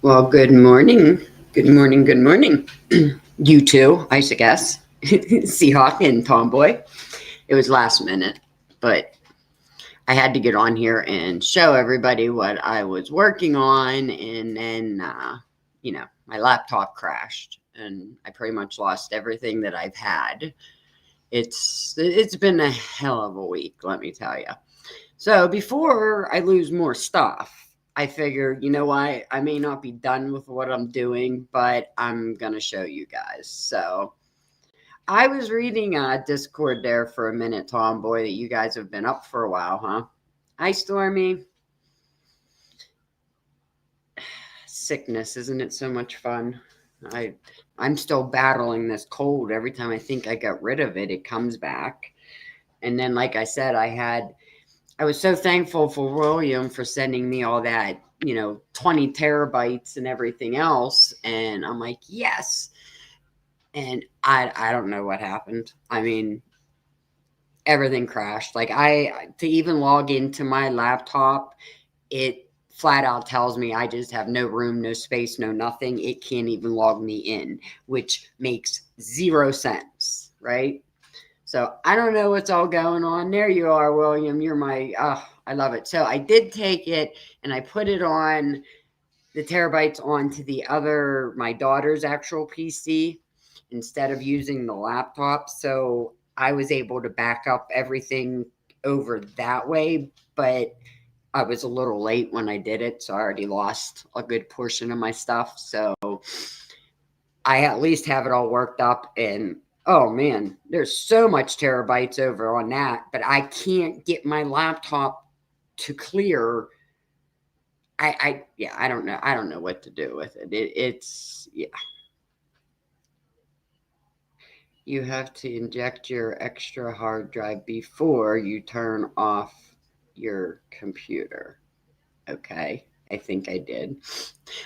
Well, good morning. Good morning. Good morning. You too, I guess. Seahawk and Tomboy. It was last minute, but I had to get on here and show everybody what I was working on. And then, my laptop crashed and I pretty much lost everything that I've had. It's been a hell of a week, let me tell you. So before I lose more stuff, I figured, you know what? I may not be done with what I'm doing, but I'm going to show you guys. So I was reading Discord there for a minute, Tomboy, that you guys have been up for a while, huh? Hi, Stormy. Sickness, isn't it so much fun? I'm still battling this cold. Every time I think I got rid of it, it comes back. And then, like I said, I was so thankful for William for sending me all that, 20 terabytes and everything else. And I'm like, yes. And I don't know what happened. I mean, everything crashed. Like to even log into my laptop, it flat out tells me I just have no room, no space, no nothing. It can't even log me in, which makes 0 sense, right? So I don't know what's all going on. There you are, William. You're I love it. So I did take it and I put it on the terabytes onto my daughter's actual PC instead of using the laptop. So I was able to back up everything over that way, but I was a little late when I did it. So I already lost a good portion of my stuff. So I at least have it all worked up and oh man, there's so much terabytes over on that, but I can't get my laptop to clear. I don't know. I don't know what to do with it. It's yeah. You have to inject your extra hard drive before you turn off your computer. Okay. I think I did.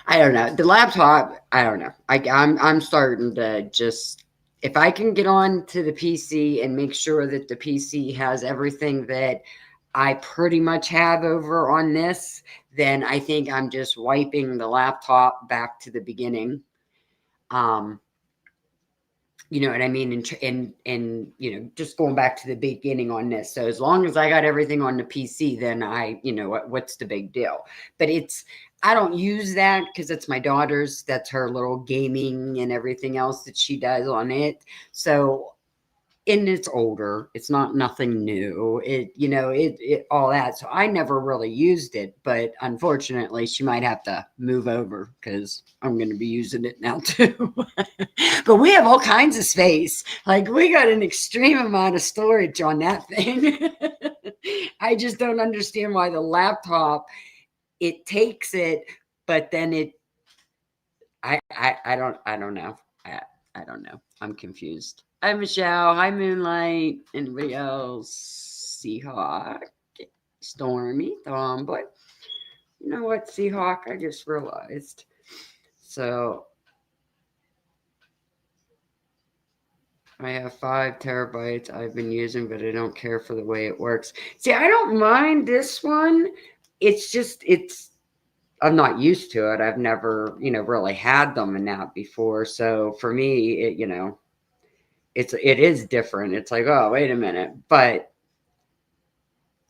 I don't know. The laptop, I don't know. I'm starting to just if I can get on to the PC and make sure that the PC has everything that I pretty much have over on this, then I think I'm just wiping the laptop back to the beginning. Um, you know what I mean? And just going back to the beginning on this. So as long as I got everything on the PC, then what's the big deal? But I don't use that because it's my daughter's. That's her little gaming and everything else that she does on it. So and it's older. It's not nothing new. It all that. So I never really used it, but unfortunately, she might have to move over because I'm going to be using it now too. But we have all kinds of space. Like we got an extreme amount of storage on that thing. I just don't understand why the laptop it takes it, but then I don't know. I don't know. I'm confused. Hi, Michelle. Hi, Moonlight. Anybody else? Seahawk. Stormy. Tomboy. You know what, Seahawk? I just realized. So, I have 5 terabytes I've been using, but I don't care for the way it works. See, I don't mind this one. I'm not used to it. I've never, really had them in that before. So for me, it is different. It's like, oh, wait a minute, but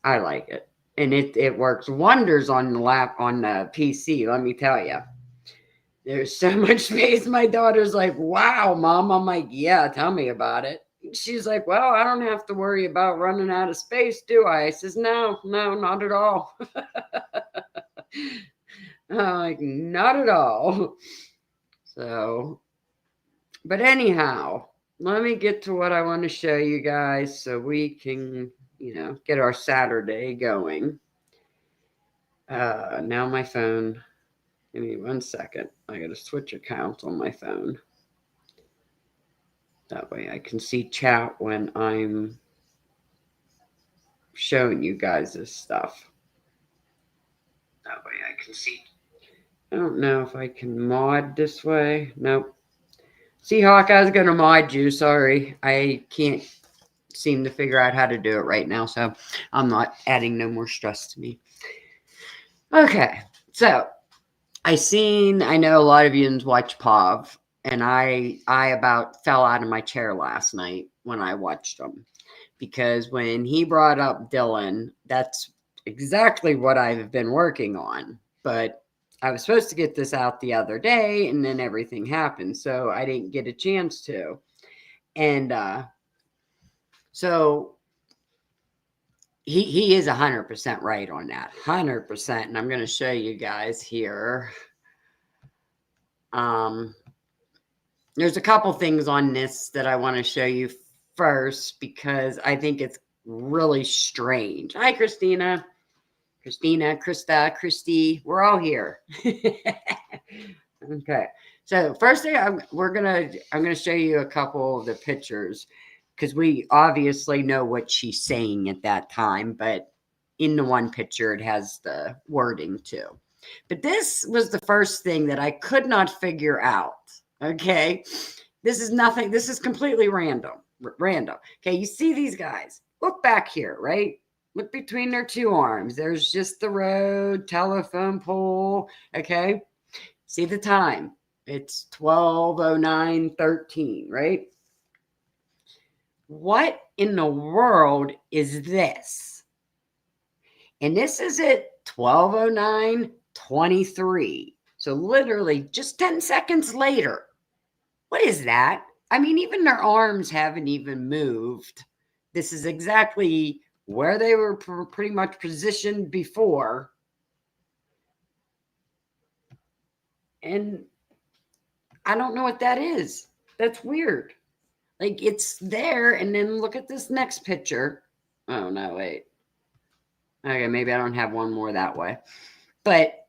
I like it, and it works wonders on the PC. Let me tell you, there's so much space. My daughter's like, "Wow, Mom." I'm like, "Yeah, tell me about it." She's like, "Well, I don't have to worry about running out of space, do I?" I says, "No, no, not at all." I'm like, "Not at all." So, but anyhow, let me get to what I want to show you guys so we can, get our Saturday going. Now my phone, give me 1 second. I got to switch accounts on my phone. That way I can see chat when I'm showing you guys this stuff. That way I can see. I don't know if I can mod this way. Nope. Seahawk, I was going to mod you. Sorry. I can't seem to figure out how to do it right now. So I'm not adding no more stress to me. Okay. So I know a lot of you watch POV, and I about fell out of my chair last night when I watched them, because when he brought up Dylan, that's exactly what I've been working on. But I was supposed to get this out the other day, and then everything happened, so I didn't get a chance to. And so he is 100% right on that, 100%. And I'm going to show you guys here. Um, there's a couple things on this that I want to show you first, because I think it's really strange. Hi, Christina. Christina, Krista, Christy, we're all here. Okay. So first thing I'm gonna show you a couple of the pictures, because we obviously know what she's saying at that time, but in the one picture it has the wording too. But this was the first thing that I could not figure out. Okay. This is nothing. This is completely random. Random. Okay. You see these guys. Look back here, right? Look between their two arms. There's just the road, telephone pole. Okay. See the time. It's 12:09:13, right? What in the world is this? And this is at 12:09:23. So literally just 10 seconds later. What is that? I mean, even their arms haven't even moved. This is exactly where they were pretty much positioned before. And I don't know what that is. That's weird. Like, it's there, and then look at this next picture. Oh, no, wait. Okay, maybe I don't have one more that way. But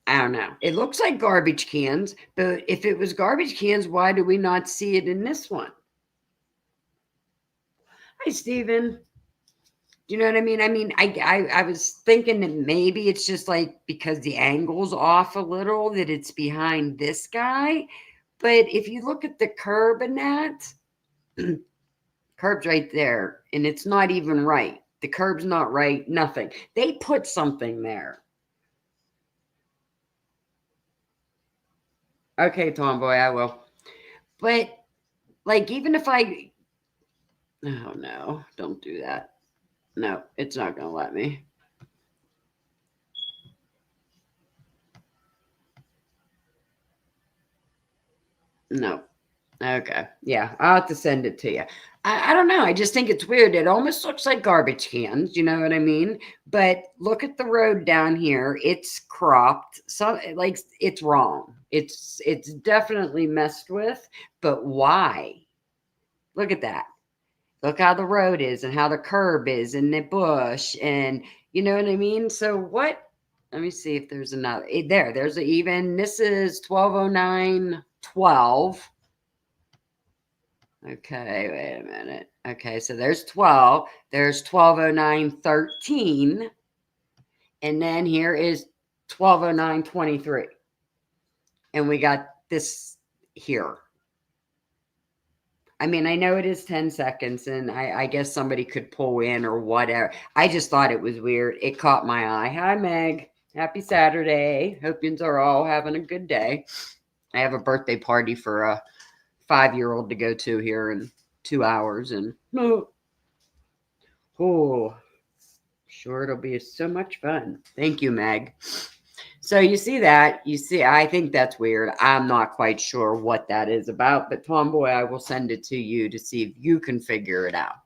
I don't know. It looks like garbage cans, but if it was garbage cans, why do we not see it in this one? Hi, Steven. Do you know what I mean? I was thinking that maybe it's just like because the angle's off a little, that it's behind this guy. But if you look at the curb in that, curb's right there, and it's not even right. The curb's not right, nothing. They put something there. Okay, Tomboy, I will. But, like, even if I... Oh, no, don't do that. No, it's not going to let me. No. Okay. Yeah, I'll have to send it to you. I don't know. I just think it's weird. It almost looks like garbage cans. You know what I mean? But look at the road down here. It's cropped. So, like, it's wrong. It's definitely messed with. But why? Look at that. Look how the road is and how the curb is and the bush, and you know what I mean? So what? Let me see if there's another. There's even. This is 12:09:12. Okay, wait a minute. Okay, so there's 12. There's 12:09:13. And then here is 12:09:23. And we got this here. I mean, I know it is 10 seconds, and I guess somebody could pull in or whatever. I just thought it was weird. It caught my eye. Hi, Meg. Happy Saturday. Hope you are all having a good day. I have a birthday party for a 5-year-old to go to here in 2 hours, and oh, sure it'll be so much fun. Thank you, Meg. So you see that? You see, I think that's weird. I'm not quite sure what that is about, but Tomboy, I will send it to you to see if you can figure it out.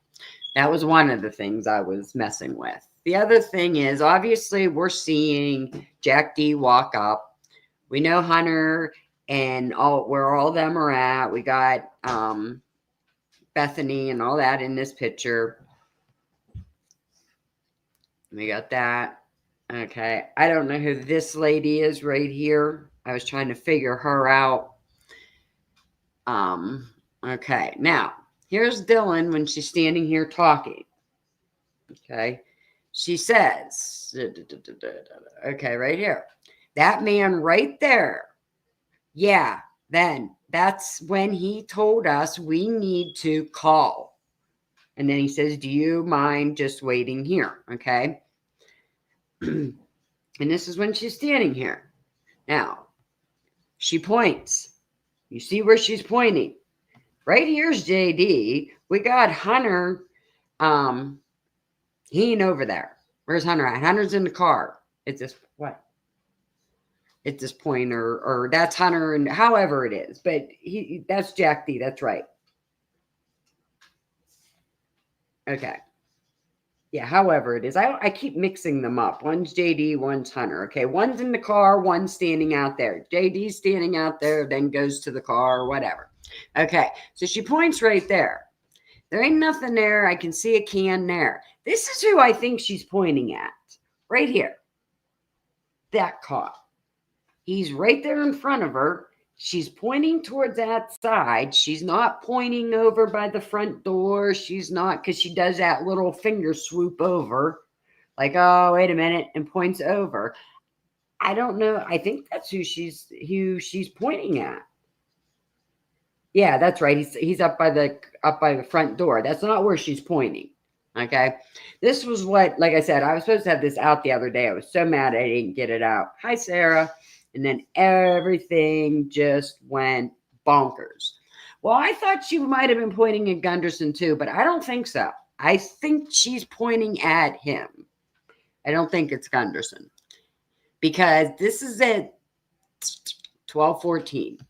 That was one of the things I was messing with. The other thing is, obviously, we're seeing Jack D walk up. We know Hunter and where all of them are at. We got Bethany and all that in this picture. We got that. Okay. I don't know who this lady is right here. I was trying to figure her out. Okay. Now, here's Dylan when she's standing here talking. Okay. She says, okay, right here. That man right there. Yeah. Then that's when he told us we need to call. And then he says, do you mind just waiting here? Okay. And this is when she's standing here. Now, she points. You see where she's pointing. Right here's JD. We got Hunter. He ain't over there. Where's Hunter at? Hunter's in the car. It's this what? It's this point, or that's Hunter, and however it is. But that's Jack D. That's right. Okay. Yeah, however it is. I keep mixing them up. One's JD, one's Hunter. Okay, one's in the car, one's standing out there. JD's standing out there, then goes to the car, or whatever. Okay, so she points right there. There ain't nothing there. I can see a can there. This is who I think she's pointing at. Right here. That car. He's right there in front of her. She's pointing towards that side. She's not pointing over by the front door. She's not, because she does that little finger swoop over. Like, oh, wait a minute, and points over. I don't know. I think that's who she's pointing at. Yeah, that's right. He's up by the front door. That's not where she's pointing. Okay. This was what, like I said, I was supposed to have this out the other day. I was so mad I didn't get it out. Hi, Sarah. And then everything just went bonkers. Well, I thought she might have been pointing at Gunderson too, but I don't think so. I think she's pointing at him. I don't think it's Gunderson, because this is at 12:14.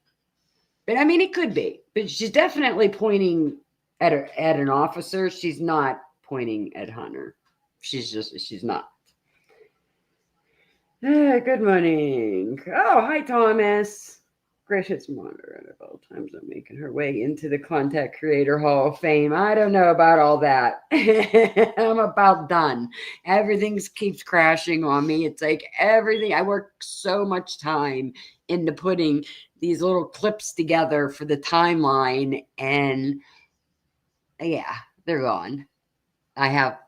But I mean, it could be. But she's definitely pointing at an officer. She's not pointing at Hunter. She's not. Good morning. Oh, hi, Thomas. Gracious monitor at all times. I'm making her way into the Content Creator Hall of Fame. I don't know about all that. I'm about done. Everything keeps crashing on me. It's like everything. I work so much time into putting these little clips together for the timeline, and yeah, they're gone. I have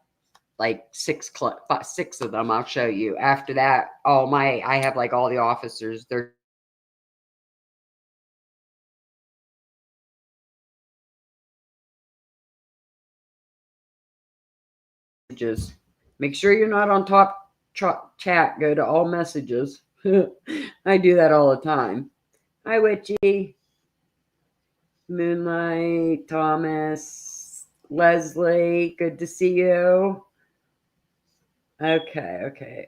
like six of them. I'll show you. After that, I have like all the officers. They're just make sure you're not on top chat. Go to all messages. I do that all the time. Hi, Witchy, Moonlight, Thomas, Leslie. Good to see you. Okay.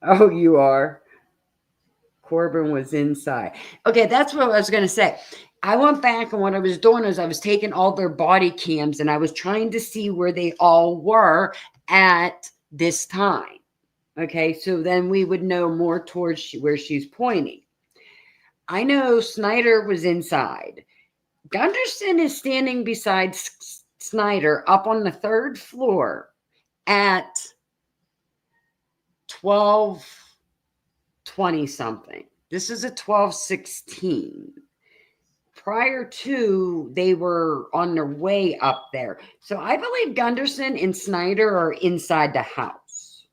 Oh, you are. Corbin was inside. Okay, that's what I was going to say. I went back, and what I was doing is I was taking all their body cams, and I was trying to see where they all were at this time. Okay, so then we would know more towards where she's pointing. I know Snyder was inside. Gunderson is standing beside Snyder up on the 3rd floor at 12:20 something. This is at 12:16. Prior to, they were on their way up there. So I believe Gunderson and Snyder are inside the house.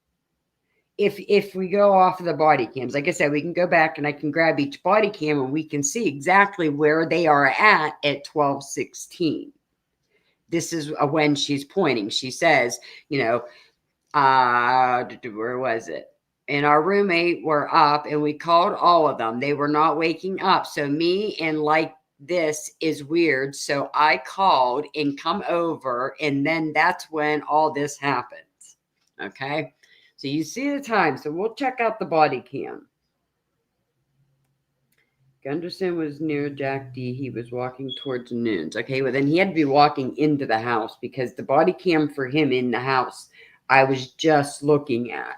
If we go off of the body cams, like I said, we can go back and I can grab each body cam and we can see exactly where they are at 12:16. This is when she's pointing. She says, where was it? And our roommate were up, and we called all of them. They were not waking up. So me and like, this is weird. So I called and come over, and then that's when all this happens. Okay. So you see the time. So we'll check out the body cam. Gunderson was near Jack D. He was walking towards Noons. Okay, well, then he had to be walking into the house, because the body cam for him in the house I was just looking at.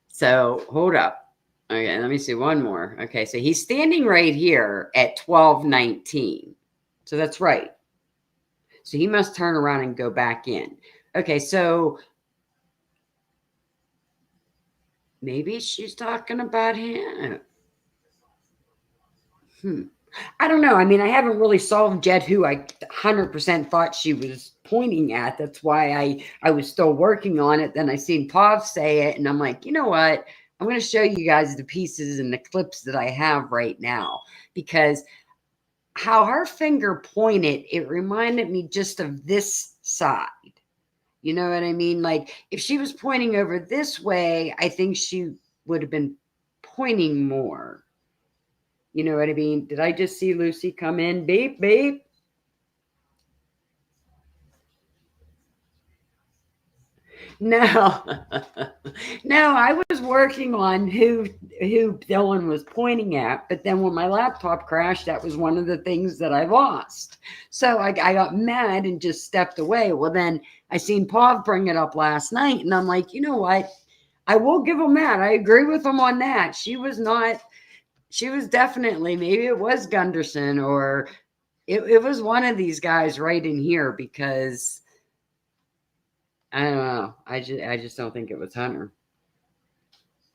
So hold up. Okay, let me see one more. Okay, so he's standing right here at 12:19. So that's right. So he must turn around and go back in. Okay, so maybe she's talking about him. I don't know. I mean, I haven't really solved yet who I 100% thought she was pointing at. That's why I was still working on it. Then I seen Pav say it, and I'm like, you know what? I'm going to show you guys the pieces and the clips that I have right now, because how her finger pointed, it reminded me just of this side. You know what I mean? Like if she was pointing over this way, I think she would have been pointing more. You know what I mean? Did I just see Lucy come in? Beep, beep. No, no, I was working on who Dylan was pointing at, but then when my laptop crashed, that was one of the things that I lost. So I got mad and just stepped away. Well, then I seen Pav bring it up last night, and I'm like, you know what? I will give him that. I agree with him on that. She was not. She was definitely, maybe it was Gunderson or it was one of these guys right in here because I don't know. I just don't think it was Hunter.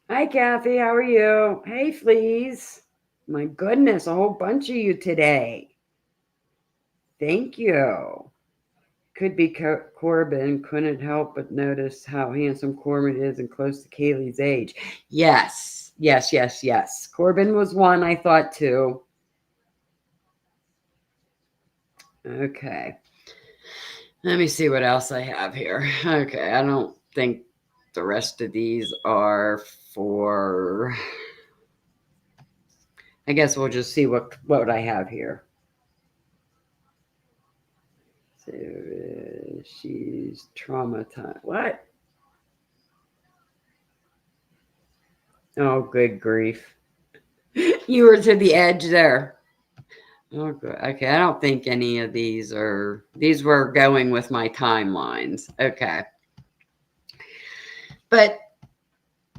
Hi, Kathy. How are you? Hey, Fleas. My goodness, a whole bunch of you today. Thank you. Could be Corbin. Couldn't help but notice how handsome Corbin is and close to Kaylee's age. Yes, yes, yes, yes. Corbin was one I thought too. Okay. Let me see what else I have here. Okay, I don't think the rest of these are for. I guess we'll just see what I have here. So she's traumatized. What? Oh, good grief! You were to the edge there. Oh, good. Okay, I don't think any of these are. These were going with my timelines. Okay, but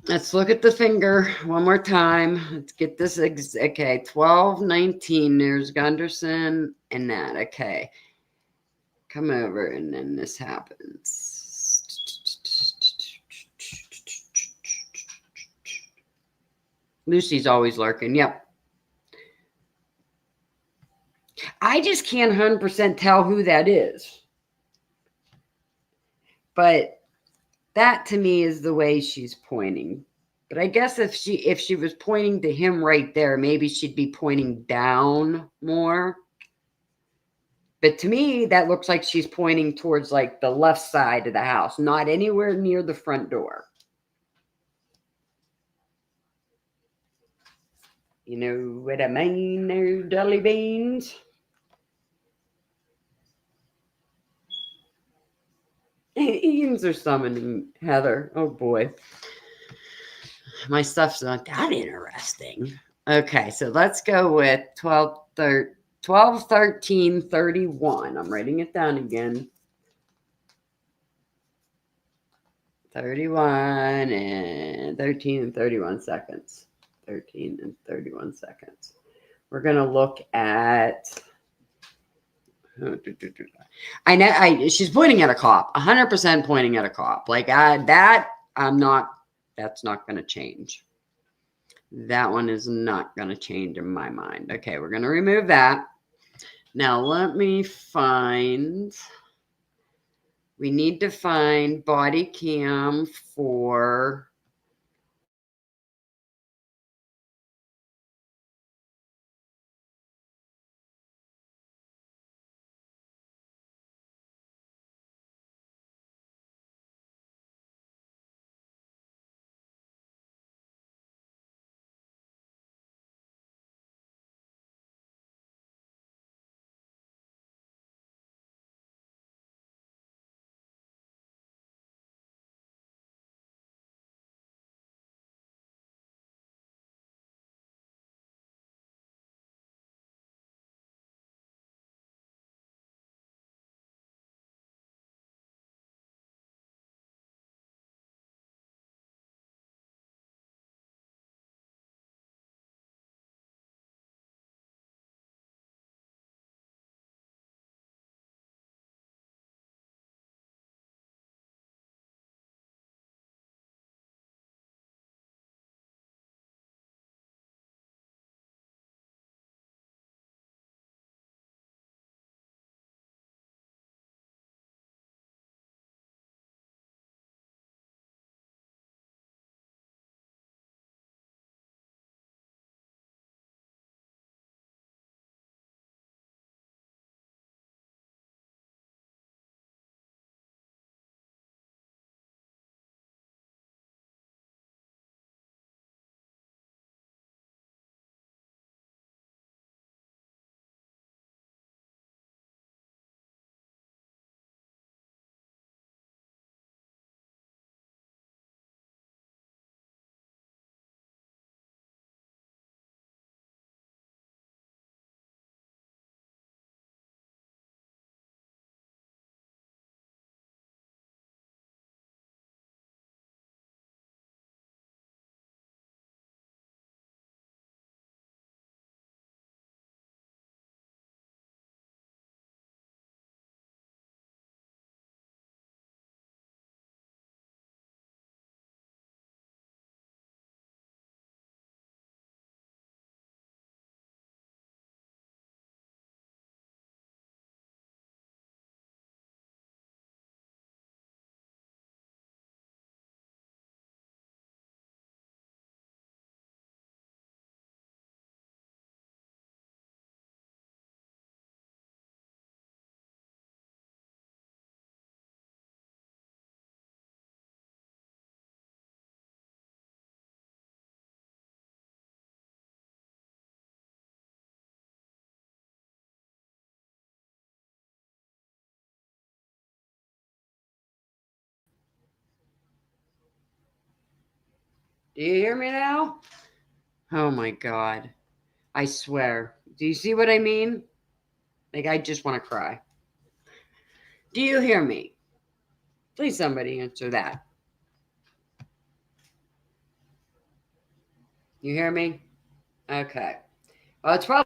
let's look at the finger one more time. Let's get this. Okay, 12, 19. There's Gunderson and that. Okay, come over, and then this happens. Lucy's always lurking. Yep. I just can't 100% tell who that is. But that to me is the way she's pointing. But I guess if she was pointing to him right there, maybe she'd be pointing down more. But to me, that looks like she's pointing towards like the left side of the house, not anywhere near the front door. You know what I mean there, Dully Beans? Ian's are summoning Heather. Oh boy. My stuff's not that interesting. Okay, so let's go with 12, 13, 31. I'm writing it down again. 31 and 13 and 31 seconds. 13 and 31 seconds. We're going to look at. I know she's pointing at a cop, 100% pointing at a cop. Like that, I'm not. That's not going to change. That one is not going to change in my mind. Okay, we're going to remove that. Now let me find. We need to find body cam for. Do you hear me now? Oh my God. I swear. Do you see what I mean? Like, I just want to cry. Do you hear me? Please, somebody answer that. You hear me? Okay. Well, it's probably.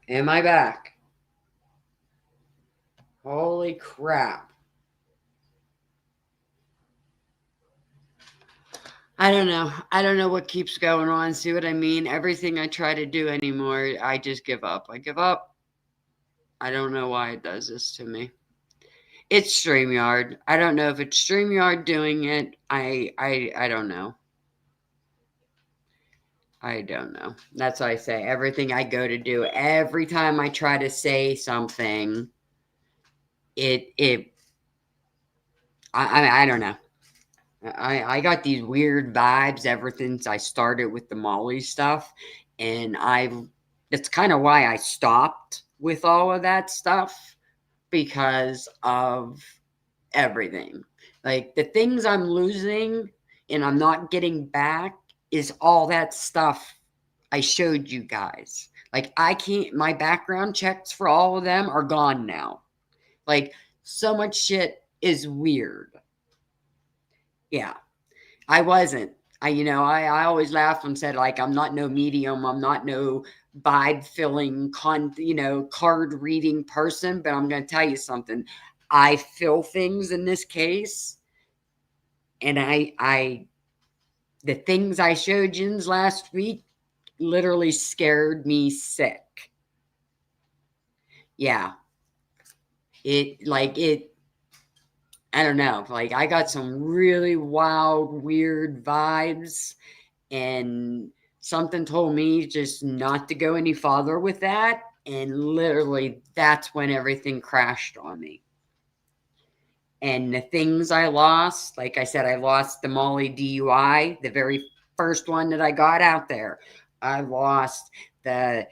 Am I back? Holy crap. I don't know. I don't know what keeps going on. See what I mean? Everything I try to do anymore, I just give up. I give up. I don't know why it does this to me. It's StreamYard. I don't know if it's StreamYard doing it. I don't know. I don't know. That's why I say everything I go to do, every time I try to say something, it I don't know. I got these weird vibes ever since I started with the Molly stuff, and that's kind of why I stopped with all of that stuff because of everything. Like the things I'm losing and I'm not getting back is all that stuff I showed you guys. Like I can't my background checks for all of them are gone now. Like so much shit is weird. Yeah. I wasn't. I always laughed and said like I'm not no medium, I'm not no vibe filling card reading person, but I'm going to tell you something. I feel things in this case, and I the things I showed you last week literally scared me sick. Yeah. It I don't know. Like I got some really wild weird vibes, and something told me just not to go any farther with that, and literally that's when everything crashed on me. And the things I lost, like I said, I lost the Molly DUI, the very first one that I got out there. I lost the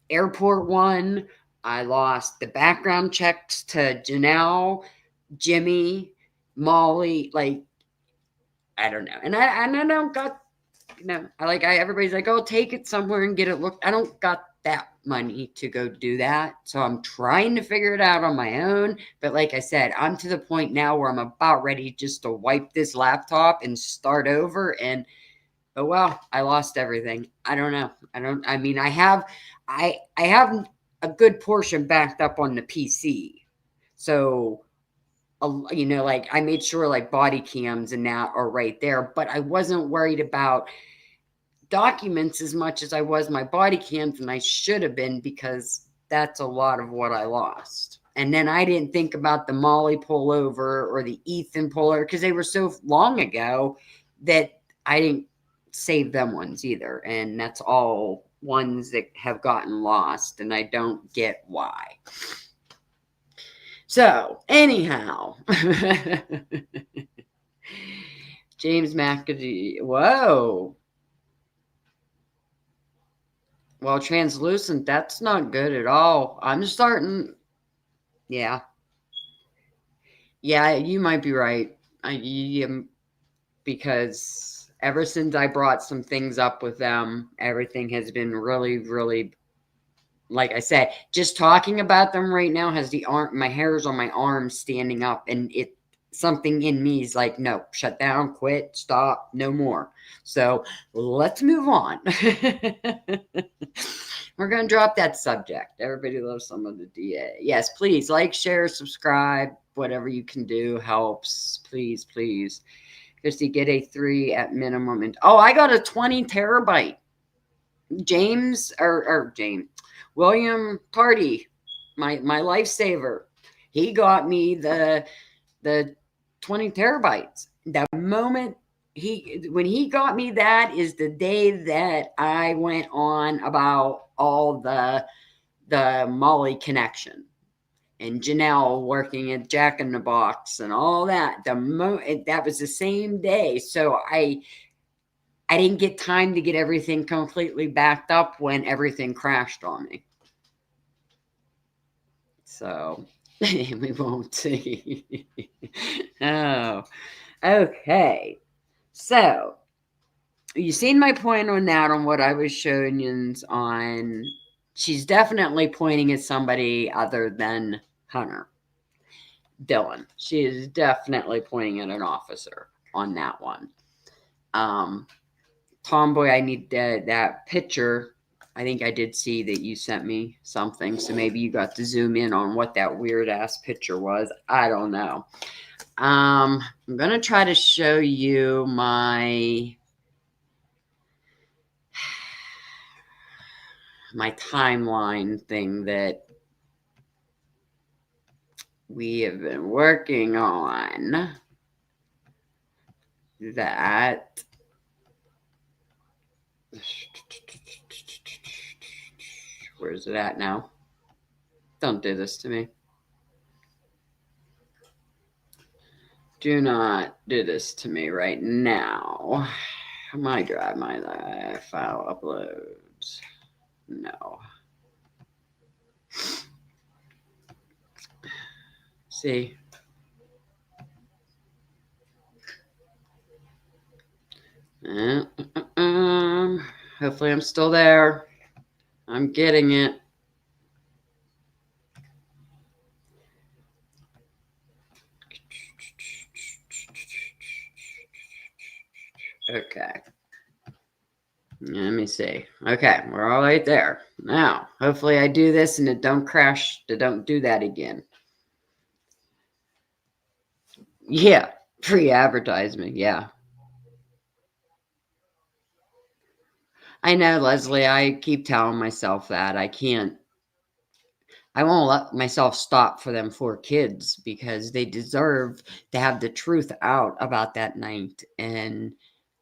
airport one. I lost the background checks to Janelle, Jimmy, Molly. Like I don't know, and I don't got everybody's like, oh, take it somewhere and get it looked. I don't got that money to go do that. So I'm trying to figure it out on my own. But like I said, I'm to the point now where I'm about ready just to wipe this laptop and start over. And oh well, I lost everything. I don't know. I mean I have a good portion backed up on the PC. So like I made sure like body cams and that are right there, but I wasn't worried about documents as much as I was my body cams, and I should have been because that's a lot of what I lost. And then I didn't think about the Molly pullover or the Ethan pullover because they were so long ago that I didn't save them ones either. And that's all ones that have gotten lost, and I don't get why. So, anyhow, James McAdee. Whoa. Well, translucent, that's not good at all. I'm starting. Yeah. Yeah, you might be right. Because ever since I brought some things up with them, everything has been really, really, like I said, just talking about them right now has my hairs on my arms standing up, and something in me is like, no, shut down, quit, stop, no more. So let's move on. We're going to drop that subject. Everybody loves some of the DA. Yes, please like, share, subscribe. Whatever you can do helps. Please, please. Christy, get a 3 at minimum. And oh, I got a 20 terabyte. James William Tardy, my lifesaver. He got me the 20 terabytes. The moment when he got me that is the day that I went on about all the Molly connection and Janelle working at Jack in the Box and all that. That was the same day. So I didn't get time to get everything completely backed up when everything crashed on me. So we won't see. Oh, okay. So you seen my point on that, on what I was showing you on. She's definitely pointing at somebody other than Hunter Dillon. She is definitely pointing at an officer on that one. Tomboy, I need that picture. I think I did see that you sent me something, so maybe you got to zoom in on what that weird ass picture was. I don't know. I'm gonna try to show you my timeline thing that we have been working on. That where's it at now? Don't do this to me. Do not do this to me right now. My drive, my file uploads. No. See? Hopefully I'm still there. I'm getting it. Okay. Let me see. Okay, we're all right there. Now, hopefully I do this and it don't crash. Don't do that again. Yeah, free advertisement. Yeah. I know, Leslie. I keep telling myself that I can't. I won't let myself stop for them 4 kids because they deserve to have the truth out about that night. And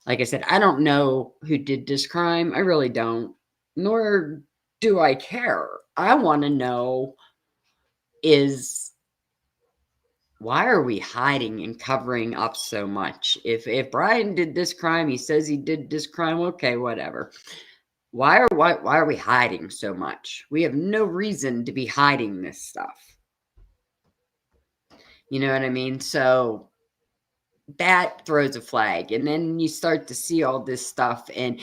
like I said, I don't know who did this crime. I really don't. Nor do I care. I want to know is why are we hiding and covering up so much? If Brian did this crime, he says he did this crime, okay, whatever. Why are we hiding so much? We have no reason to be hiding this stuff. You know what I mean? So that throws a flag, and then you start to see all this stuff, and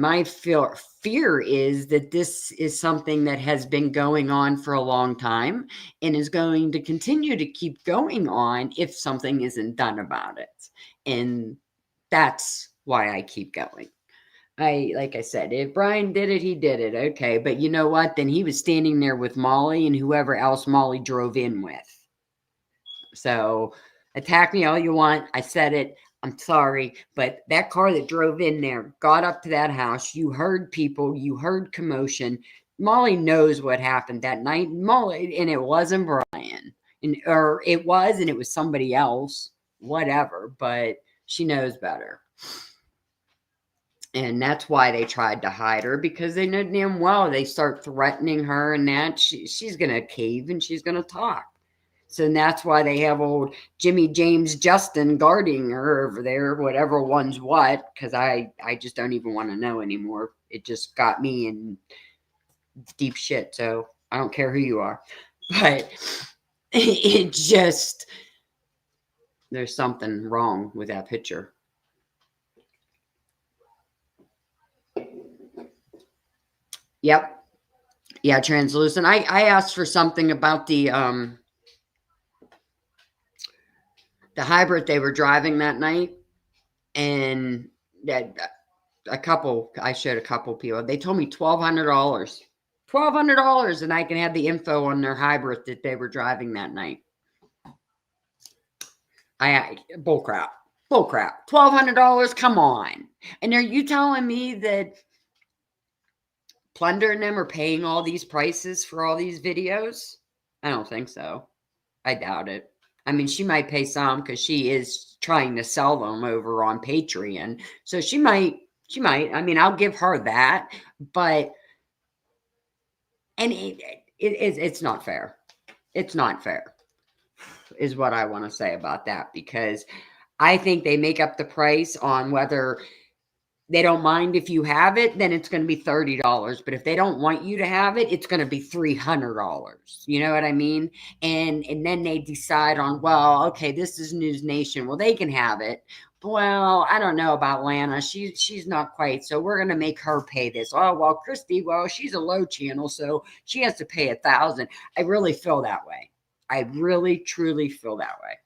my fear is that this is something that has been going on for a long time and is going to continue to keep going on if something isn't done about it. And that's why I keep going. Like I said, if Brian did it, he did it. Okay, but you know what? Then he was standing there with Molly and whoever else Molly drove in with. So attack me all you want. I said it. I'm sorry. But that car that drove in there got up to that house. You heard people, you heard commotion. Molly knows what happened that night. Molly, and it wasn't Brian. Or it was, and it was somebody else. Whatever. But she knows better. And that's why they tried to hide her, because they know damn well they start threatening her and that she's going to cave and she's going to talk. So that's why they have old Jimmy James Justin guarding her over there, whatever one's what, because I just don't even want to know anymore. It just got me in deep shit, so I don't care who you are. But it just, there's something wrong with that picture. Yep. Yeah, translucent. I asked for something about the the hybrid they were driving that night, and that I showed a couple people. They told me $1,200. $1,200, and I can have the info on their hybrid that they were driving that night. Bull crap. Bull crap. $1,200. Come on. And are you telling me that Plunder and them are paying all these prices for all these videos? I don't think so. I doubt it. I mean, she might pay some because she is trying to sell them over on Patreon. So she might. I mean, I'll give her that. But, and it's not fair. It's not fair, is what I want to say about that, because I think they make up the price on whether they don't mind if you have it, then it's going to be $30. But if they don't want you to have it, it's going to be $300. You know what I mean? And then they decide on, well, okay, this is News Nation. Well, they can have it. Well, I don't know about Lana. She's not quite. So we're going to make her pay this. Oh, well, Christy, well, she's a low channel, so she has to pay $1,000. I really feel that way. I really, truly feel that way.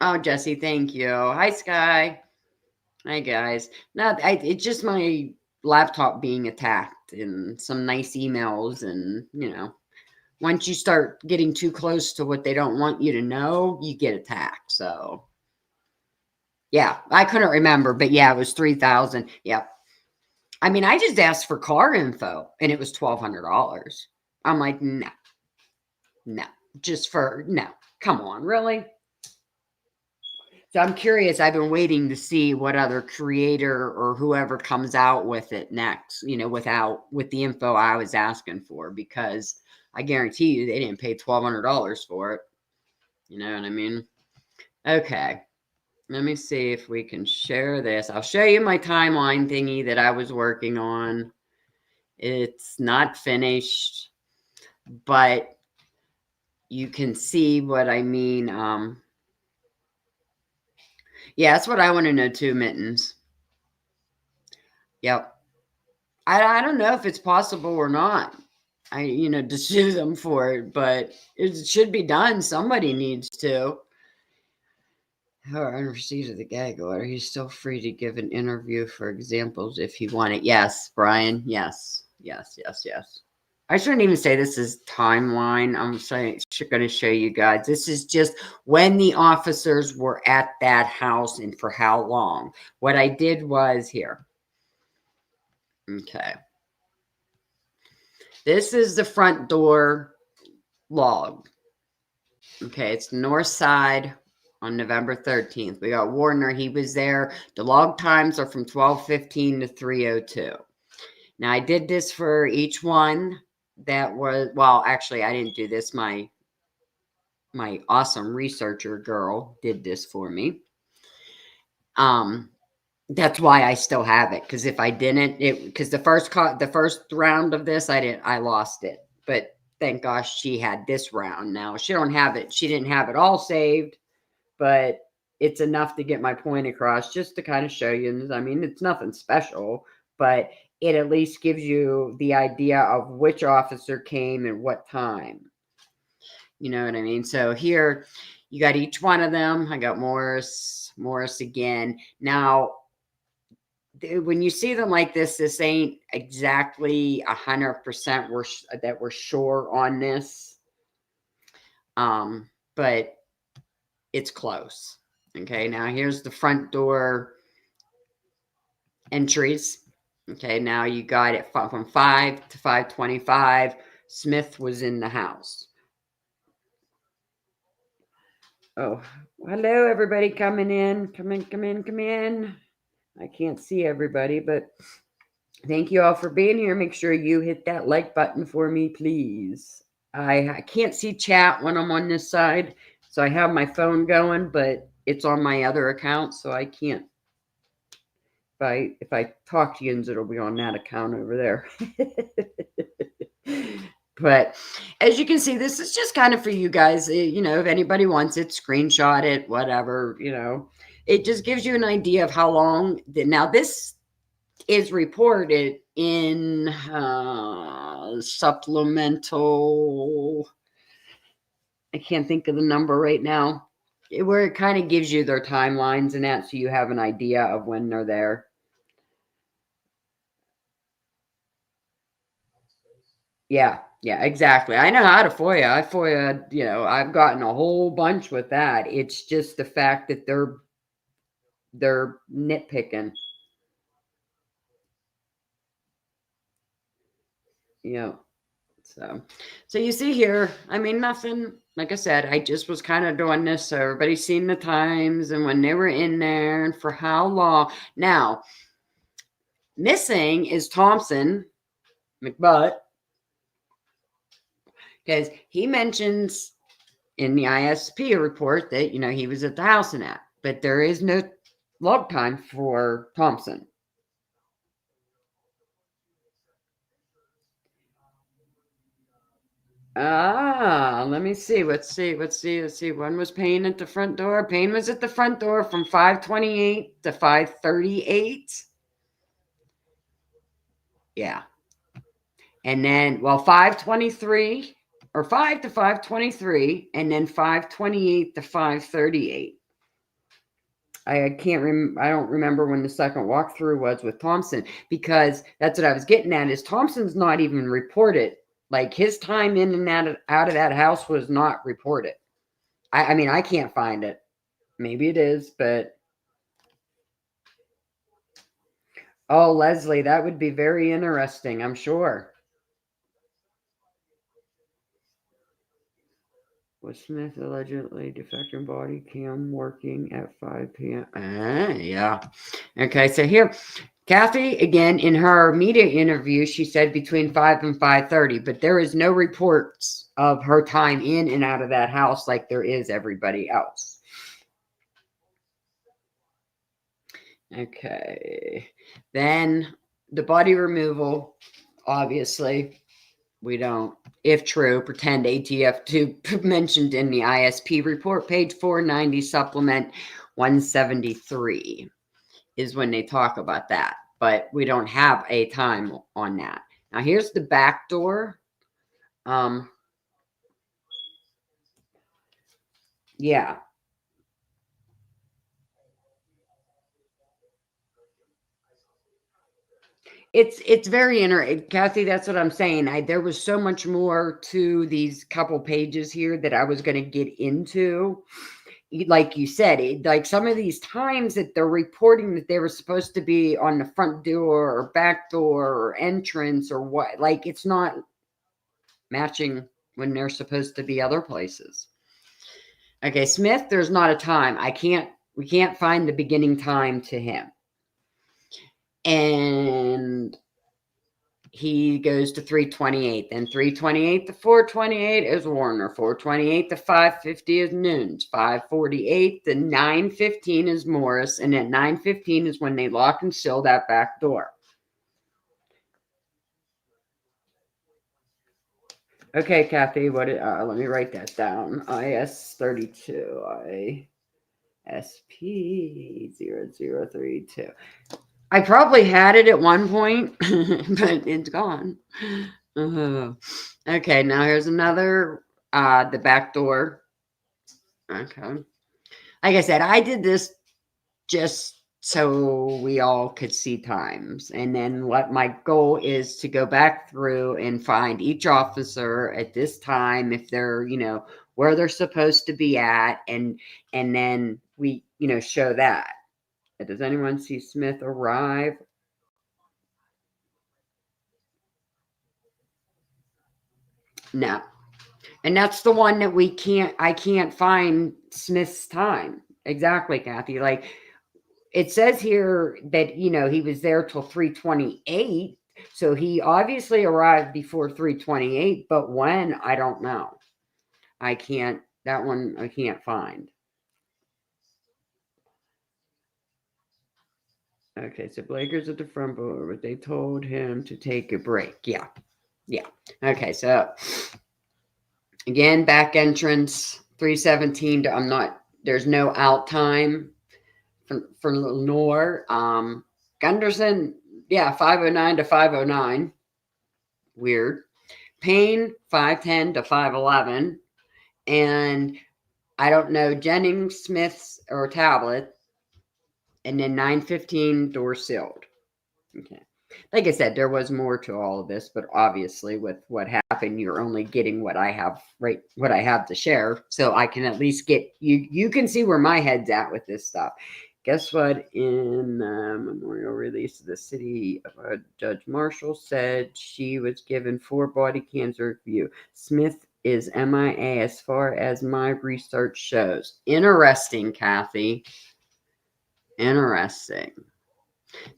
Oh, Jesse, thank you. Hi, Sky. Hi, guys. No, it's just my laptop being attacked and some nice emails. And, once you start getting too close to what they don't want you to know, you get attacked. So, yeah, I couldn't remember. But, yeah, it was 3,000. Yep. I mean, I just asked for car info, and it was $1,200. I'm like, no. No. No. Come on, really? So I'm curious. I've been waiting to see what other creator or whoever comes out with it next, with the info I was asking for, because I guarantee you they didn't pay $1,200 for it. You know what I mean? Okay. Let me see if we can share this. I'll show you my timeline thingy that I was working on. It's not finished, but you can see what I mean. Yeah, that's what I want to know too, Mittens. Yep. I don't know if it's possible or not. To sue them for it, but it should be done. Somebody needs to. However, receipt of the gag order, he's still free to give an interview for examples if he wanted. Yes, Brian. Yes. I shouldn't even say this is timeline. I'm going to show you guys. This is just when the officers were at that house and for how long. What I did was here. Okay. This is the front door log. Okay, it's north side on November 13th. We got Warner. He was there. The log times are from 12:15 to 3:02. Now, I did this for each one that was, well, actually, I didn't do this. My awesome researcher girl did this for me. That's why I still have it, because if I didn't, because the first round of this, I lost it. But thank gosh she had this round. Now she don't have it. She didn't have it all saved, but it's enough to get my point across, just to kind of show you. I mean, it's nothing special, but it at least gives you the idea of which officer came and what time. You know what I mean? So here you got each one of them. I got Morris again. Now, when you see them like this ain't exactly 100% that we're sure on this. But it's close. Okay, now here's the front door entries. Okay, now you got it from 5 to 5:25. Smith was in the house. Oh, hello, everybody coming in. Come in. I can't see everybody, but thank you all for being here. Make sure you hit that like button for me, please. I can't see chat when I'm on this side, so I have my phone going, but it's on my other account, so I can't. If I talk to you, it'll be on that account over there. But as you can see, this is just kind of for you guys. If anybody wants it, screenshot it, whatever. It just gives you an idea of how long. Now this is reported in supplemental I can't think of the number right now, where it kind of gives you their timelines and that, so you have an idea of when they're there. Yeah, yeah, exactly. I know how to FOIA. I FOIA, I've gotten a whole bunch with that. It's just the fact that they're nitpicking. You know, so you see here, I mean, nothing, like I said, I just was kind of doing this so everybody's seen the times and when they were in there and for how long. Now, missing is Thompson McButt, because he mentions in the ISP report that, he was at the house and that, but there is no log time for Thompson. Let me see. Let's see. When was Payne at the front door? Payne was at the front door from 5:28 to 5:38. Yeah. And then, well, 5:23 or 5 to 5:23, and then 5:28 to 5:38. I don't remember when the second walkthrough was with Thompson, because that's what I was getting at, is Thompson's not even reported. Like, his time in and out of that house was not reported. I mean, I can't find it. Maybe it is, but oh, Leslie, that would be very interesting, I'm sure. Was Smith allegedly defecting body cam working at 5 p.m.? Yeah. Okay, so here, Kathy, again, in her media interview, she said between 5 and 5:30, but there is no reports of her time in and out of that house like there is everybody else. Okay. Then the body removal, obviously, we don't, if true, pretend ATF2 mentioned in the ISP report, page 490, supplement 173 is when they talk about that. But we don't have a time on that. Now, here's the back door. Yeah. It's very interesting, Kathy. That's what I'm saying. There was so much more to these couple pages here that I was going to get into. Like you said, like some of these times that they're reporting that they were supposed to be on the front door or back door or entrance or what, like it's not matching when they're supposed to be other places. Okay, Smith, there's not a time. We can't find the beginning time to him. And he goes to 3:28. Then 3:28 to 4:28 is Warner. 4:28 to 5:50 is Nunes. 5:48 to 9:15 is Morris. And at 9:15 is when they lock and seal that back door. Okay, Kathy, let me write that down. IS32 ISP0032. I probably had it at one point, but it's gone. Okay, now here's another, the back door. Okay. Like I said, I did this just so we all could see times. And then what my goal is to go back through and find each officer at this time, if they're, where they're supposed to be at, and then we, show that. Does anyone see Smith arrive? No. And that's the one that I can't find Smith's time. Exactly, Kathy. Like, it says here that, he was there till 3:28. So he obviously arrived before 3:28, but when, I don't know. That one I can't find. Okay, so Blaker's at the front door, but they told him to take a break. Yeah. Yeah. Okay, so again, back entrance 3:17 there's no out time for Lenore. Gunderson, yeah, 5:09 to 5:09. Weird. Payne, 5:10 to 5:11. and I don't know, Jennings Smith's or tablet, and then 9:15 door sealed. Okay. Like I said, there was more to all of this, but obviously with what happened, you're only getting what I have, right, what I have to share. So I can at least get you can see where my head's at with this stuff. Guess what? In the memorial release of the city, Judge Marshall said she was given 4 body cancer review. Smith is MIA as far as my research shows. Interesting, Kathy. Interesting.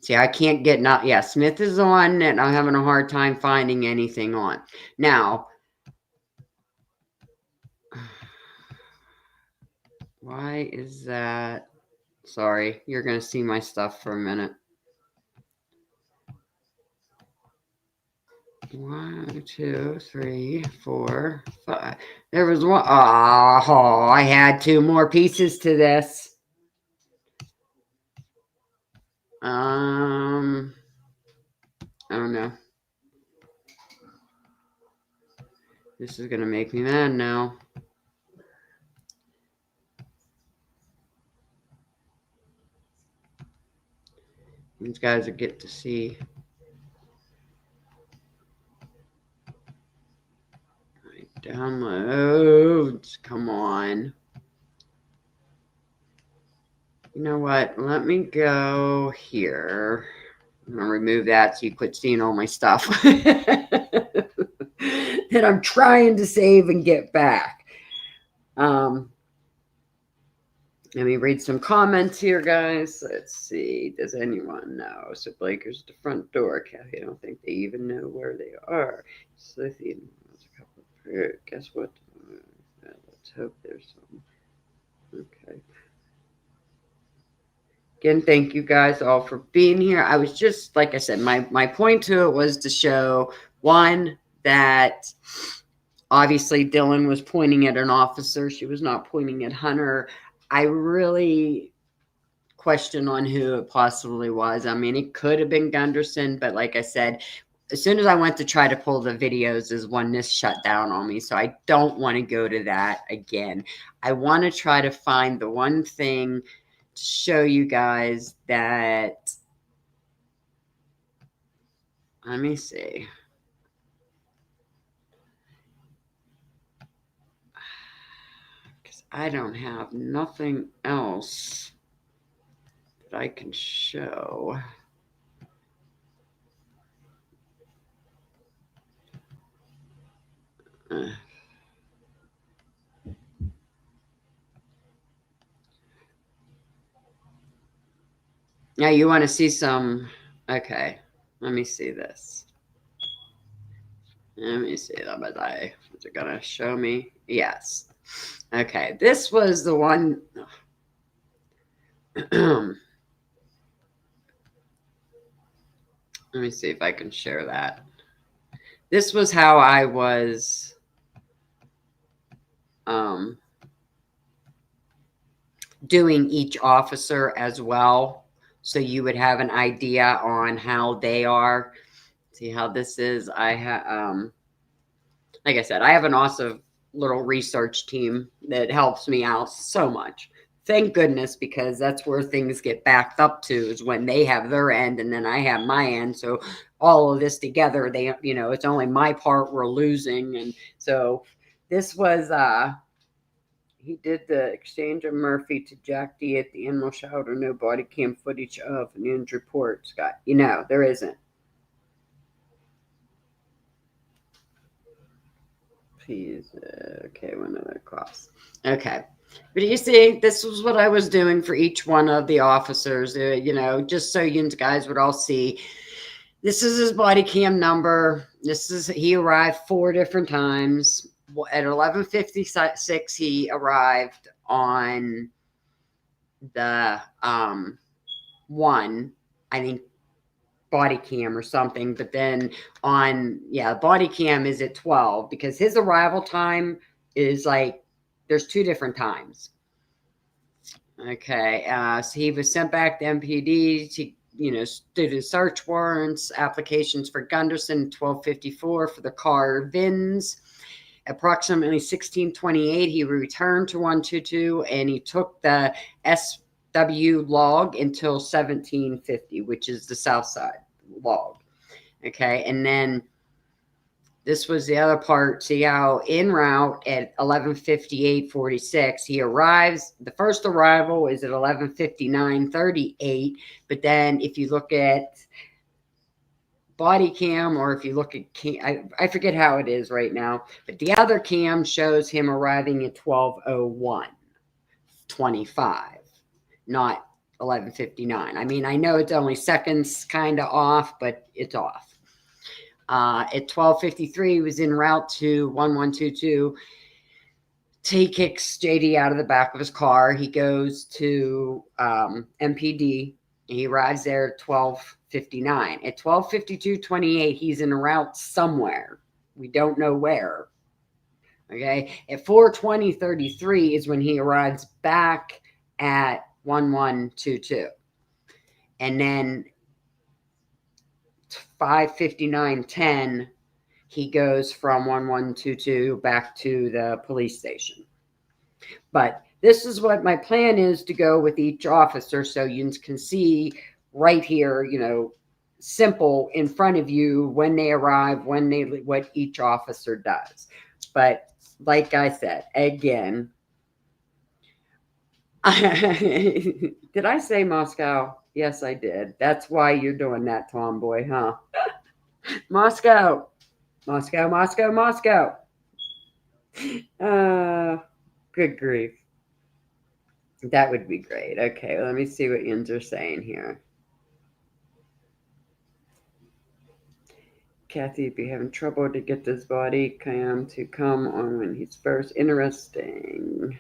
See, I can't get not yeah, Smith is the one that I'm having a hard time finding anything on. Now, why is that? Sorry, you're gonna see my stuff for a minute. 1, 2, 3, 4, 5. There was one. Oh, I had 2 more pieces to this. I don't know. This is gonna make me mad now. These guys will get to see. Downloads. Come on. You know what? Let me go here. I'm going to remove that so you quit seeing all my stuff that I'm trying to save and get back. Let me read some comments here, guys. Let's see. Does anyone know? So Blaker's at the front door. Kathy, I don't think they even know where they are. Slithy, guess what? Let's hope there's some. Okay. Again, thank you guys all for being here. I was just, like I said, my point to it was to show, one, that obviously Dylan was pointing at an officer. She was not pointing at Hunter. I really question on who it possibly was. I mean, it could have been Gunderson, but like I said, as soon as I went to try to pull the videos is when this shut down on me. So I don't want to go to that again. I want to try to find the one thing to show you guys that, let me see. Because I don't have nothing else that I can show. Now you want to see some, okay, let me see this. Let me see that, but is it going to show me? Yes. Okay, this was the one. Let me see if I can share that. This was how I was doing each officer as well. So you would have an idea on how they are. See how this is? I have, like I said, I have an awesome little research team that helps me out so much. Thank goodness, because that's where things get backed up to, is when they have their end and then I have my end. So all of this together, they, you know, it's only my part we're losing. And so this was, he did the exchange of Murphy to Jack D at the animal shelter. No body cam footage of an end report, Scott. You know, there isn't. Please, okay, one other class. Okay. But you see, this was what I was doing for each one of the officers, you know, just so you guys would all see. This is his body cam number. This is, he arrived 4 different times. At 11:56, he arrived on the one, I think, body cam or something. But then on, yeah, body cam is at 12, because his arrival time is like, there's 2 different times. Okay, so he was sent back to MPD to, you know, did his search warrants, applications for Gunderson, 12:54 for the car VINs. Approximately 1628, he returned to 122 and he took the SW log until 1750, which is the south side log. Okay, and then this was the other part. See how en route at 11:58:46 he arrives. The first arrival is at 11:59:38, but then if you look at body cam, or if you look at cam, I forget how it is right now, but the other cam shows him arriving at 12:01:25, not 11:59. I mean, I know it's only seconds kind of off, but it's off. At 12:53, he was en route to 1122. He kicks JD out of the back of his car. He goes to MPD. He arrives there at 12:59. At 12:52:28, he's en route somewhere. We don't know where. Okay. At 4:20:33 is when he arrives back at 1122. And then 5:59:10, he goes from 1122 back to the police station. But this is what my plan is, to go with each officer so you can see right here, simple in front of you when they arrive, what each officer does. But like I said, again, did I say Moscow? Yes, I did. That's why you're doing that, tomboy, huh? Moscow, Moscow, Moscow, Moscow. Good grief. That would be great. Okay, let me see what Yins are saying here. Kathy, be having trouble to get this body cam to come on when he's first. Interesting.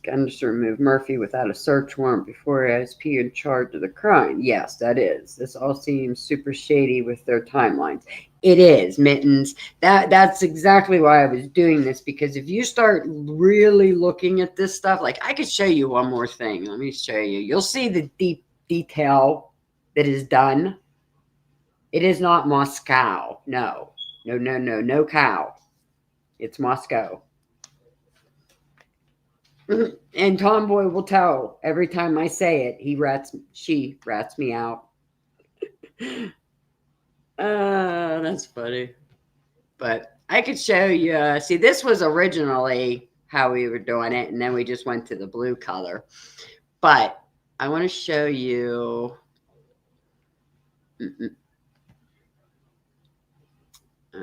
Gun to remove Murphy without a search warrant before ISP in charge of the crime. Yes, that is. This all seems super shady with their timelines. It is, Mittens. That's exactly why I was doing this, because if you start really looking at this stuff, like I could show you one more thing. Let me show you. You'll see the deep detail that is done. It is not Moscow. No. No cow. It's Moscow. And Tomboy will tell every time I say it, she rats me out. That's funny. But I could show you. See, this was originally how we were doing it, and then we just went to the blue color. But I want to show you. Let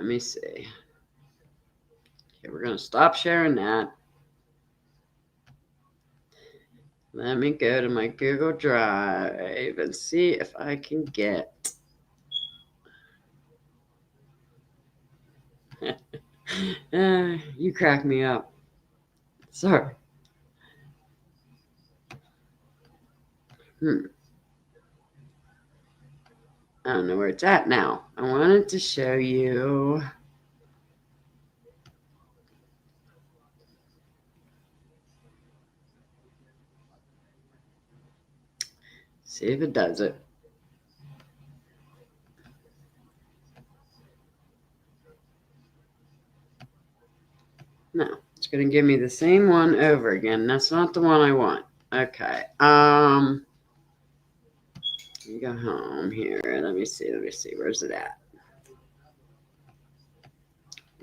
me see. Okay, we're going to stop sharing that. Let me go to my Google Drive and see if I can get. You crack me up. Sorry. I don't know where it's at now. I wanted to show you. See if it does it. No, it's going to give me the same one over again. That's not the one I want. Okay. You go home here. Let me see. Where's it at?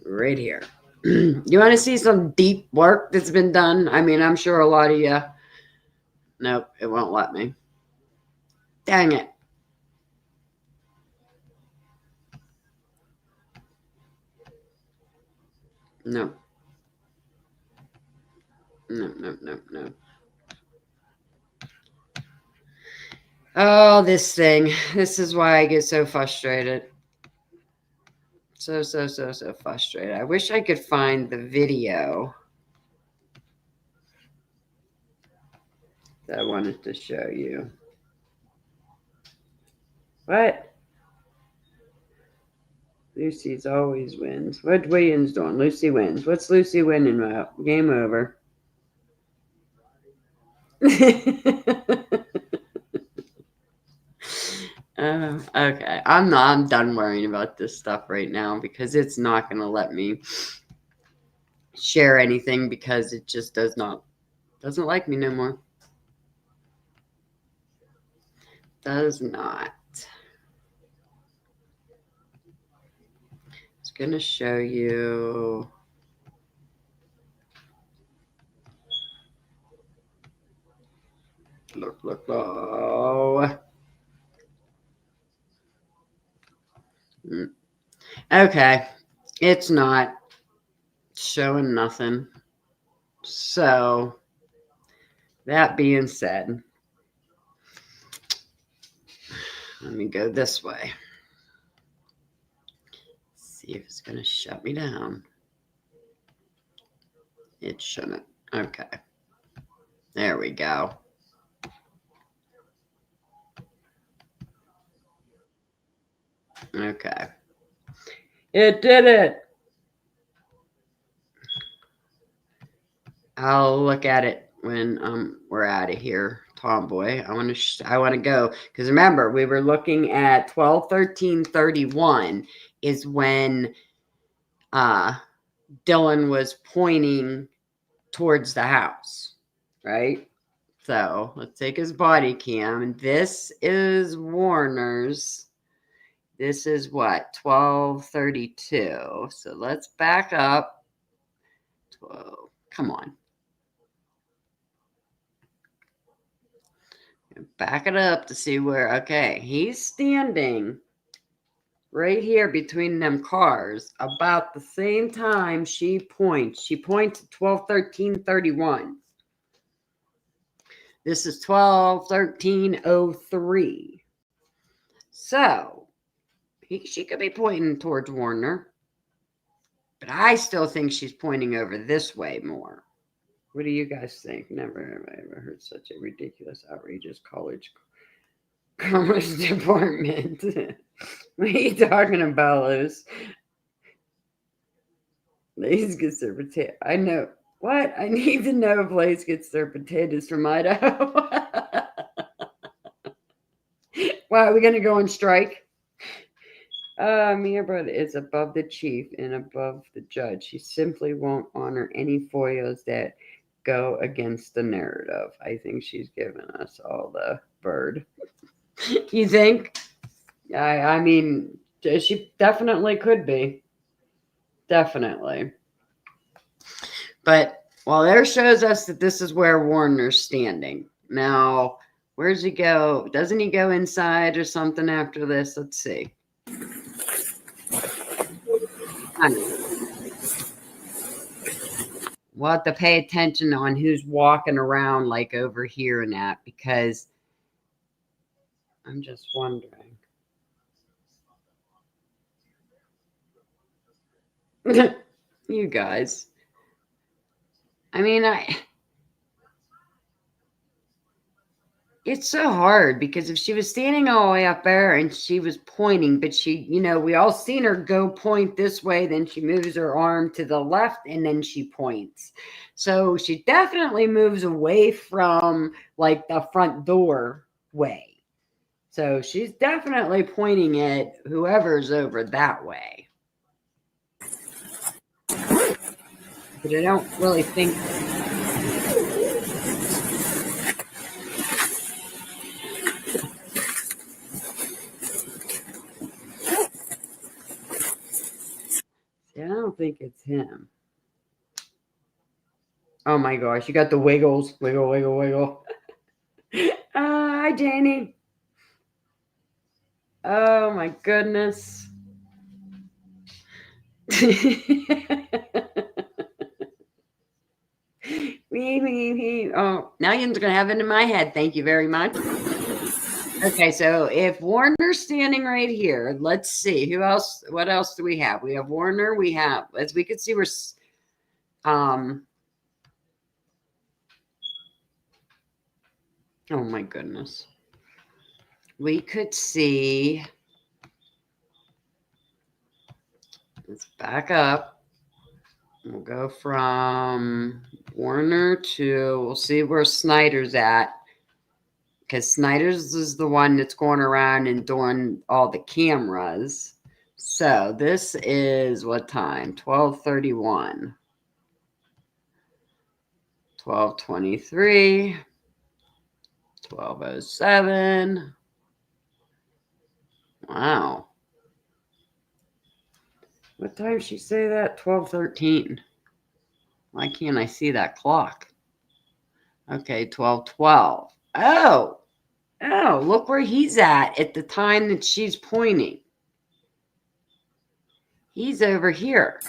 Right here. You want to see some deep work that's been done? I mean, I'm sure a lot of you. Nope, it won't let me. Dang it. No. No. Oh, this thing. This is why I get so frustrated. So frustrated. I wish I could find the video that I wanted to show you. What? Lucy's always wins. What Williams doing? Lucy wins. What's Lucy winning about? Game over. Okay. I'm done worrying about this stuff right now because it's not going to let me. share anything because it just doesn't like me no more. Does not. It's gonna show you. Look. Oh. Okay. It's not showing nothing. So, that being said, let me go this way. See if it's going to shut me down. It shouldn't. Okay. There we go. Okay. It did it. I'll look at it when we're out of here, Tomboy. I want to go because remember we were looking at 12/13/31 is when Dylan was pointing towards the house, right? So let's take his body cam, and this is Warner's. This is what 12:32. So let's back up. 12. Come on. Back it up to see where, okay, he's standing right here between them cars about the same time she points. She points at 12/13/31. This is 12/13/03. So she could be pointing towards Warner, but I still think she's pointing over this way more. What do you guys think? Never have I ever heard such a ridiculous, outrageous college commerce department. What are you talking about, Luz? Lays gets their potato. I know. What? I need to know if Lays gets their potatoes from Idaho. Why, are we going to go on strike? Mia Brother is above the chief and above the judge. She simply won't honor any FOIAs that go against the narrative. I think she's given us all the bird. You think? I mean, she definitely could be. Definitely. But, well, there shows us that this is where Warner's standing. Now, where's he go? Doesn't he go inside or something after this? Let's see. We'll have to pay attention on who's walking around like over here and that, because I'm just wondering. You guys. I mean, it's so hard because if she was standing all the way up there and she was pointing, but she, we all seen her go point this way, then she moves her arm to the left and then she points. So she definitely moves away from like the front door way. So she's definitely pointing at whoever's over that way. But I don't really think. I don't think it's him. Oh my gosh, you got the wiggles. Wiggle, wiggle, wiggle. Hi, Janie. Oh my goodness. Oh, now you're going to have it in my head. Thank you very much. Okay, so if Warner's standing right here, let's see who else. What else do we have? We have Warner. We have, as we can see, we're oh my goodness. We could see. Let's back up. We'll go from Warner to. We'll see where Snyder's at. Because Snyder's is the one that's going around and doing all the cameras. So this is what time? 12:31. 12:23, 12:07. Wow. What time did she say that? 12:13. Why can't I see that clock? Okay, 12:12. Oh, look where he's at the time that she's pointing. He's over here.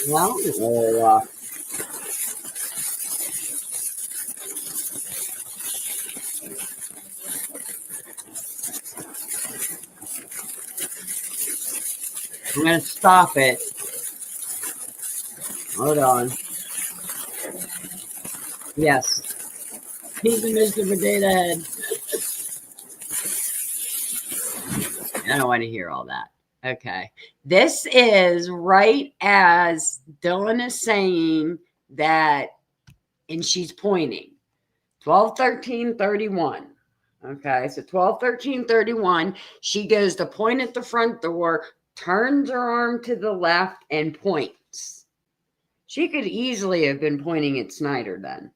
Well, I'm going to stop it. Hold on. Yes. He's a Mr. Potato Head. I don't want to hear all that. Okay. This is right as Dylan is saying that, and she's pointing. 12:13:31. Okay, so 12:13:31. She goes to point at the front door, turns her arm to the left, and points. She could easily have been pointing at Snyder then.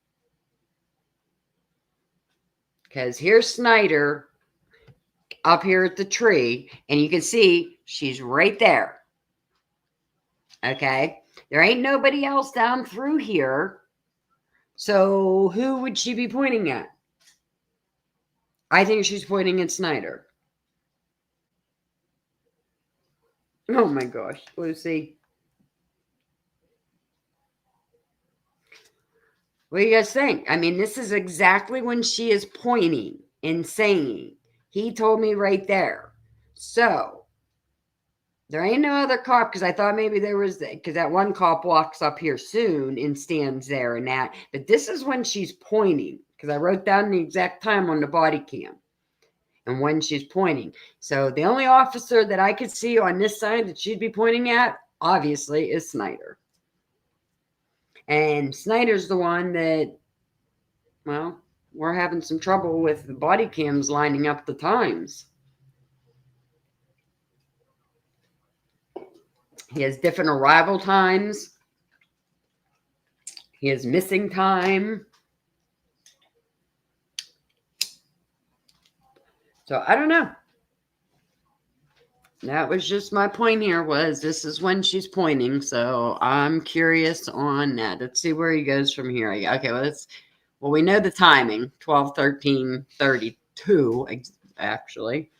Because here's Snyder up here at the tree, and you can see she's right there. Okay, there ain't nobody else down through here. So who would she be pointing at? I think she's pointing at Snyder. Oh my gosh, Lucy. What do you guys think? I mean, this is exactly when she is pointing and saying, he told me right there. So there ain't no other cop, because I thought maybe there was, because that one cop walks up here soon and stands there and that. But this is when she's pointing, because I wrote down the exact time on the body cam and when she's pointing. So the only officer that I could see on this side that she'd be pointing at, obviously, is Snyder. And Snyder's the one that, well, we're having some trouble with the body cams lining up the times. He has different arrival times. He has missing time. So I don't know. That was just my point here, was this is when she's pointing. So I'm curious on that. Let's see where he goes from here. Okay, well, we know the timing, 12:13:32, actually.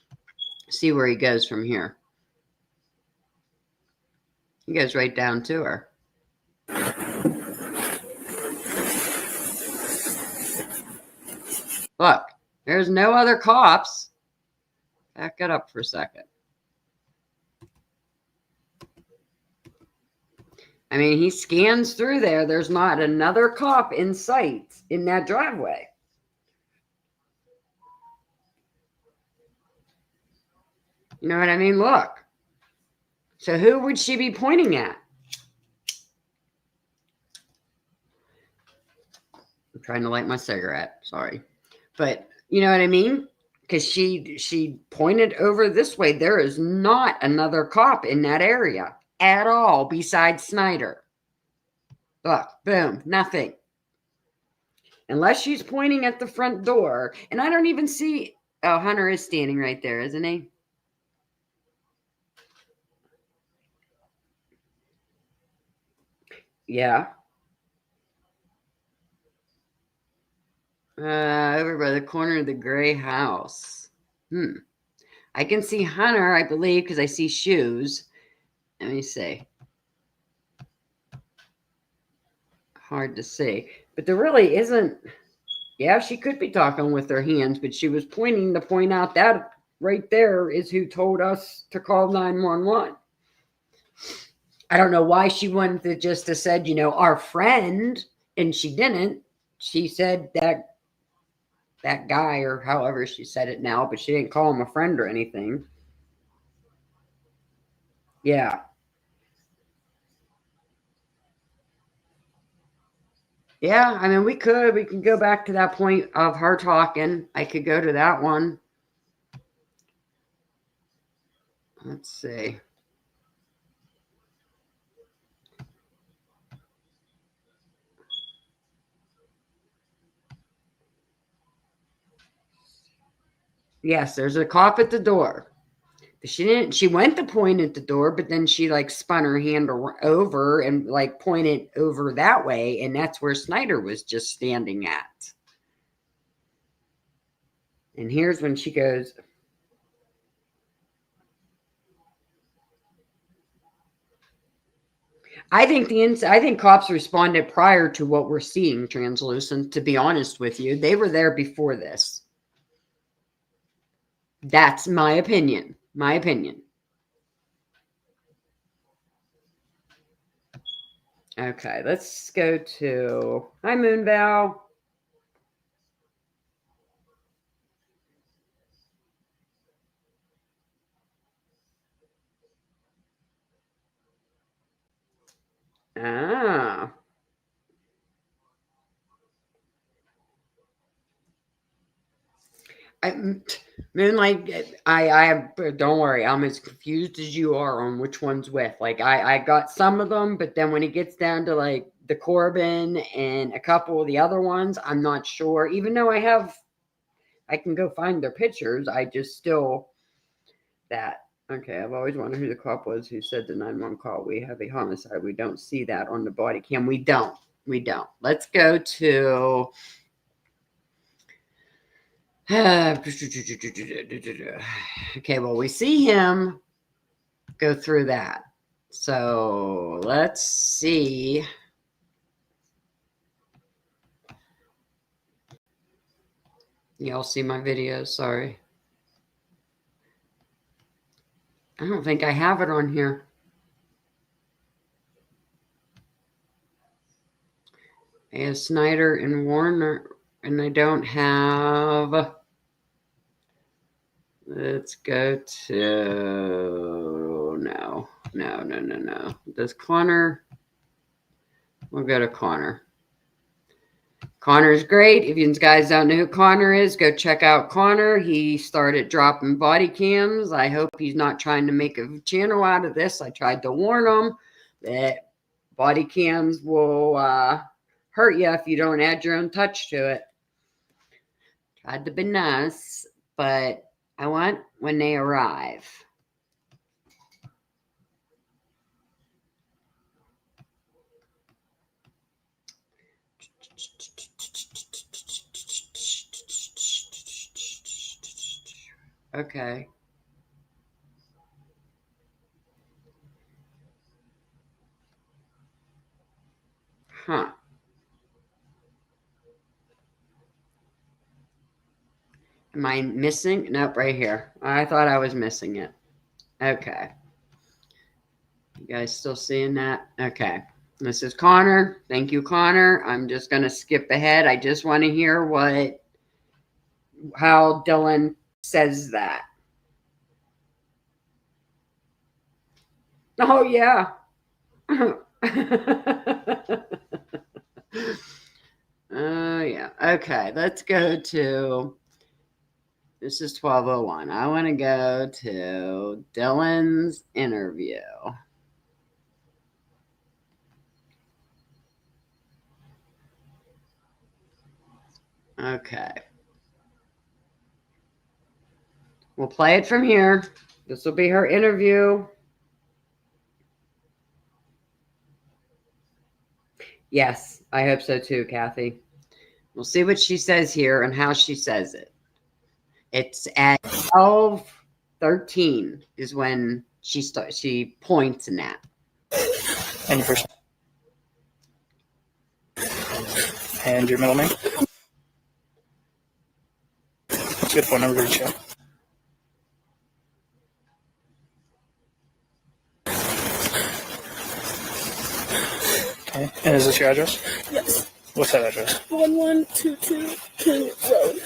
See where he goes from here. He goes right down to her. Look, there's no other cops. Back it up for a second. I mean, he scans through there. There's not another cop in sight in that driveway. You know what I mean? Look. So who would she be pointing at? I'm trying to light my cigarette. Sorry. But you know what I mean? Because she pointed over this way. There is not another cop in that area at all besides Snyder. Look, boom, nothing. Unless she's pointing at the front door. And I don't even see... Oh, Hunter is standing right there, isn't he? Yeah. Over by the corner of the gray house. I can see Hunter, I believe, because I see shoes. Let me see. Hard to see. But there really isn't... Yeah, she could be talking with her hands, but she was pointing to point out that right there is who told us to call 911. I don't know why she wanted to just have said, our friend, and she didn't. She said that guy, or however she said it now, but she didn't call him a friend or anything. Yeah. Yeah, I mean, we can go back to that point of her talking. I could go to that one. Let's see. Yes, there's a cough at the door. She went to point at the door, but then she like spun her hand over and like pointed over that way, and that's where Snyder was just standing at. And here's when she goes, I think cops responded prior to what we're seeing, Translucent, to be honest with you. They were there before this. That's my opinion. My opinion. Okay, let's go to hi Moonbow. Ah. Moonlight, I don't worry, I'm as confused as you are on which one's with. Like I got some of them, but then when it gets down to like the Corbin and a couple of the other ones, I'm not sure. Even though I can go find their pictures, I just still that. Okay, I've always wondered who the cop was who said the 911 call. We have a homicide. We don't see that on the body cam. We don't. We don't. Let's go to okay, well, we see him go through that. So let's see. Y'all see my videos? Sorry. I don't think I have it on here. I have Snyder and Warner, and I don't have. Let's go to no. Does Connor? We'll go to Connor. Connor's great. If you guys don't know who Connor is, go check out Connor. He started dropping body cams. I hope he's not trying to make a channel out of this. I tried to warn him that body cams will hurt you if you don't add your own touch to it. Tried to be nice, but I want when they arrive. Okay. Huh. Am I missing? Nope, right here. I thought I was missing it. Okay. You guys still seeing that? Okay. This is Connor. Thank you, Connor. I'm just going to skip ahead. I just want to hear how Dylan says that. Oh, yeah. Oh, yeah. Okay. Let's go to, this is 1201. I want to go to Dylan's interview. Okay. We'll play it from here. This will be her interview. Yes, I hope so too, Kathy. We'll see what she says here and how she says it. It's at 12:13 is when she points in that. And your first and your middle name. What's a good phone number to reach you? Okay. And is this your address? Yes. What's that address? 1122 King Road.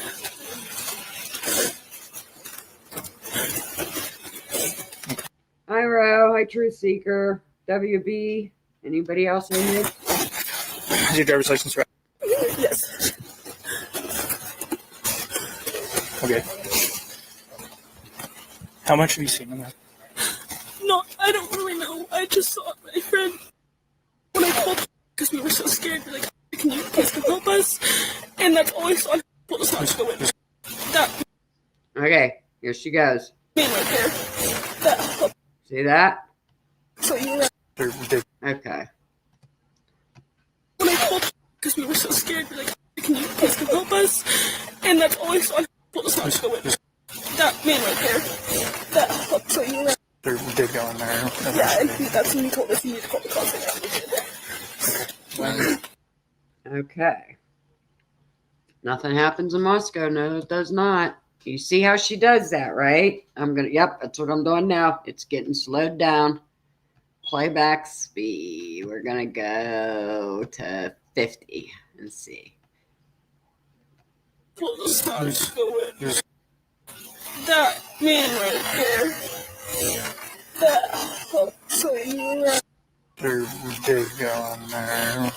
Hi, Ro. Hi, Truth Seeker. WB. Anybody else in here? Is your driver's license right? Okay. How much have you seen him? No, I don't really know. I just saw my friend when I called because we were so scared. We're like, can you please come help us? And that's all I saw. Told us not to go in. That Okay, here she goes. man right there. That. See that? So you were Okay. when I called because we were so scared. We're like, can you please come help us? And that's all I saw. Told us not to go in. That man right there. That. So you were. did go in there. Yeah, and that's when he told us he needed to call the cops. Okay. Nothing happens in Moscow. No, it does not. You see how she does that, right? Yep, that's what I'm doing now. It's getting slowed down. Playback speed. We're going to go to 50 and see. Told us not to go in. That man right there. That. So you were. did go in there.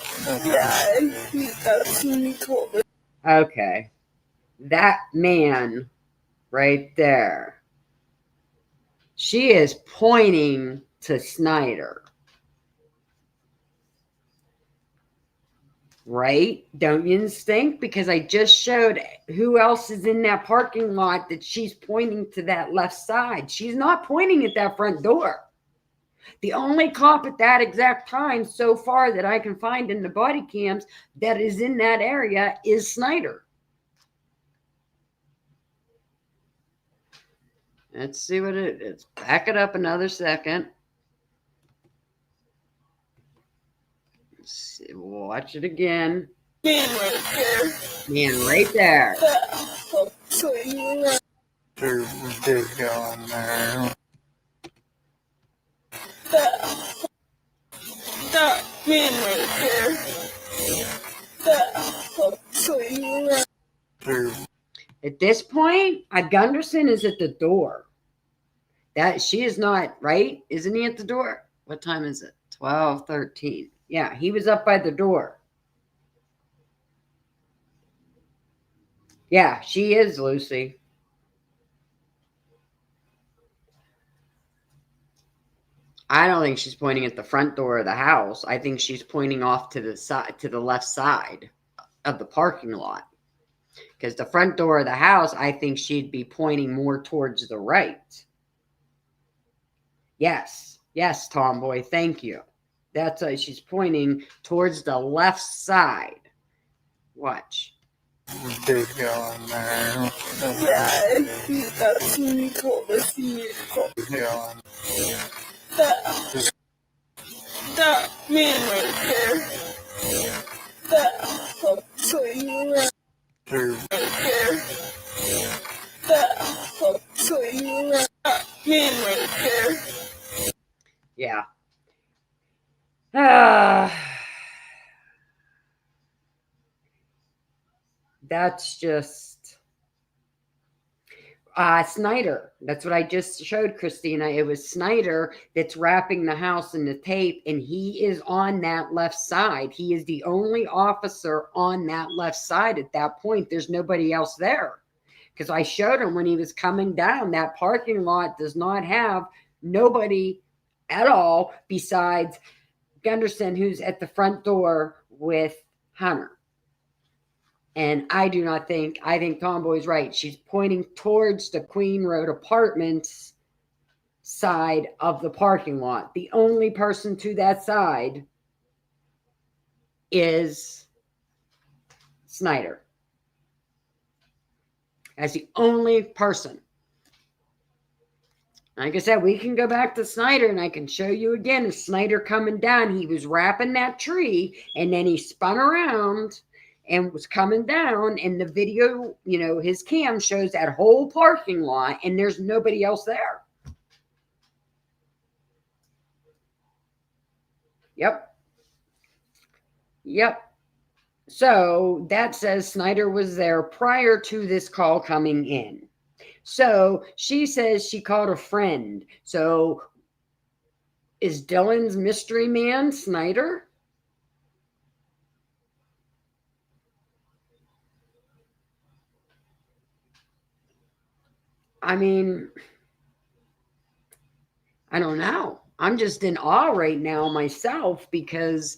Yeah, and that's when he told us. Okay. That man right there. She is pointing to Snyder. Right? Don't you think? Because I just showed who else is in that parking lot that she's pointing to that left side. She's not pointing at that front door. The only cop at that exact time so far that I can find in the body cams that is in that area is Snyder. Let's see what it is. Back it up another second. Watch it again. Man right there. Man, right there. So you were. did go in there. That man right there. So you were. At this point, Gunderson is at the door. That she is not, right? Isn't he at the door? What time is it? 12:13. Yeah, he was up by the door. Yeah, she is, Lucy. I don't think she's pointing at the front door of the house. I think she's pointing off to the side, to the left side of the parking lot. Because the front door of the house, I think she'd be pointing more towards the right. Yes, Tomboy, thank you. That's why she's pointing towards the left side. Watch. Did go in there. Yeah, and that's when he told us he needed to call. That man right there. That. So you were. Right there. That. So you were. That man right there. Yeah. That's just Snyder. That's what I just showed Christina. It was Snyder that's wrapping the house in the tape, and he is on that left side. He is the only officer on that left side at that point. There's nobody else there. Because I showed him when he was coming down, that parking lot does not have nobody at all besides Gunderson, who's at the front door with Hunter. And I do not think, I think Tomboy's right. She's pointing towards the Queen Road Apartments side of the parking lot. The only person to that side is Snyder. That's the only person. Like I said, we can go back to Snyder and I can show you again. Is Snyder coming down? He was wrapping that tree and then he spun around and was coming down. And the video, you know, his cam shows that whole parking lot and there's nobody else there. Yep. So that says Snyder was there prior to this call coming in. So she says she called a friend. So is Dylan's mystery man Snyder? I mean, I don't know. I'm just in awe right now myself because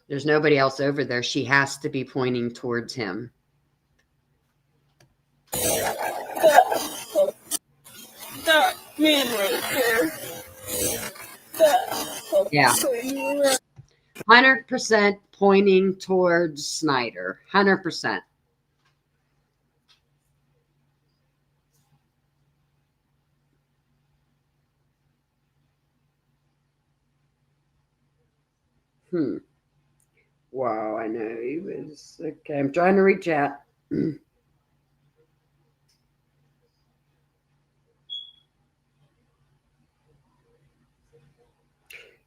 there's nobody else over there. She has to be pointing towards him. That man right there. That Yeah. lady right 100% pointing towards Snyder. 100%. Wow, I know he was okay. I'm trying to reach out.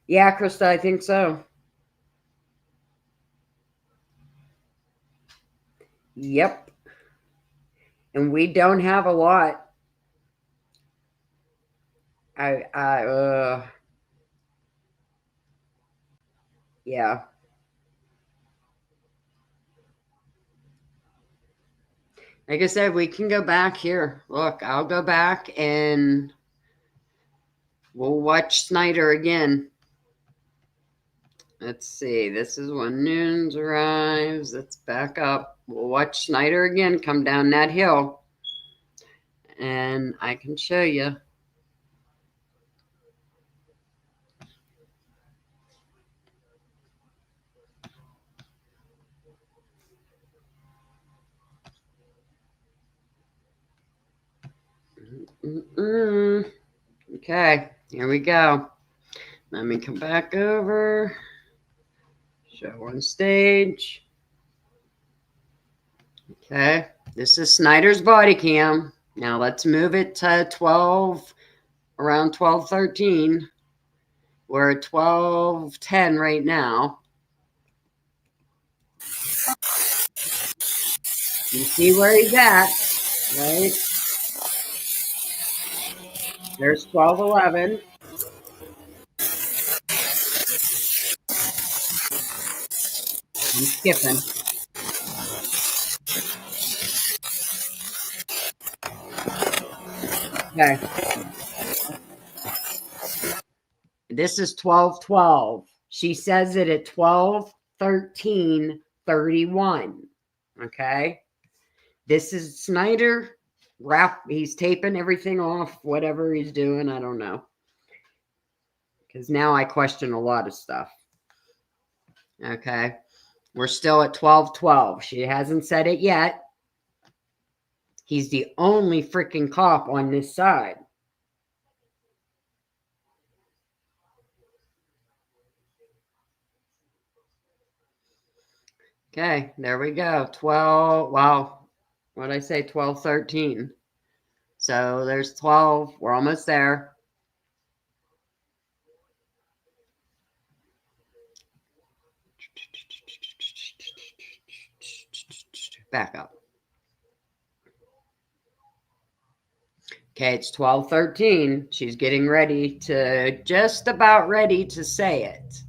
Yeah, Krista, I think so. Yep. And we don't have a lot. Yeah. Like I said, we can go back here. Look, I'll go back and we'll watch Snyder again. Let's see. This is when Noons arrives. Let's back up. We'll watch Snyder again come down that hill. And I can show you. Okay, here we go. Let me come back over. Show on stage. Okay, this is Snyder's body cam. Now let's move it to 12, around 12:13. We're at 12:10 right now. You see where he's at, right? There's 12:11. I'm skipping. Okay. This is 12:12. She says it at 12:13:31. Okay. This is Snyder. He's taping everything off, whatever he's doing. I don't know. Because now I question a lot of stuff. Okay. We're still at 12:12. She hasn't said it yet. He's the only freaking cop on this side. Okay, there we go. 12. Wow. What did I say? 12:13. So there's 12. We're almost there. Back up. Okay, it's 12:13. She's getting ready to, just about ready to say it.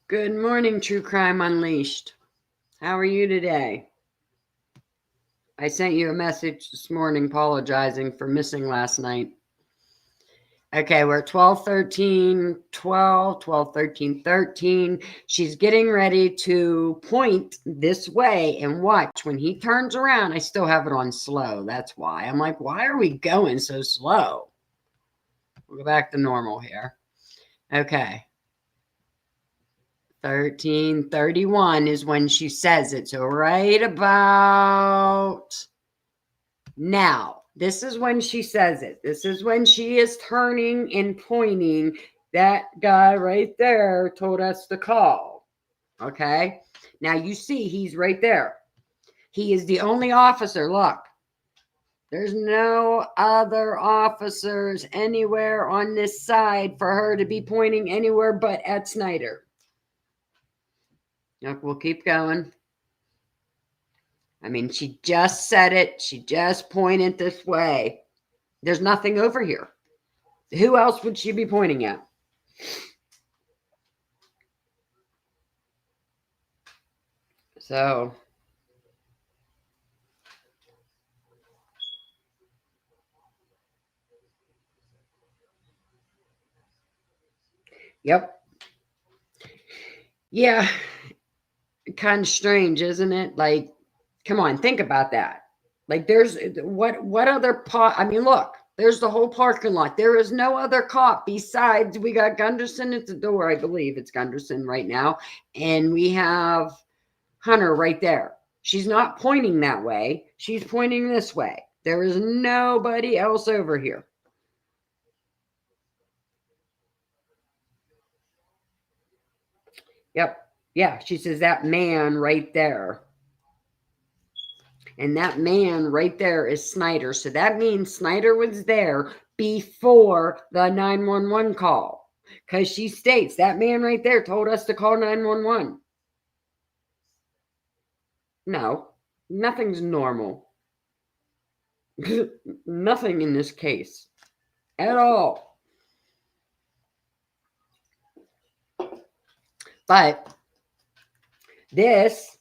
Good morning, True Crime Unleashed. How are you today? I sent you a message this morning apologizing for missing last night. Okay, we're at 12:13, 12, 12:13, 13. She's getting ready to point this way and watch. When he turns around, I still have it on slow. That's why. I'm like, why are we going so slow? We'll go back to normal here. Okay. 13:31 is when she says it. So right about now. This is when she says it. This is when she is turning and pointing. That guy right there told us to call. Okay. Now you see he's right there. He is the only officer. Look. There's no other officers anywhere on this side for her to be pointing anywhere but at Snyder. Look, we'll keep going. I mean, she just said it. She just pointed this way. There's nothing over here. Who else would she be pointing at? So, yep. Yeah, kind of strange, isn't it? Like, come on, think about that. Like, there's what other pot? I mean, look, there's the whole parking lot. There is no other cop besides we got Gunderson at the door. I believe it's Gunderson right now, and we have Hunter right there. She's not pointing that way. She's pointing this way. There is nobody else over here. Yep. Yeah, she says that man right there. And that man right there is Snyder. So that means Snyder was there before the 911 call. Because she states that man right there told us to call 911. No, nothing's normal. Nothing in this case at all. But this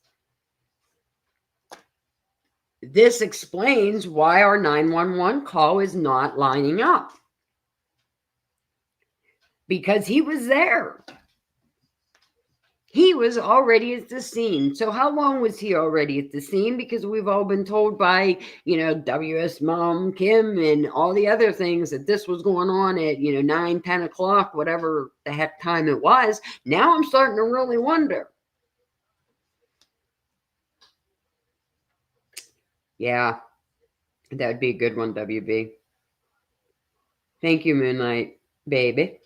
explains why our 911 call is not lining up. Because he was there. He was already at the scene. So how long was he already at the scene? Because we've all been told by, WS Mom, Kim, and all the other things that this was going on at, 9, 10 o'clock, whatever the heck time it was. Now I'm starting to really wonder. Yeah, that'd be a good one, WB. Thank you, Moonlight, baby.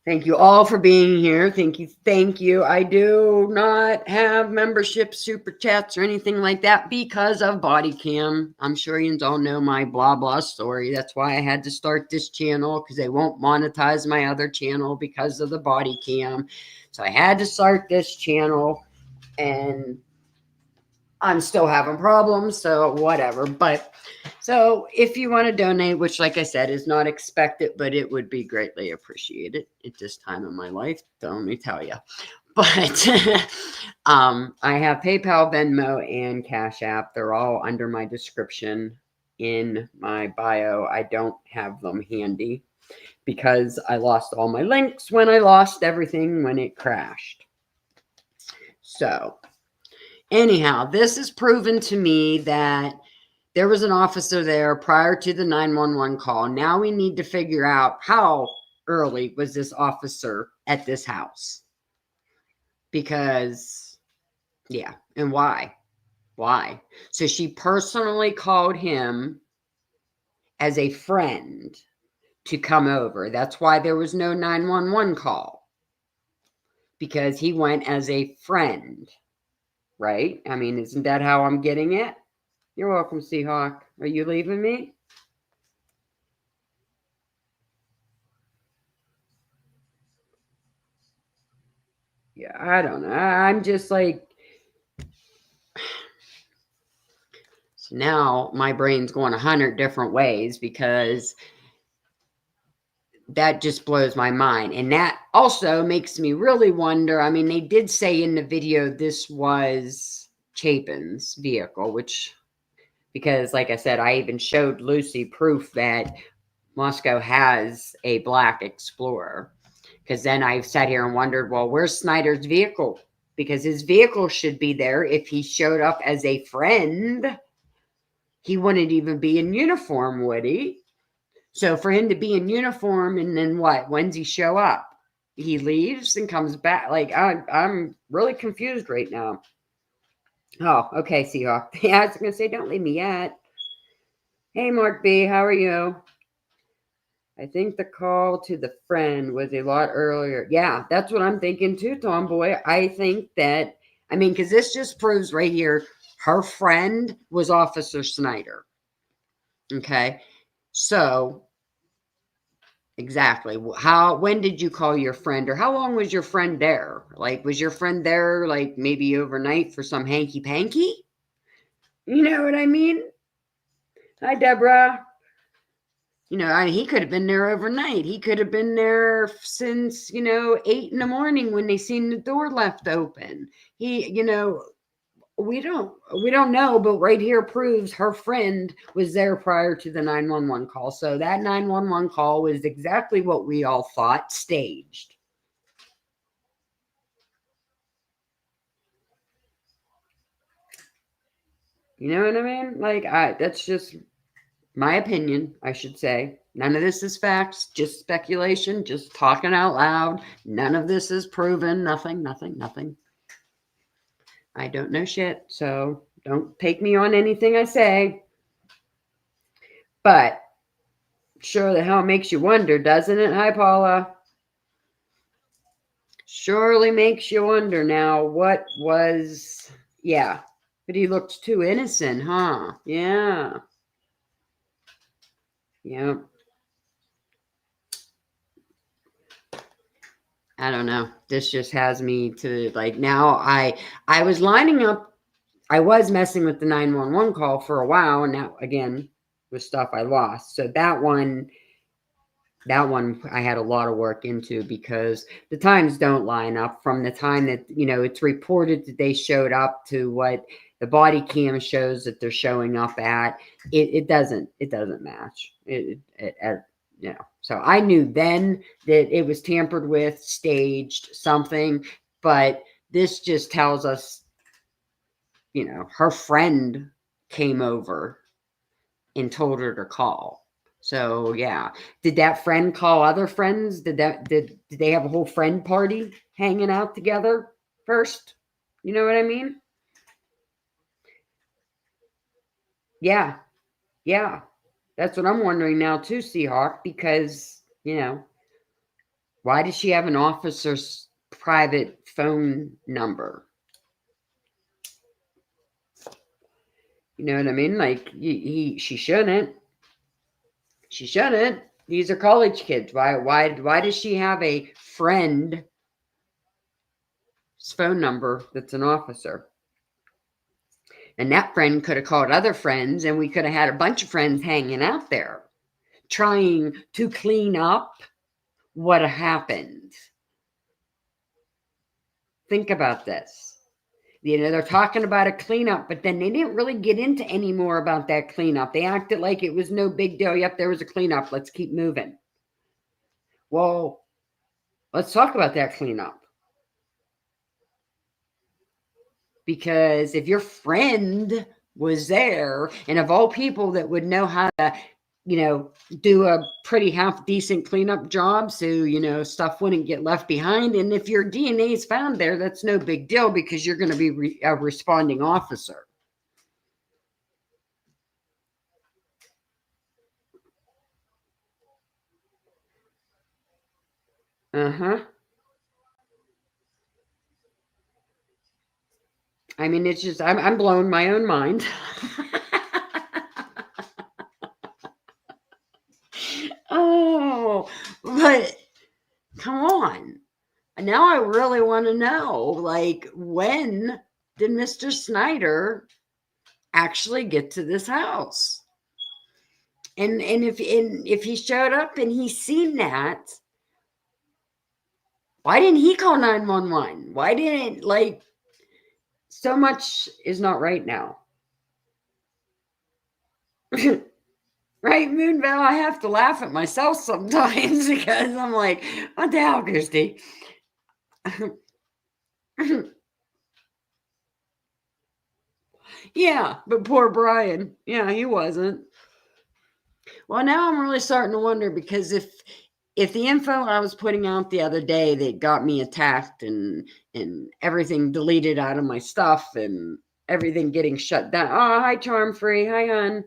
Thank you all for being here. Thank you. Thank you. I do not have membership super chats or anything like that because of body cam. I'm sure you all know my blah, blah story. That's why I had to start this channel because they won't monetize my other channel because of the body cam. So I had to start this channel and I'm still having problems, so whatever. But so if you want to donate, which like I said is not expected, but it would be greatly appreciated at this time in my life, let me tell you. But I have PayPal, Venmo, and Cash App. They're all under my description in my bio. I don't have them handy because I lost all my links when I lost everything when it crashed. So anyhow, this has proven to me that there was an officer there prior to the 911 call. Now we need to figure out how early was this officer at this house. Because, yeah, and why? Why? So she personally called him as a friend to come over. That's why there was no 911 call. Because he went as a friend. Right? I mean, isn't that how I'm getting it? You're welcome, Seahawk. Are you leaving me? Yeah, I don't know. I'm just like... So now my brain's going 100 different ways because that just blows my mind. And that also makes me really wonder. I mean, they did say in the video this was Chapin's vehicle, which... Because, like I said, I even showed Lucy proof that Moscow has a black Explorer. Because then I sat here and wondered, well, where's Snyder's vehicle? Because his vehicle should be there. If he showed up as a friend, he wouldn't even be in uniform, would he? So for him to be in uniform and then what? When's he show up? He leaves and comes back. Like, I'm really confused right now. Oh, okay, Seahawk. Yeah, I was going to say, don't leave me yet. Hey, Mark B., how are you? I think the call to the friend was a lot earlier. Yeah, that's what I'm thinking too, Tomboy. I think that, I mean, because this just proves right here, her friend was Officer Snyder. Okay, so exactly. When did you call your friend, or how long was your friend there? Like, was your friend there like maybe overnight for some hanky panky? You know what I mean? Hi, Deborah. He could have been there overnight. He could have been there since, 8 in the morning when they seen the door left open. We don't know, but right here proves her friend was there prior to the 911 call. So that 911 call was exactly what we all thought, staged. You know what I mean? Like, that's just my opinion, I should say. None of this is facts, just speculation, just talking out loud. None of this is proven. Nothing, nothing, nothing. I don't know shit, so don't take me on anything I say. But sure the hell makes you wonder, doesn't it? Hi, Paula. Surely makes you wonder now what was, yeah. But he looked too innocent, huh? Yeah. Yeah. I don't know. This just has me to like now I was lining up. I was messing with the 911 call for a while, and now again with stuff I lost. So that one I had a lot of work into because the times don't line up from the time that it's reported that they showed up to what the body cam shows that they're showing up at. It doesn't match. So I knew then that it was tampered with, staged, something, but this just tells us, her friend came over and told her to call. So yeah, did that friend call other friends? Did they have a whole friend party hanging out together first? You know what I mean? Yeah, yeah. That's what I'm wondering now too, Seahawk, because why does she have an officer's private phone number? You know what I mean? Like she shouldn't. She shouldn't. These are college kids. Why does she have a friend's phone number that's an officer? And that friend could have called other friends, and we could have had a bunch of friends hanging out there trying to clean up what happened. Think about this. They're talking about a cleanup, but then they didn't really get into any more about that cleanup. They acted like it was no big deal. Yep, there was a cleanup. Let's keep moving. Well, let's talk about that cleanup. Because if your friend was there, and of all people that would know how to, do a pretty half decent cleanup job so, stuff wouldn't get left behind. And if your DNA is found there, that's no big deal because you're going to be a responding officer. Uh-huh. I mean, it's just, I'm blowing my own mind. Oh, but come on. Now I really want to know, like, when did Mr. Snyder actually get to this house? And if he showed up and he's seen that, why didn't he call 911? Why didn't, like, so much is not right now. Right, Moonbell? I have to laugh at myself sometimes because I'm like, what the hell, Christy? Yeah, but poor Brian. Yeah, he wasn't. Well, now I'm really starting to wonder because if the info I was putting out the other day that got me attacked and everything deleted out of my stuff and everything getting shut down. Oh, hi, Charm Free. Hi, hon.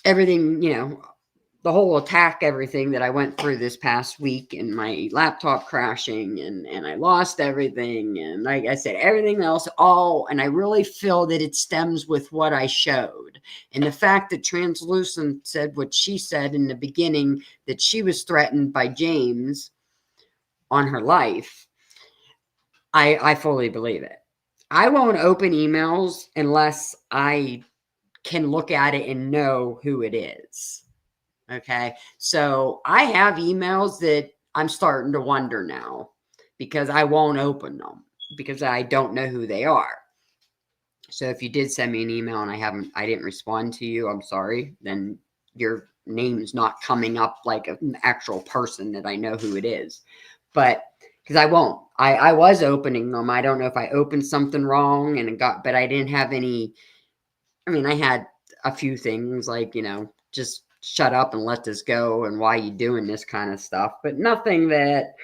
Everything, the whole attack, everything that I went through this past week, and my laptop crashing, and I lost everything, and like I said, everything else, and I really feel that it stems with what I showed, and the fact that Translucent said what she said in the beginning, that she was threatened by James on her life. I fully believe it. I won't open emails unless I can look at it and know who it is. Okay. So I have emails that I'm starting to wonder now because I won't open them because I don't know who they are. So if you did send me an email and I didn't respond to you, I'm sorry. Then your name's not coming up like an actual person that I know who it is. But because I won't. I was opening them. I don't know if I opened something wrong and but I didn't have any. I mean, I had a few things like, just shut up and let this go and why you doing this kind of stuff, but nothing that,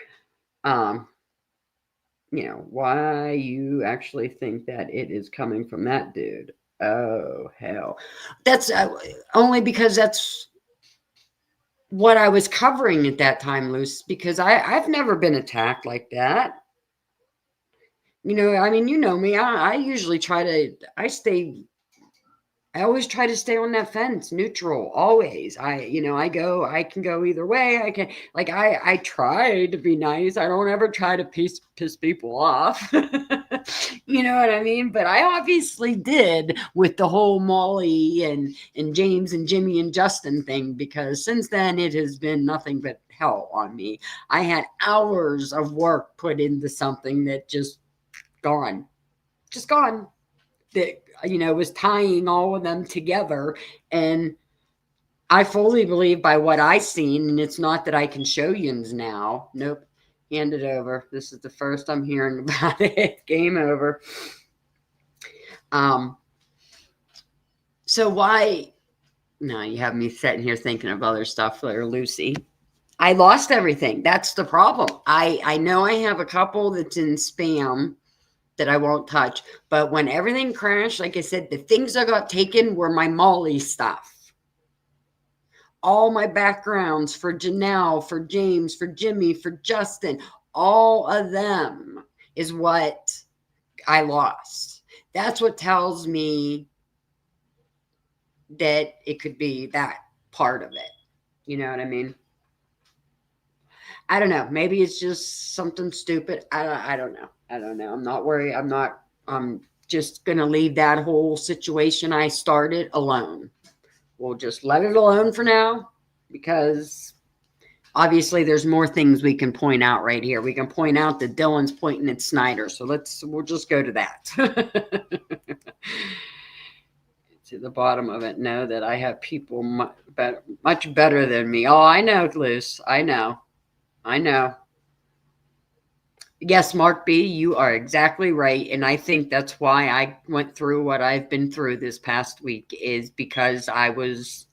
um, why you actually think that it is coming from that dude. Oh, hell. That's only because that's what I was covering at that time, Luce, because I've never been attacked like that. I mean, you know me. I usually I always try to stay on that fence, neutral, always. I can go either way. I can, like, I try to be nice. I don't ever try to piss people off. You know what I mean? But I obviously did with the whole Molly and James and Jimmy and Justin thing, because since then it has been nothing but hell on me. I had hours of work put into something that just gone. That was tying all of them together. And I fully believe by what I seen, and it's not that I can show yous now. Nope. Hand it over. This is the first I'm hearing about it. Game over. So why? No, you have me sitting here thinking of other stuff there, Lucy. I lost everything. That's the problem. I know I have a couple that's in spam that I won't touch. But when everything crashed, like I said, the things that got taken were my Molly stuff. All my backgrounds for Janelle, for James, for Jimmy, for Justin, all of them is what I lost. That's what tells me that it could be that part of it. You know what I mean? I don't know. Maybe it's just something stupid. I don't know. I'm not worried. I'm just going to leave that whole situation I started alone. We'll just let it alone for now, because obviously there's more things we can point out right here. We can point out that Dylan's pointing at Snyder. So we'll just go to that. To the bottom of it. Know that I have people much better than me. Oh, I know, Luce. I know. Yes, Mark B, you are exactly right. And I think that's why I went through what I've been through this past week, is because I was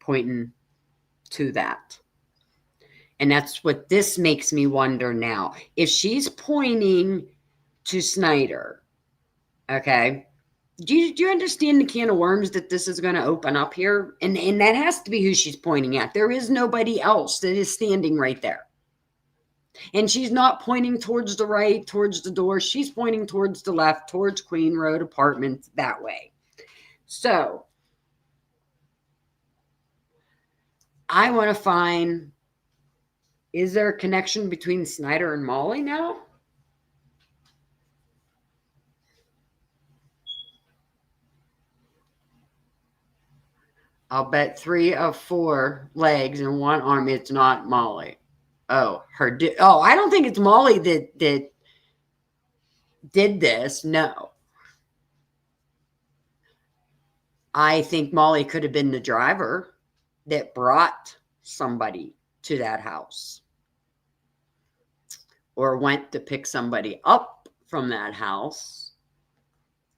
pointing to that. And that's what this makes me wonder now. If she's pointing to Snyder, okay, do you understand the can of worms that this is going to open up here? And that has to be who she's pointing at. There is nobody else that is standing right there. And she's not pointing towards the right, towards the door. She's pointing towards the left, towards Queen Road Apartments, that way. So I want to find, is there a connection between Snyder and Molly now? I'll bet 3 of 4 legs and 1 arm. It's not Molly. Oh, I don't think it's Molly that did this. No. I think Molly could have been the driver that brought somebody to that house, or went to pick somebody up from that house.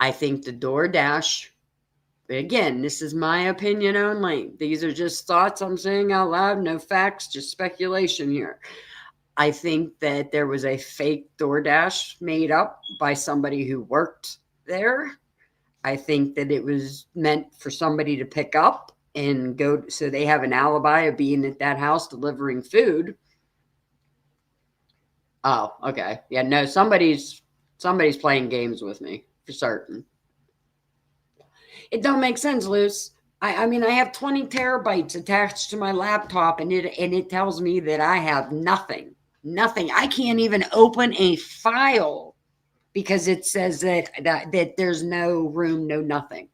I think the DoorDash, again, this is my opinion only. These are just thoughts I'm saying out loud, no facts, just speculation here. I think that there was a fake DoorDash made up by somebody who worked there. I think that it was meant for somebody to pick up and go, so they have an alibi of being at that house delivering food. Oh, okay. Yeah, no, somebody's playing games with me for certain. It don't make sense, Luce. I mean, I have 20 terabytes attached to my laptop, and it tells me that I have nothing. I can't even open a file because it says that there's no room, no nothing.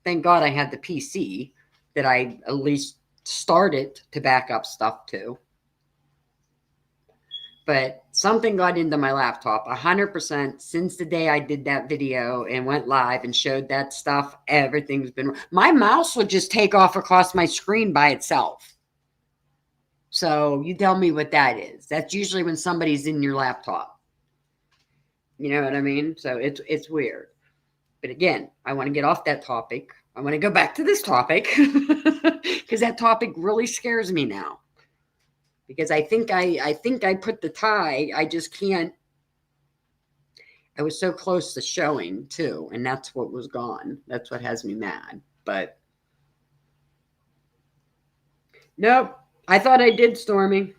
Thank God I had the PC that I at least started to back up stuff to. But something got into my laptop 100% since the day I did that video and went live and showed that stuff. Everything's been, my mouse will just take off across my screen by itself. So you tell me what that is. That's usually when somebody's in your laptop. You know what I mean? So it's weird. But again, I want to get off that topic. I want to go back to this topic because that topic really scares me now. Because I think I put the tie. I just can't. I was so close to showing too, and that's what was gone. That's what has me mad. But nope. I thought I did, Stormy.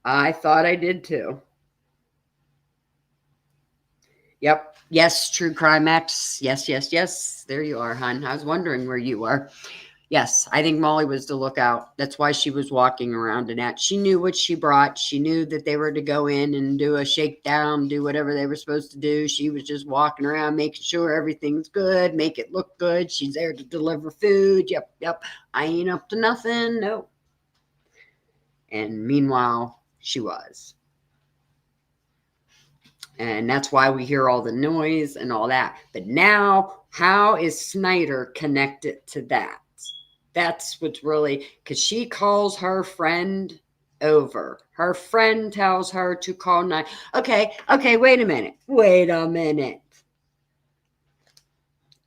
I thought I did too. Yep. Yes, True Crime X. Yes, yes, yes. There you are, hon. I was wondering where you were. Yes, I think Molly was the lookout. That's why she was walking around and that. She knew what she brought. She knew that they were to go in and do a shakedown, do whatever they were supposed to do. She was just walking around, making sure everything's good, make it look good. She's there to deliver food. Yep, yep. I ain't up to nothing. No. And meanwhile, she was. And that's why we hear all the noise and all that. But now, how is Snyder connected to that? That's what's really, because she calls her friend over. Her friend tells her to call 9. Okay, wait a minute. Wait a minute.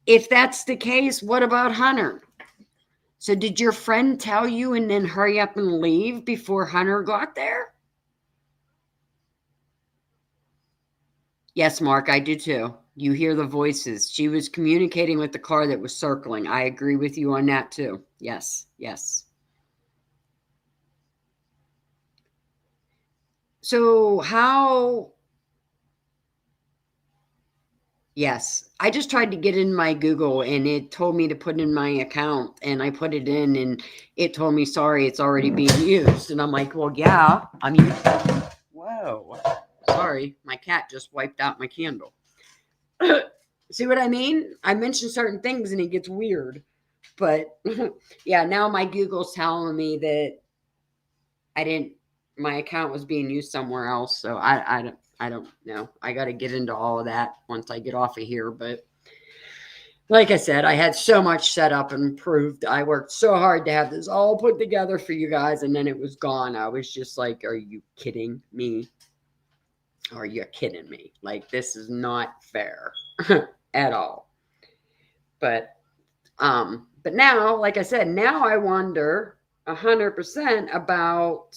If that's the case, what about Hunter? So did your friend tell you and then hurry up and leave before Hunter got there? Yes, Mark, I do too. You hear the voices. She was communicating with the car that was circling. I agree with you on that too. Yes, yes. So how... Yes, I just tried to get in my Google and it told me to put in my account and I put it in and it told me, sorry, it's already being used. And I'm like, well, yeah, I'm using... Whoa, sorry, my cat just wiped out my candle. See what I mean? I mention certain things and it gets weird. But yeah, now my Google's telling me that my account was being used somewhere else. So I don't know. I got to get into all of that once I get off of here. But like I said, I had so much set up and proved. I worked so hard to have this all put together for you guys. And then it was gone. I was just like, are you kidding me? Are you kidding me? Like, this is not fair at all. But now, like I said, now I wonder 100% about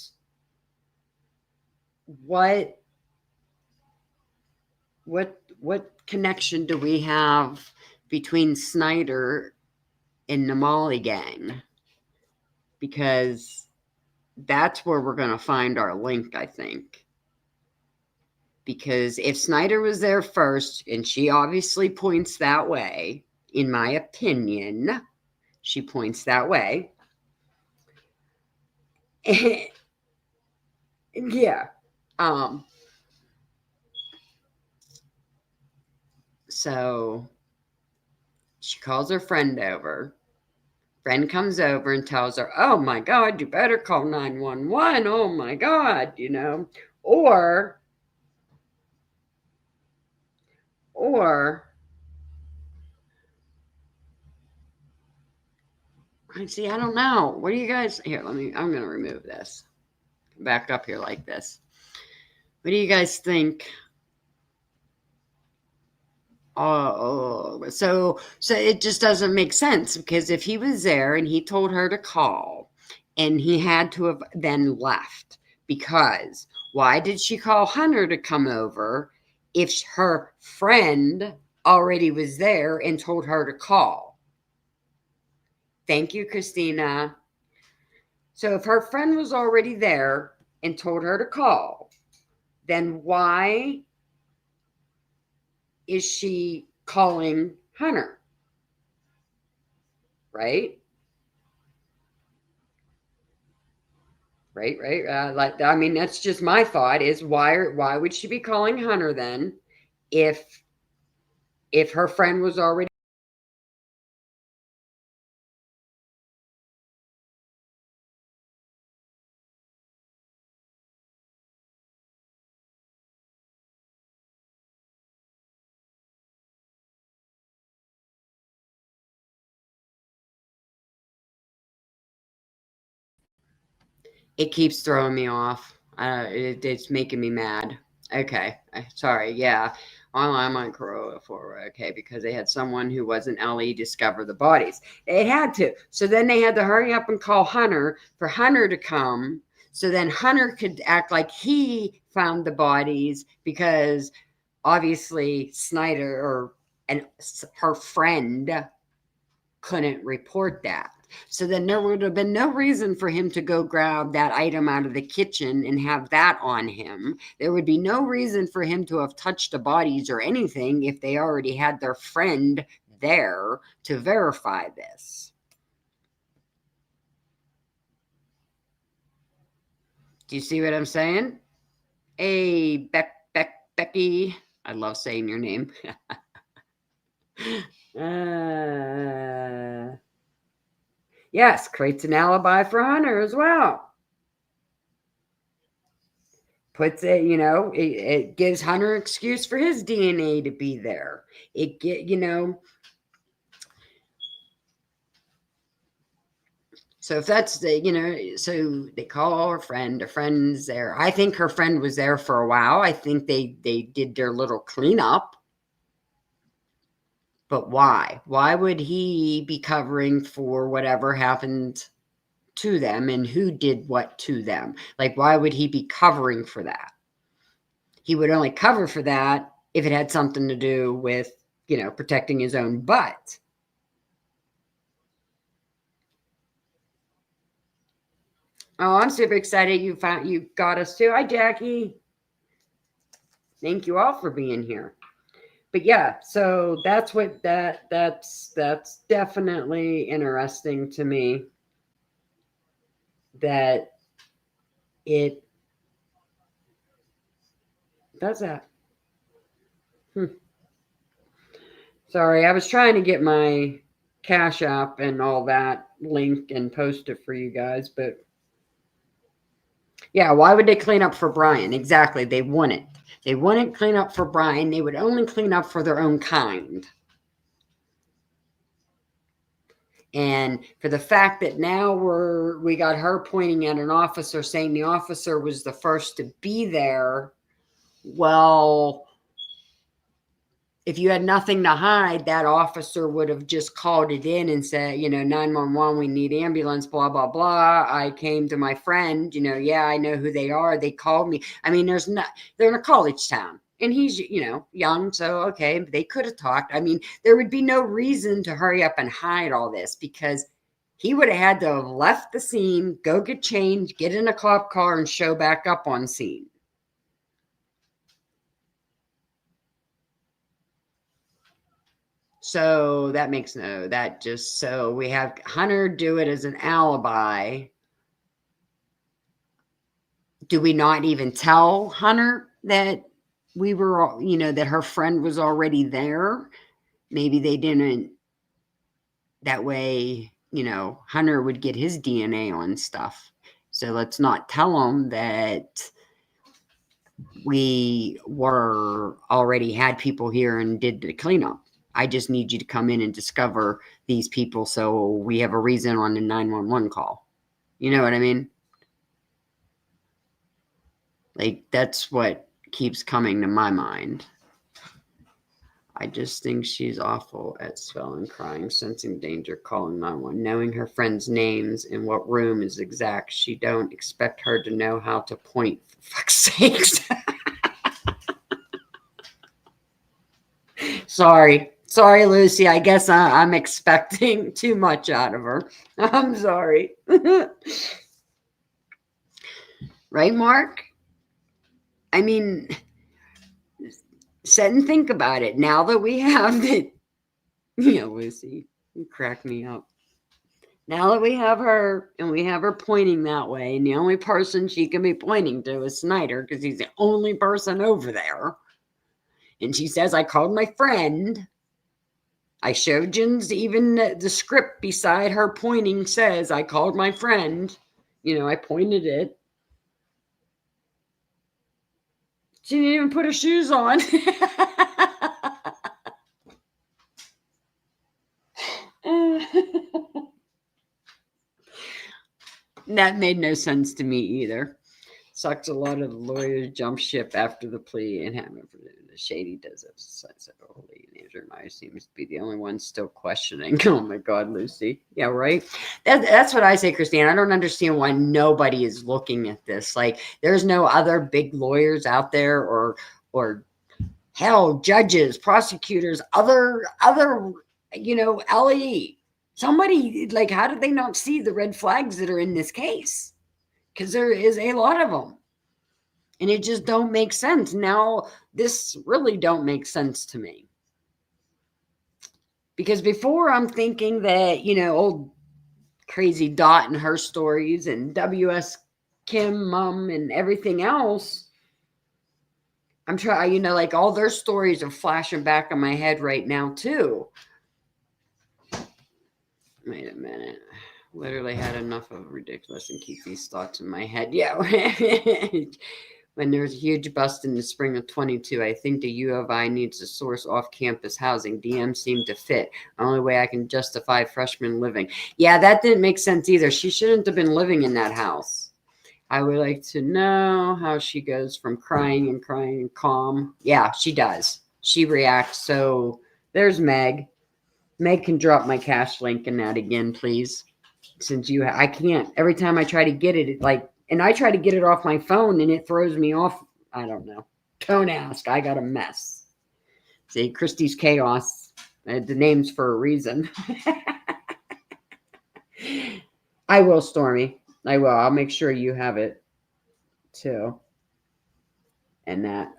what connection do we have between Snyder and the Molly gang? Because that's where we're going to find our link, I think. Because if Snyder was there first, and she obviously points that way, in my opinion, she points that way. Yeah. So she calls her friend over. Friend comes over and tells her, oh my God, you better call 911. Oh my God, you know. Or see, I don't know. What do you guys here? I'm gonna remove this. Back up here like this. What do you guys think? Oh, so it just doesn't make sense because if he was there and he told her to call and he had to have then left, because why did she call Hunter to come over if her friend already was there and told her to call? Thank you, Christina. So if her friend was already there and told her to call, then why is she calling Hunter? Right? Right. Like, I mean, that's just my thought is why would she be calling Hunter then if her friend was already It keeps throwing me off. It's making me mad. Okay, sorry. Yeah, online on Corolla for okay because they had someone who wasn't LE discover the bodies. They had to. So then they had to hurry up and call Hunter for Hunter to come. So then Hunter could act like he found the bodies because obviously Snyder and her friend couldn't report that. So then there would have been no reason for him to go grab that item out of the kitchen and have that on him. There would be no reason for him to have touched the bodies or anything if they already had their friend there to verify this. Do you see what I'm saying? Hey, Becky. I love saying your name. Yes, creates an alibi for Hunter as well. Puts it, it gives Hunter an excuse for his DNA to be there. So if that's so they call her friend. Her friend's there. I think her friend was there for a while. I think they did their little cleanup. But why? Why would he be covering for whatever happened to them and who did what to them? Like, why would he be covering for that? He would only cover for that if it had something to do with, protecting his own butt. Oh, I'm super excited you got us too. Hi, Jackie. Thank you all for being here. But yeah, so that's what that's definitely interesting to me that it does that. Sorry, I was trying to get my Cash App and all that link and post it for you guys, but yeah, why would they clean up for Brian? Exactly, they wouldn't. They wouldn't clean up for Brian. They would only clean up for their own kind. And for the fact that now we got her pointing at an officer saying the officer was the first to be there. Well, if you had nothing to hide, that officer would have just called it in and said, 911, we need ambulance, blah, blah, blah. I came to my friend, yeah, I know who they are. They called me. I mean, they're in a college town and he's, young. So, okay, they could have talked. I mean, there would be no reason to hurry up and hide all this because he would have had to have left the scene, go get changed, get in a cop car and show back up on scene. So so we have Hunter do it as an alibi. Do we not even tell Hunter that we were, that her friend was already there? Maybe they didn't. That way, Hunter would get his DNA on stuff. So let's not tell him that we were already had people here and did the cleanup. I just need you to come in and discover these people so we have a reason on the 911 call. You know what I mean? Like, that's what keeps coming to my mind. I just think she's awful at spelling, crying, sensing danger, calling 911, knowing her friends' names and what room is exact. She don't expect her to know how to point, for fuck's sakes. Sorry, Lucy. I guess I'm expecting too much out of her. I'm sorry. Right, Mark? I mean, sit and think about it. Now that we have it, Lucy, you crack me up. Now that we have her and we have her pointing that way, and the only person she can be pointing to is Snyder because he's the only person over there. And she says, I called my friend. I showed Jens even the script beside her pointing says, I called my friend. I pointed it. She didn't even put her shoes on. That made no sense to me either. Sucks a lot of the lawyers jump ship after the plea and have the shady does it. So, holy Maya seems to be the only one still questioning. Oh my God, Lucy. Yeah, right. That's what I say, Christine. I don't understand why nobody is looking at this. Like, there's no other big lawyers out there, or hell, judges, prosecutors, other LE. Somebody, like, how did they not see the red flags that are in this case? Because there is a lot of them, and it just don't make sense. Now this really don't make sense to me, because before I'm thinking that old crazy Dot and her stories and WS Kim mom and everything else, I'm trying, like, all their stories are flashing back in my head right now too. Wait a minute. Literally had enough of ridiculous and keep these thoughts in my head. Yeah. When there's a huge bust in the spring of 22, I think the U of I needs to source off-campus housing. DM seemed to fit. Only way I can justify freshman living. Yeah, that didn't make sense either. She shouldn't have been living in that house. I would like to know how she goes from crying and calm. Yeah, she does. She reacts. So there's Meg. Meg can drop my cash link in that again, please. Since I can't. Every time I try to get it, and I try to get it off my phone and it throws me off. I don't know. Don't ask. I got a mess. See, Christie's Chaos. The name's for a reason. I will, Stormy. I will. I'll make sure you have it too. And that.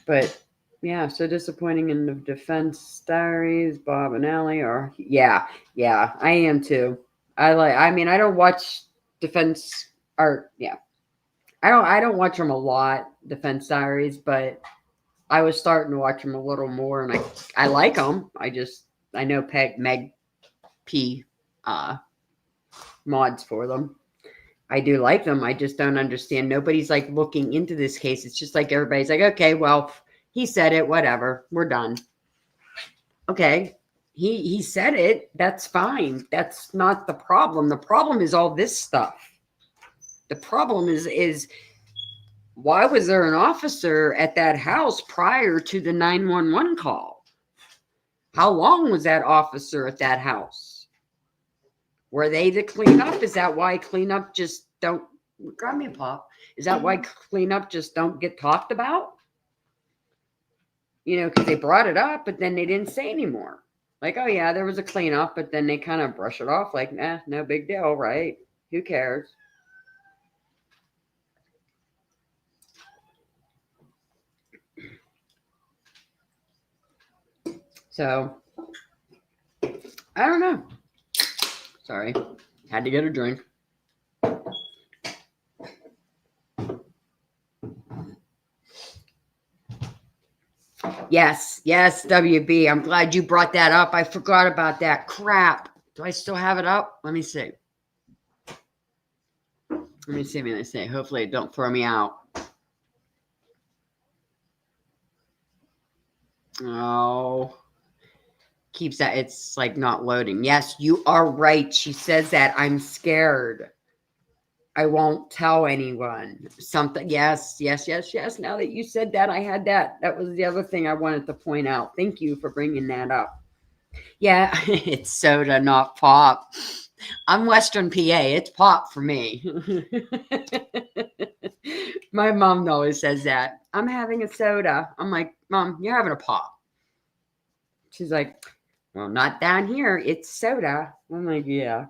But yeah, so disappointing in the defense diaries. Bob and Allie are yeah, I am too. I don't watch defense art. Yeah. I don't watch them a lot, defense diaries, but I was starting to watch them a little more, and I like them. I know Meg P mods for them. I do like them. I just don't understand. Nobody's like looking into this case. It's just like everybody's like, okay, well, he said it, whatever. We're done. Okay. He said it. That's fine. That's not the problem. The problem is all this stuff. The problem is why was there an officer at that house prior to the 911 call? How long was that officer at that house? Were they the cleanup? Is that why cleanup just don't grab me a pop? Is that why cleanup just don't get talked about? Because they brought it up, but then they didn't say anymore. Like, oh yeah, there was a cleanup, but then they kind of brush it off like, nah, no big deal, right? Who cares? So, I don't know. Sorry. Had to get a drink. Yes, WB. I'm glad you brought that up. I forgot about that. Crap. Do I still have it up? Let me see. Hopefully it don't throw me out. Oh. Keeps that. It's like not loading. Yes, you are right. She says that. I'm scared. I won't tell anyone. Something. Yes. Now that you said that, I had that. That was the other thing I wanted to point out. Thank you for bringing that up. Yeah, it's soda, not pop. I'm Western PA. It's pop for me. My mom always says that. I'm having a soda. I'm like, Mom, you're having a pop. She's like, well, not down here. It's soda. I'm like, yeah.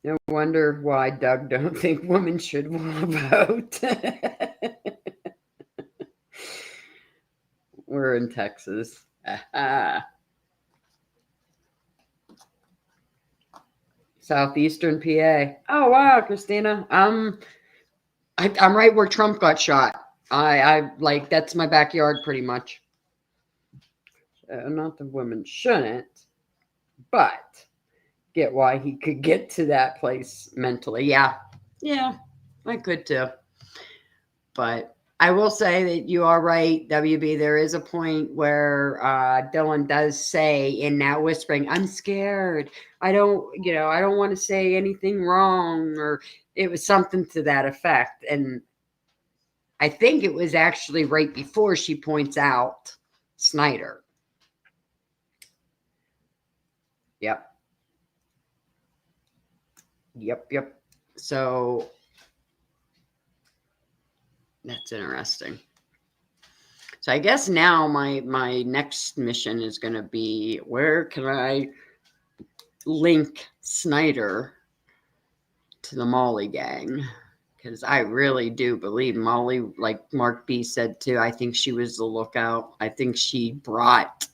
No wonder why Doug don't think women should vote. We're in Texas. Southeastern PA. Oh wow, Christina. I'm right where Trump got shot. I like that's my backyard pretty much. Not that women shouldn't, but get why he could get to that place mentally. Yeah, I could too. But I will say that you are right, WB. There is a point where Dylan does say in that whispering, I'm scared. I don't want to say anything wrong, or it was something to that effect. And I think it was actually right before she points out Snyder. Yep. Yep. So that's interesting. So I guess now my next mission is going to be, where can I link Snyder to the Molly gang? Because I really do believe Molly, like Mark B said too, I think she was the lookout. I think she brought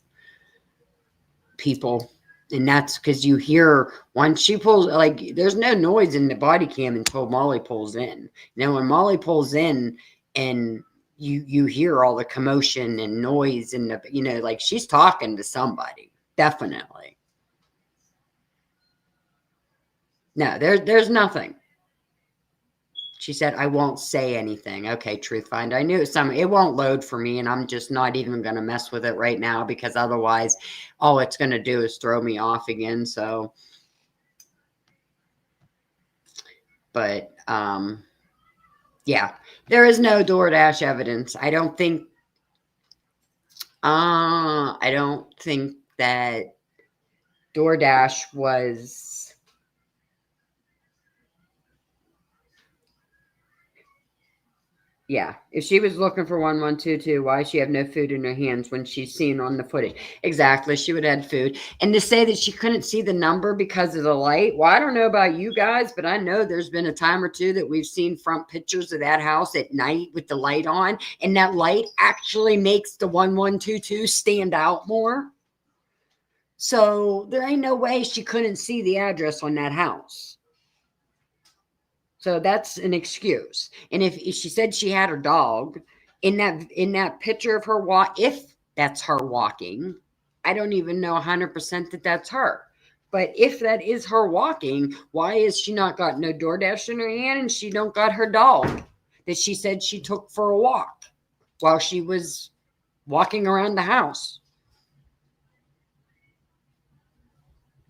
people. And that's because you hear once she pulls, like, there's no noise in the body cam until Molly pulls in. Now, when Molly pulls in and you hear all the commotion and noise and the, like she's talking to somebody, definitely. No, there's nothing. She said, I won't say anything. Okay, Truth Find. I knew it won't load for me, and I'm just not even going to mess with it right now because otherwise all it's going to do is throw me off again. So, but, yeah, there is no DoorDash evidence. I don't think that DoorDash was. Yeah, if she was looking for 1122, why she have no food in her hands when she's seen on the footage? Exactly, she would have had food. And to say that she couldn't see the number because of the light, well, I don't know about you guys, but I know there's been a time or two that we've seen front pictures of that house at night with the light on, and that light actually makes the 1122 stand out more. So there ain't no way she couldn't see the address on that house. So that's an excuse. And if she said she had her dog in that picture of her if that's her walking, I don't even know 100% that that's her. But if that is her walking, why is she not got no DoorDash in her hand and she don't got her dog that she said she took for a walk while she was walking around the house?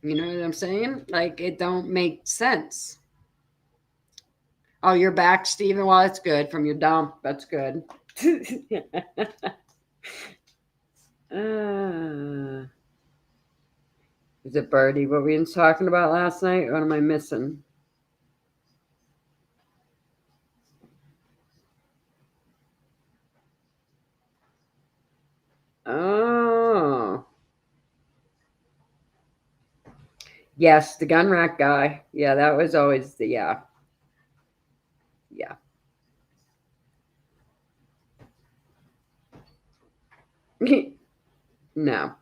You know what I'm saying? Like, it don't make sense. Oh, you're back, Stephen. Well, that's good. From your dump. That's good. Is it Birdie? What we been talking about last night? What am I missing? Oh. Yes, the gun rack guy. Yeah, that was always the, yeah. Yeah. No.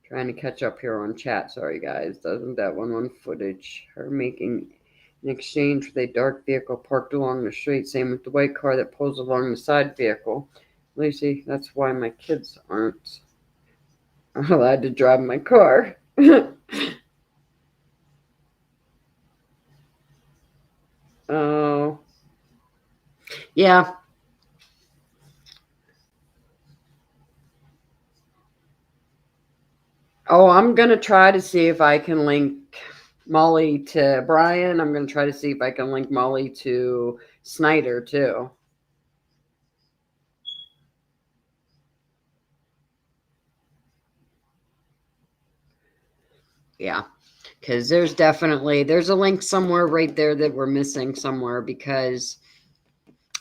Trying to catch up here on chat. Sorry, guys. Doesn't that one footage, her making an exchange with a dark vehicle parked along the street. Same with the white car that pulls along the side vehicle. Lucy, that's why my kids aren't allowed to drive my car. Oh. Yeah. Oh, I'm going to try to see if I can link Molly to Brian. I'm going to try to see if I can link Molly to Snyder, too. Yeah, because there's a link somewhere right there that we're missing somewhere, because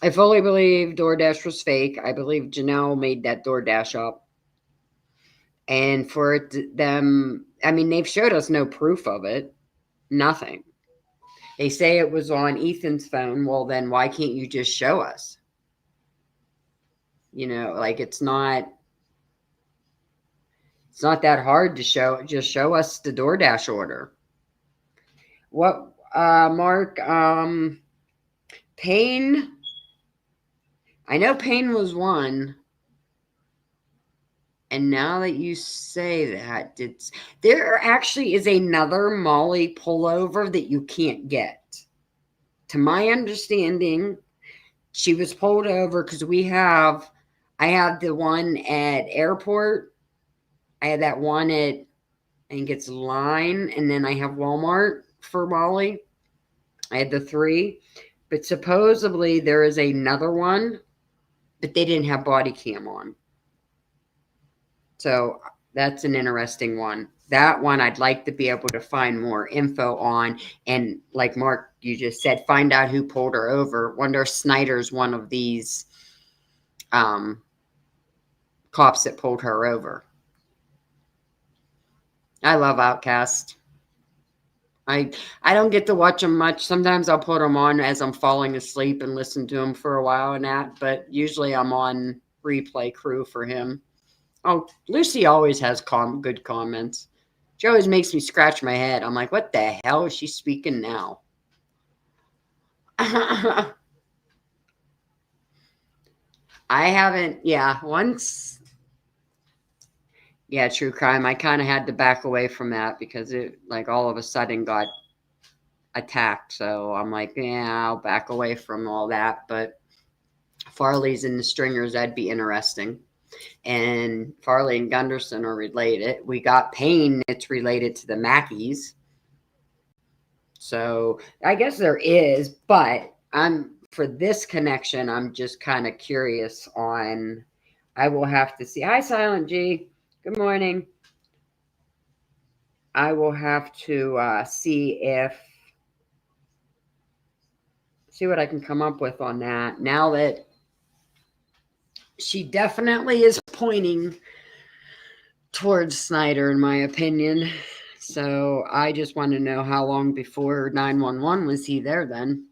I fully believe DoorDash was fake. I believe Janelle made that DoorDash up. And for them, I mean, they've showed us no proof of it. Nothing. They say it was on Ethan's phone. Well, then why can't you just show us? Like, it's not that hard to show. Just show us the DoorDash order. What, Mark? Payne. I know Payne was one. And now that you say that, there actually is another Molly pullover that you can't get. To my understanding, She was pulled over because I have the one at airport. I had that one at, I think it's Line, and then I have Walmart for Molly. I had the three, but supposedly there is another one, but they didn't have body cam on. So that's an interesting one. That one I'd like to be able to find more info on. And like Mark, you just said, find out who pulled her over. Wonder if Snyder's one of these um, cops that pulled her over. I love Outcast. I don't get to watch them much. Sometimes I'll put them on as I'm falling asleep and listen to them for a while and that. But usually I'm on replay crew for him. Oh, Lucy always has good comments. She always makes me scratch my head. I'm like, what the hell is she speaking now? I haven't, yeah, once, yeah, true crime. I kind of had to back away from that because it, like, all of a sudden got attacked. So I'm like, yeah, I'll back away from all that. But Farley's and the Stringers, that'd be interesting. And Farley and Gunderson are related. We got Payne that's related to the Mackeys. So I guess there is, but for this connection, I'm just kind of curious on. I will have to see. Hi, Silent G. Good morning. I will have to see what I can come up with on that. Now that she definitely is pointing towards Snyder, in my opinion. So I just want to know how long before 911 was he there then?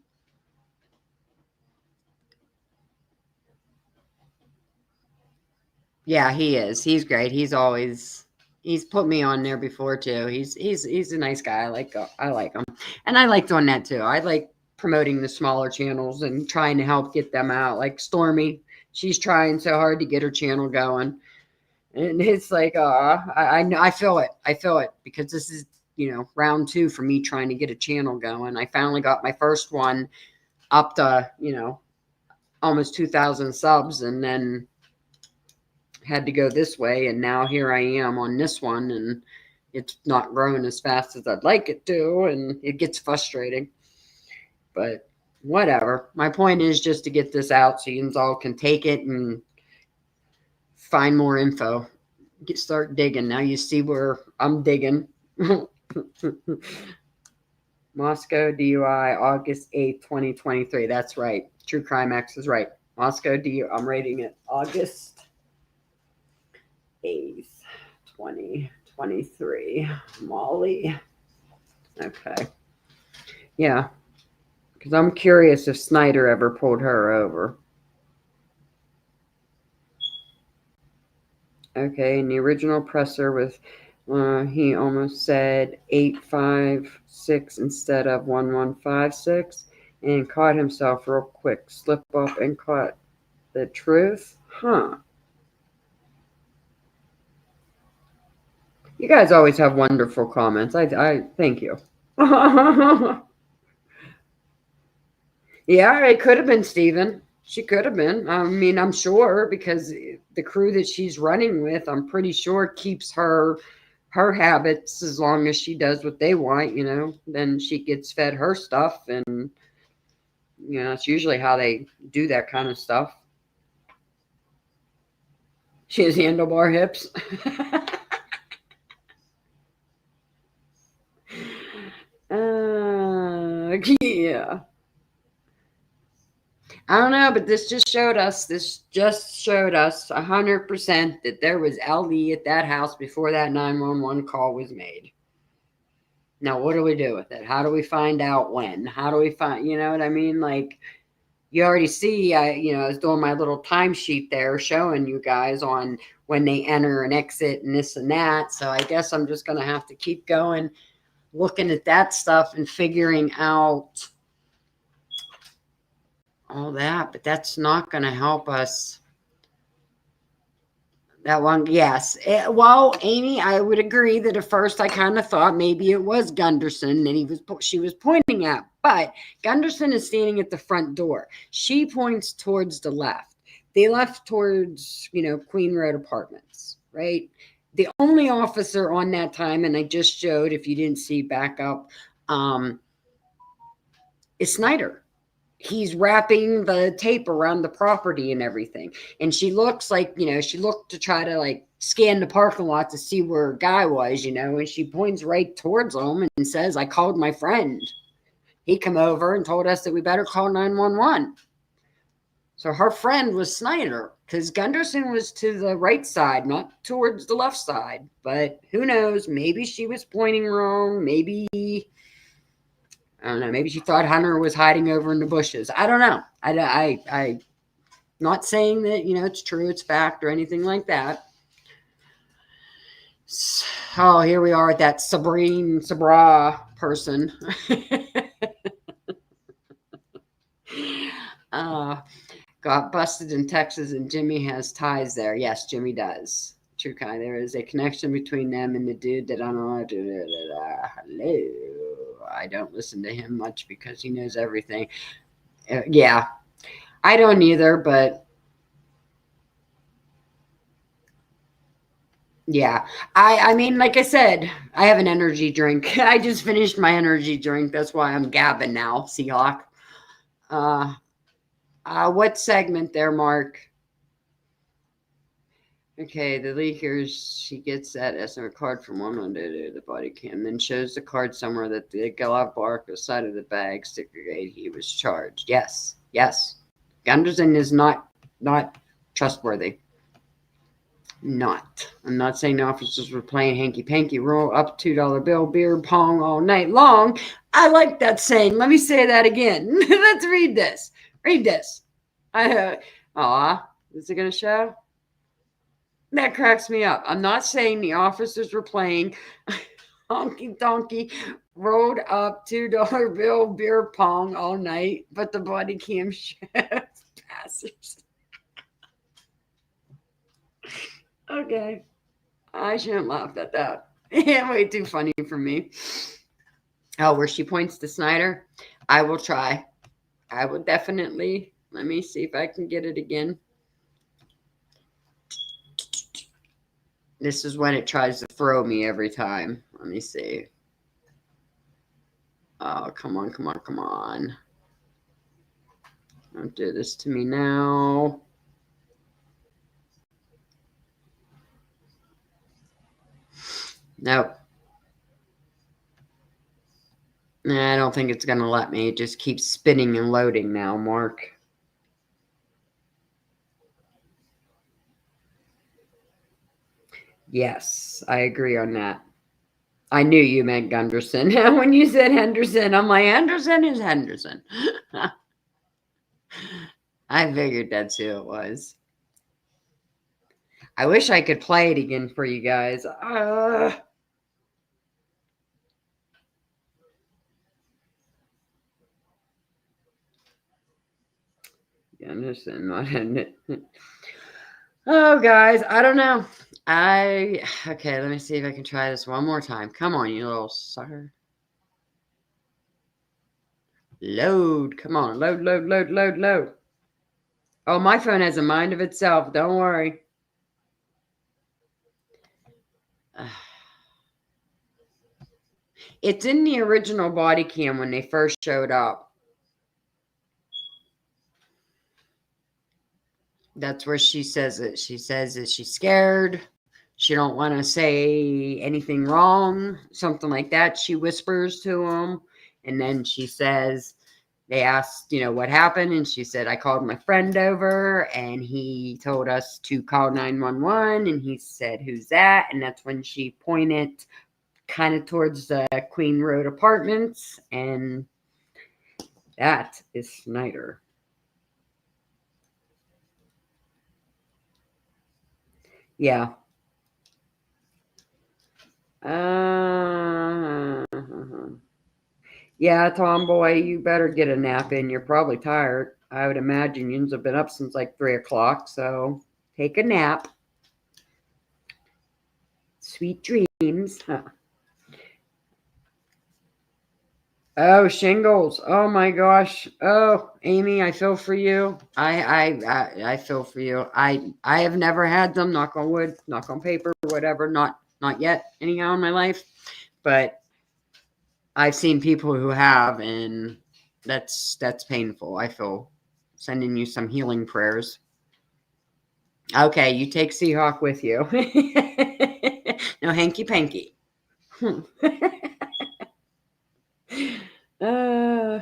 Yeah, he is. He's great. He's put me on there before too. He's a nice guy. I like him. And I like doing that too. I like promoting the smaller channels and trying to help get them out. Like Stormy, she's trying so hard to get her channel going. And it's like, I feel it. I feel it because this is, round 2 for me trying to get a channel going. I finally got my first one up to, almost 2,000 subs, and then had to go this way. And now here I am on this one, and it's not growing as fast as I'd like it to. And it gets frustrating, but whatever. My point is just to get this out so you all can take it and find more info. Start digging. Now you see where I'm digging. Moscow DUI, August 8th, 2023. That's right. True Crime X is right. Moscow DUI. I'm rating it August 8th, 2023. Molly. Okay. Yeah. Because I'm curious if Snyder ever pulled her over. Okay, and the original presser with, he almost said 856 instead of 1156, and caught himself real quick. Slip up and caught the truth. Huh. You guys always have wonderful comments. I thank you. Yeah, it could have been Steven. She could have been. I mean, I'm sure because the crew that she's running with, I'm pretty sure keeps her habits as long as she does what they want, then she gets fed her stuff, and that's usually how they do that kind of stuff. She has handlebar hips. Yeah. I don't know, but this just showed us 100% that there was LD at that house before that 911 call was made. Now, what do we do with it? How do we find out when? How do we find, you know what I mean? Like, you already see, I was doing my little timesheet there showing you guys on when they enter and exit and this and that. So I guess I'm just going to have to keep going, looking at that stuff and figuring out all that, but that's not going to help us That one, yes. Well, Amy, I would agree that at first I kind of thought maybe it was Gunderson that she was pointing at, but Gunderson is standing at the front door. She points towards the left. They left towards, Queen Road Apartments, right? The only officer on that time, and I just showed, if you didn't see back up, is Snyder. He's wrapping the tape around the property and everything. And she looks like, she looked to try to like scan the parking lot to see where a guy was, and she points right towards him and says, I called my friend. He come over and told us that we better call 911. So her friend was Snyder because Gunderson was to the right side, not towards the left side. But who knows? Maybe she was pointing wrong. Maybe I don't know. Maybe she thought Hunter was hiding over in the bushes. I don't know. I not saying that, it's true, it's fact or anything like that. Oh, here we are at that Sabra person. Got busted in Texas and Jimmy has ties there. Yes, Jimmy does. True kind. There is a connection between them and the dude that I don't know. Hello. I don't listen to him much because he knows everything. Yeah, I don't either, but yeah. I mean, like I said, I have an energy drink. I just finished my energy drink. That's why I'm gabbing now, Seahawk. What segment there, Mark? Okay, the leakers, she gets that estimate card from one to the body cam, then shows the card somewhere that the glove bark the side of the bag sticker gate he was charged. Yes. Gunderson is not trustworthy. Not. I'm not saying the officers were playing hanky-panky, roll up $2 bill, beer pong all night long. I like that saying. Let me say that again. Let's read this. Read this. Is it going to show? That cracks me up. I'm not saying the officers were playing honky donkey, rolled up $2 bill beer pong all night, but the body cam shows passers. Okay. I shouldn't laugh at that. Yeah, way too funny for me. Oh, where she points to Snyder? I will try. I will definitely. Let me see if I can get it again. This is when it tries to throw me every time. Let me see. Oh, come on. Don't do this to me now. Nope. I don't think it's going to let me. It just keeps spinning and loading now, Mark. Yes, I agree on that. I knew you meant Gunderson. When you said Henderson, I'm like, Henderson is Henderson. I figured that's who it was. I wish I could play it again for you guys. Anderson, not Henderson. Oh, guys, I don't know. Okay, let me see if I can try this one more time. Come on, you little sucker. Load. Come on, load. Oh, my phone has a mind of itself. Don't worry. It's in the original body cam when they first showed up. That's where she says it. She says that she's scared. She don't want to say anything wrong. Something like that. She whispers to him. And then she says, they asked, what happened. And she said, I called my friend over and he told us to call 911. And he said, who's that? And that's when she pointed kind of towards the Queen Road Apartments. And that is Snyder. Yeah. Yeah, Tomboy, you better get a nap in. You're probably tired. I would imagine you've been up since like 3 o'clock, so take a nap. Sweet dreams. Huh. Oh, shingles. Oh my gosh. Oh, Amy, I feel for you. I feel for you. I have never had them, knock on wood, knock on paper, whatever. Not yet, anyhow, in my life. But I've seen people who have, and that's painful. I feel sending you some healing prayers. Okay, you take Seahawk with you. No hanky panky. uh,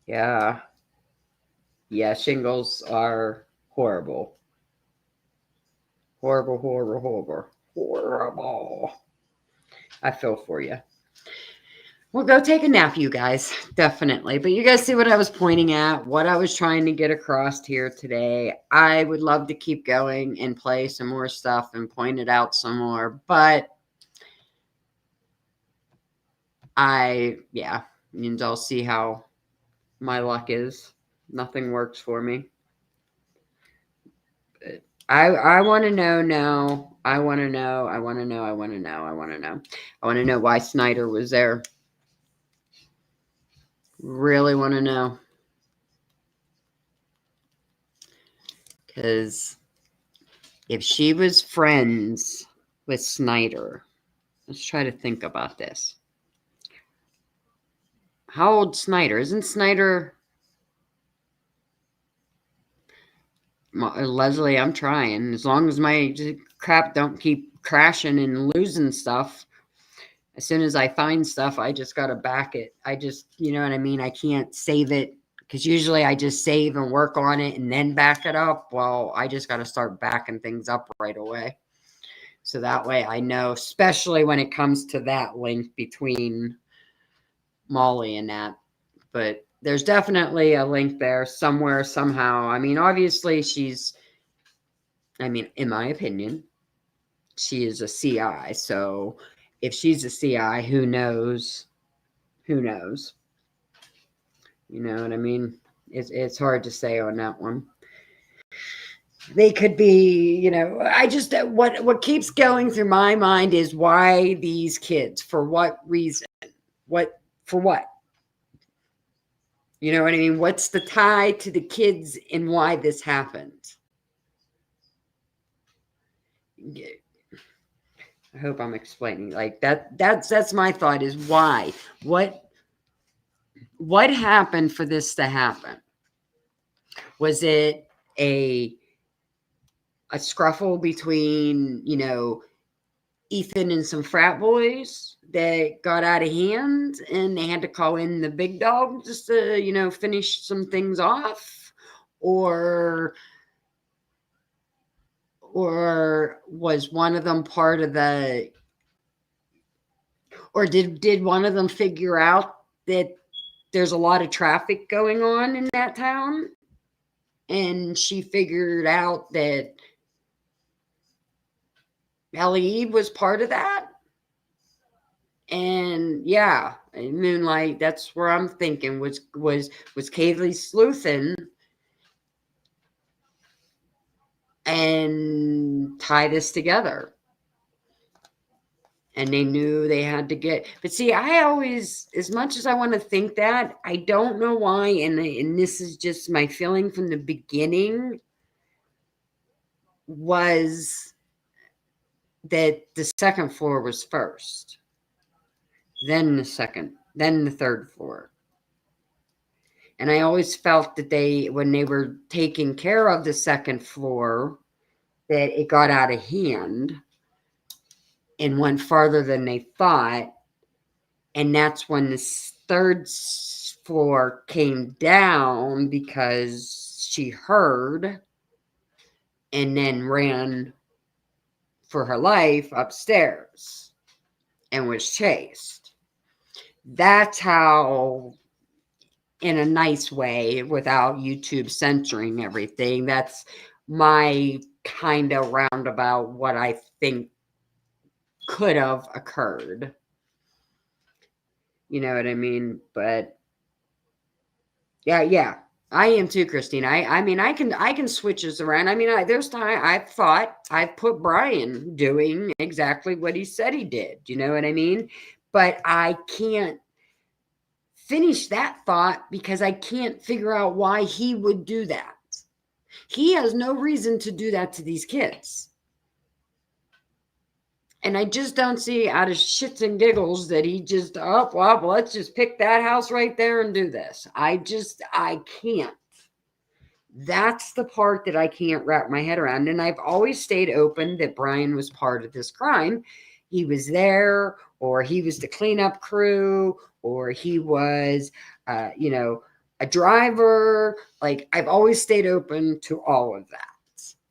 yeah. Yeah, shingles are horrible. Horrible, horrible, horrible. Horrible. I feel for you. Well, go take a nap, you guys. Definitely. But you guys see what I was pointing at, what I was trying to get across here today. I would love to keep going and play some more stuff and point it out some more. But and I'll see how my luck is. Nothing works for me. But I want to know now. I want to know. I want to know. I want to know. I want to know. I want to know why Snyder was there. Really want to know. Because if she was friends with Snyder, let's try to think about this. How old Snyder? Isn't Snyder... Leslie, I'm trying. As long as my crap don't keep crashing and losing stuff, as soon as I find stuff, I just got to back it. I just, you know what I mean? I can't save it because usually I just save and work on it and then back it up. Well, I just got to start backing things up right away. So that way I know, especially when it comes to that link between Molly and that. But there's definitely a link there somewhere, somehow. I mean, obviously in my opinion, she is a CI. So if she's a CI, who knows? Who knows? You know what I mean? It's hard to say on that one. They could be, I just, what keeps going through my mind is why these kids? For what reason? For what? You know what I mean? What's the tie to the kids and why this happened? I hope I'm explaining like that. That's my thought is why? What happened for this to happen? Was it a scruffle between, Ethan and some frat boys that got out of hand and they had to call in the big dog just to, finish some things off? Or was one of them part of the, or did one of them figure out that there's a lot of traffic going on in that town and she figured out that Ellie was part of that? And yeah, Moonlight, that's where I'm thinking was Kaylee sleuthing and tie this together. And they knew they had to get, but see, I always, as much as I want to think that, I don't know why, and this is just my feeling from the beginning, was that the second floor was first, then the third floor. And I always felt that when they were taking care of the second floor, that it got out of hand and went farther than they thought. And that's when the third floor came down because she heard and then ran for her life upstairs and was chased. That's how, in a nice way, without YouTube censoring everything, that's my kind of roundabout what I think could have occurred. You know what I mean? But yeah. I am too, Christine. I mean, I can switch this around. I mean, there's time I've put Brian doing exactly what he said he did. You know what I mean? But I can't finish that thought because I can't figure out why he would do that. He has no reason to do that to these kids. And I just don't see out of shits and giggles that he just, oh, well, let's just pick that house right there and do this. I can't. That's the part that I can't wrap my head around. And I've always stayed open that Brian was part of this crime. He was there, or he was the cleanup crew, or he was, a driver. Like, I've always stayed open to all of that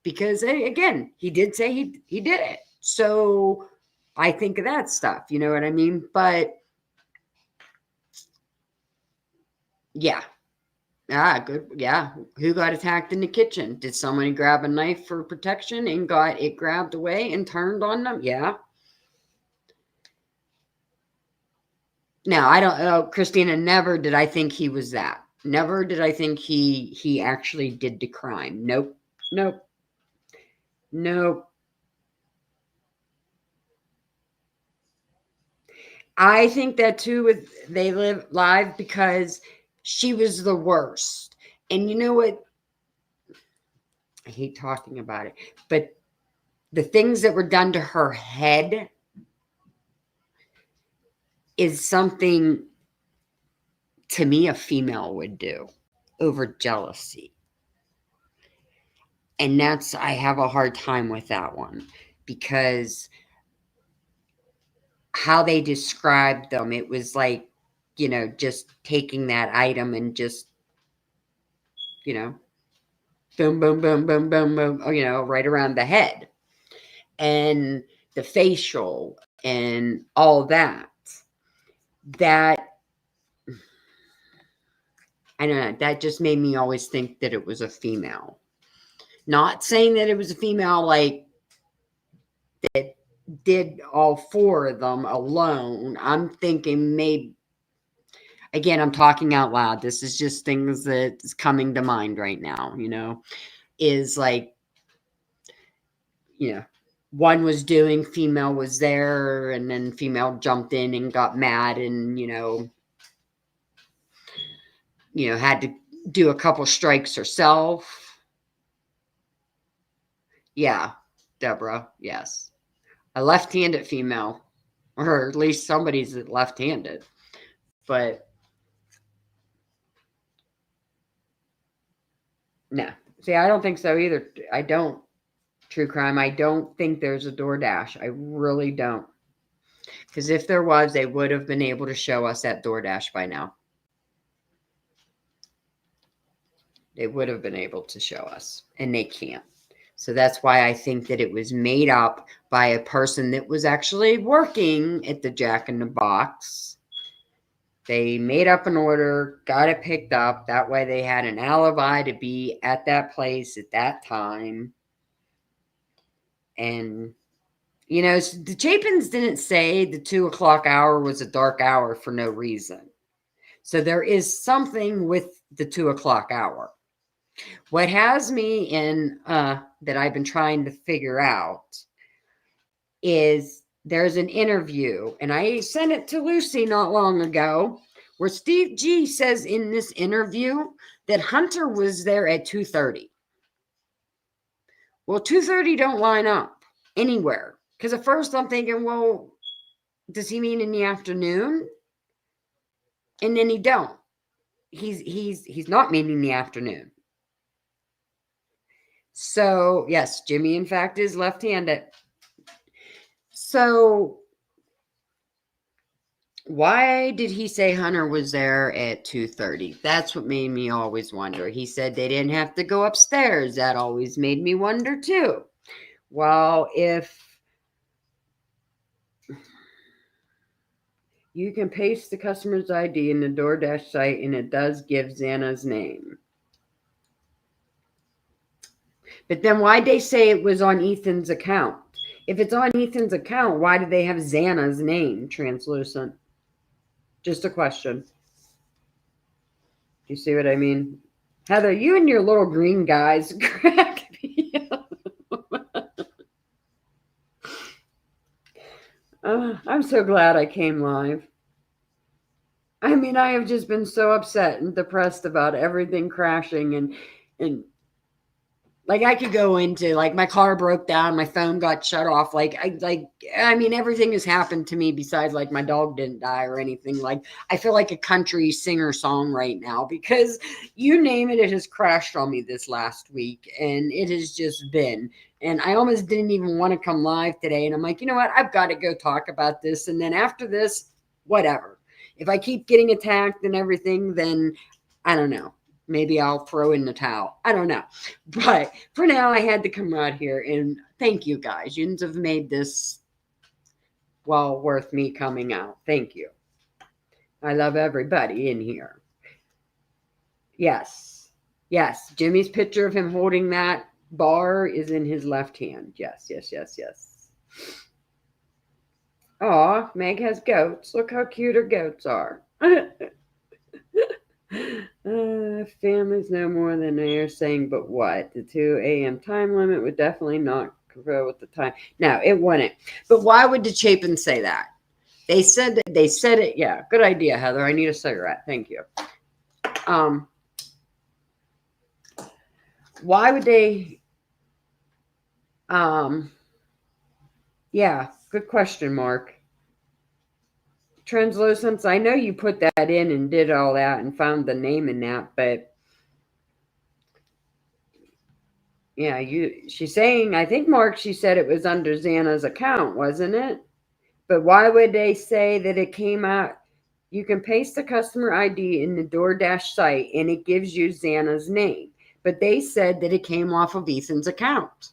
because, again, he did say he did it. So I think of that stuff, you know what I mean? But yeah. Ah, good. Yeah. Who got attacked in the kitchen? Did somebody grab a knife for protection and got it grabbed away and turned on them? Yeah. Now, I don't know, Christina, never did I think he was that. Never did I think he actually did the crime. Nope. Nope. Nope. I think that too with They Live Live because she was the worst. And you know what? I hate talking about it, but the things that were done to her head is something to me a female would do over jealousy. And I have a hard time with that one because how they described them, it was like, just taking that item and just, boom, boom, boom, boom, boom, boom, right around the head. And the facial and all that. That, I don't know, that just made me always think that it was a female. Not saying that it was a female, like, that did all four of them alone. I'm thinking maybe, again, I'm talking out loud. This is just things that's coming to mind right now, is like, one was doing, female was there, and then female jumped in and got mad and, had to do a couple strikes herself. Yeah, Deborah, yes. A left-handed female, or at least somebody's left-handed. But no. See, I don't think so either. I don't. True crime. I don't think there's a DoorDash. I really don't. Because if there was, they would have been able to show us that DoorDash by now. They would have been able to show us, and they can't. So that's why I think that it was made up by a person that was actually working at the Jack in the Box. They made up an order, got it picked up. That way they had an alibi to be at that place at that time. And, the Chapins didn't say the 2:00 hour was a dark hour for no reason. So there is something with the 2:00 hour. What has me in that I've been trying to figure out is there's an interview, and I sent it to Lucy not long ago, where Steve G says in this interview that Hunter was there at 2:30. Well, 2:30 don't line up anywhere. Because at first I'm thinking, well, does he mean in the afternoon? And then he don't. He's not meaning the afternoon. So, yes, Jimmy, in fact, is left-handed. So, why did he say Hunter was there at 2:30? That's what made me always wonder. He said they didn't have to go upstairs. That always made me wonder, too. Well, if you can paste the customer's ID in the DoorDash site, and it does give Xana's name. But then why'd they say it was on Ethan's account? If it's on Ethan's account, why did they have Xana's name translucent? Just a question. Do you see what I mean? Heather, you and your little green guys crack me up. I'm so glad I came live. I mean, I have just been so upset and depressed about everything crashing and like I could go into like my car broke down, my phone got shut off. I mean everything has happened to me besides like my dog didn't die or anything. Like I feel like a country singer song right now because you name it, it has crashed on me this last week and it has just been. And I almost didn't even want to come live today. And I'm like, you know what? I've got to go talk about this. And then after this, whatever. If I keep getting attacked and everything, then I don't know. Maybe I'll throw in the towel. I don't know. But for now, I had to come out here and thank you guys. You have made this well worth me coming out. Thank you. I love everybody in here. Yes. Yes. Jimmy's picture of him holding that bar is in his left hand. Yes, yes, yes, yes. Aw, Meg has goats. Look how cute her goats are. Families no more than they are saying, but what? The 2 a.m. time limit would definitely not go with the time. No, it wouldn't. But why would the Chapin say that? They said it. Yeah, good idea, Heather. I need a cigarette. Thank you. Why would they? Yeah, good question, Mark. Translucence, I know you put that in and did all that and found the name in that, but yeah, she's saying, I think Mark, she said it was under Xana's account, wasn't it? But why would they say that it came out? You can paste the customer ID in the DoorDash site and it gives you Xana's name. But they said that it came off of Ethan's account.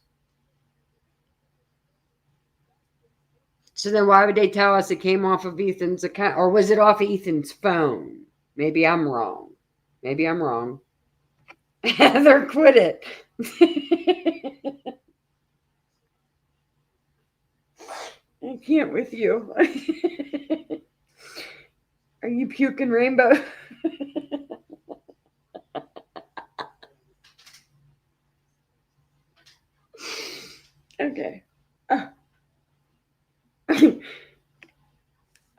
So then why would they tell us it came off of Ethan's account? Or was it off of Ethan's phone? Maybe I'm wrong. Maybe I'm wrong. Heather, quit it. I can't with you. Are you puking rainbow? Okay.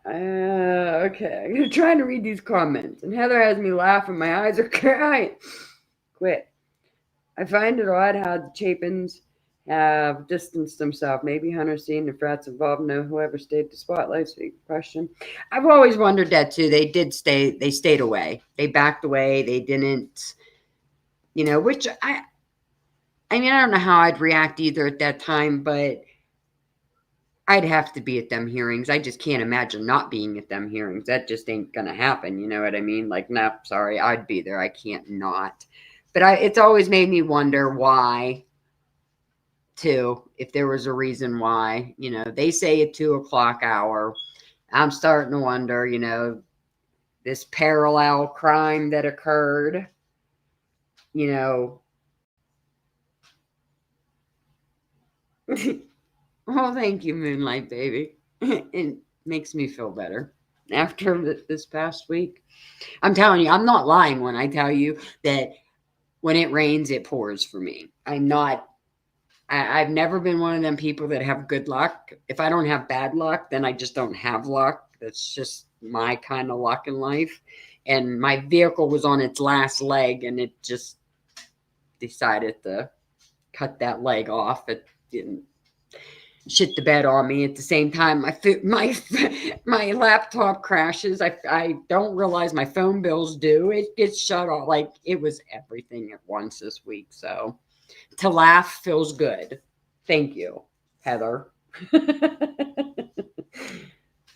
Okay, I'm trying to read these comments, and Heather has me laughing. My eyes are crying. Quit. I find it odd how the Chapins have distanced themselves. Maybe Hunter's seen the frats involved know whoever stayed the spotlight. So question. I've always wondered that too. They did stay. They stayed away. They backed away. They didn't. Which I mean, I don't know how I'd react either at that time, but I'd have to be at them hearings. I just can't imagine not being at them hearings. That just ain't gonna happen. You know what I mean? Like, no, sorry, I'd be there. I can't not. But it's always made me wonder why, too, if there was a reason why. They say a 2 o'clock hour. I'm starting to wonder, this parallel crime that occurred, Oh, thank you, Moonlight Baby. It makes me feel better after this past week. I'm telling you, I'm not lying when I tell you that when it rains, it pours for me. I've never been one of them people that have good luck. If I don't have bad luck, then I just don't have luck. That's just my kind of luck in life. And my vehicle was on its last leg, and it just decided to cut that leg off. It didn't shit the bed on me. At the same time, my laptop crashes. I don't realize my phone bills do. It gets shut off. Like, it was everything at once this week. So to laugh feels good. Thank you, Heather.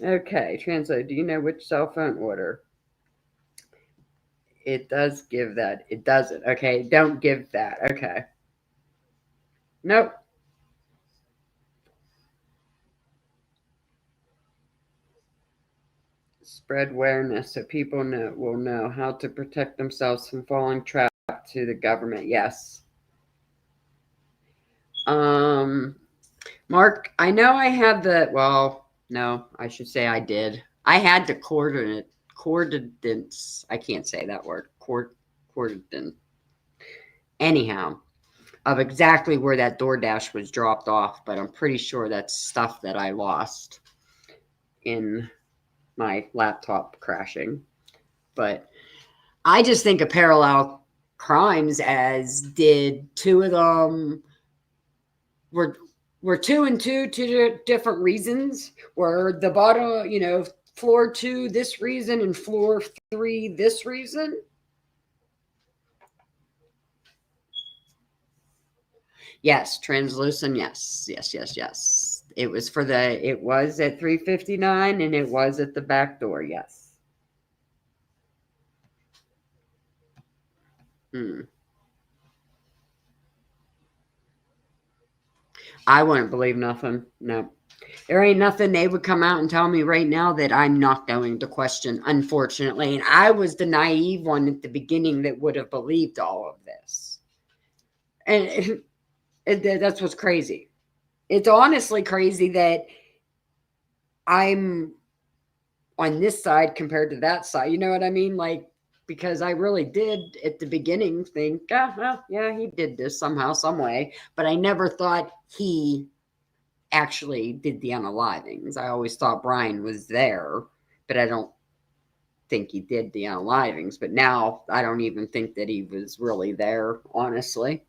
Okay, translate. Do you know which cell phone order? It does give that. It doesn't. Okay, don't give that. Okay. Nope. Spread awareness so people will know how to protect themselves from falling trap to the government. Yes. Mark, I know I have no, I should say I did. I had the coordinates. I can't say that word. Coordinates. Anyhow, of exactly where that DoorDash was dropped off, but I'm pretty sure that's stuff that I lost in my laptop crashing. But I just think of parallel crimes as did two of them were two and two different reasons. Were the bottom, floor 2 this reason and floor 3 this reason? Yes, translucent. Yes, yes, yes, yes. It was at 359 and it was at the back door. Yes. Hmm. I wouldn't believe nothing. No. There ain't nothing they would come out and tell me right now that I'm not going to question, unfortunately. And I was the naive one at the beginning that would have believed all of this. And that's what's crazy. It's honestly crazy that I'm on this side compared to that side. You know what I mean? Like, because I really did at the beginning think, well, yeah, he did this somehow, some way. But I never thought he actually did the unalivings. I always thought Brian was there, but I don't think he did the unalivings. But now I don't even think that he was really there, honestly.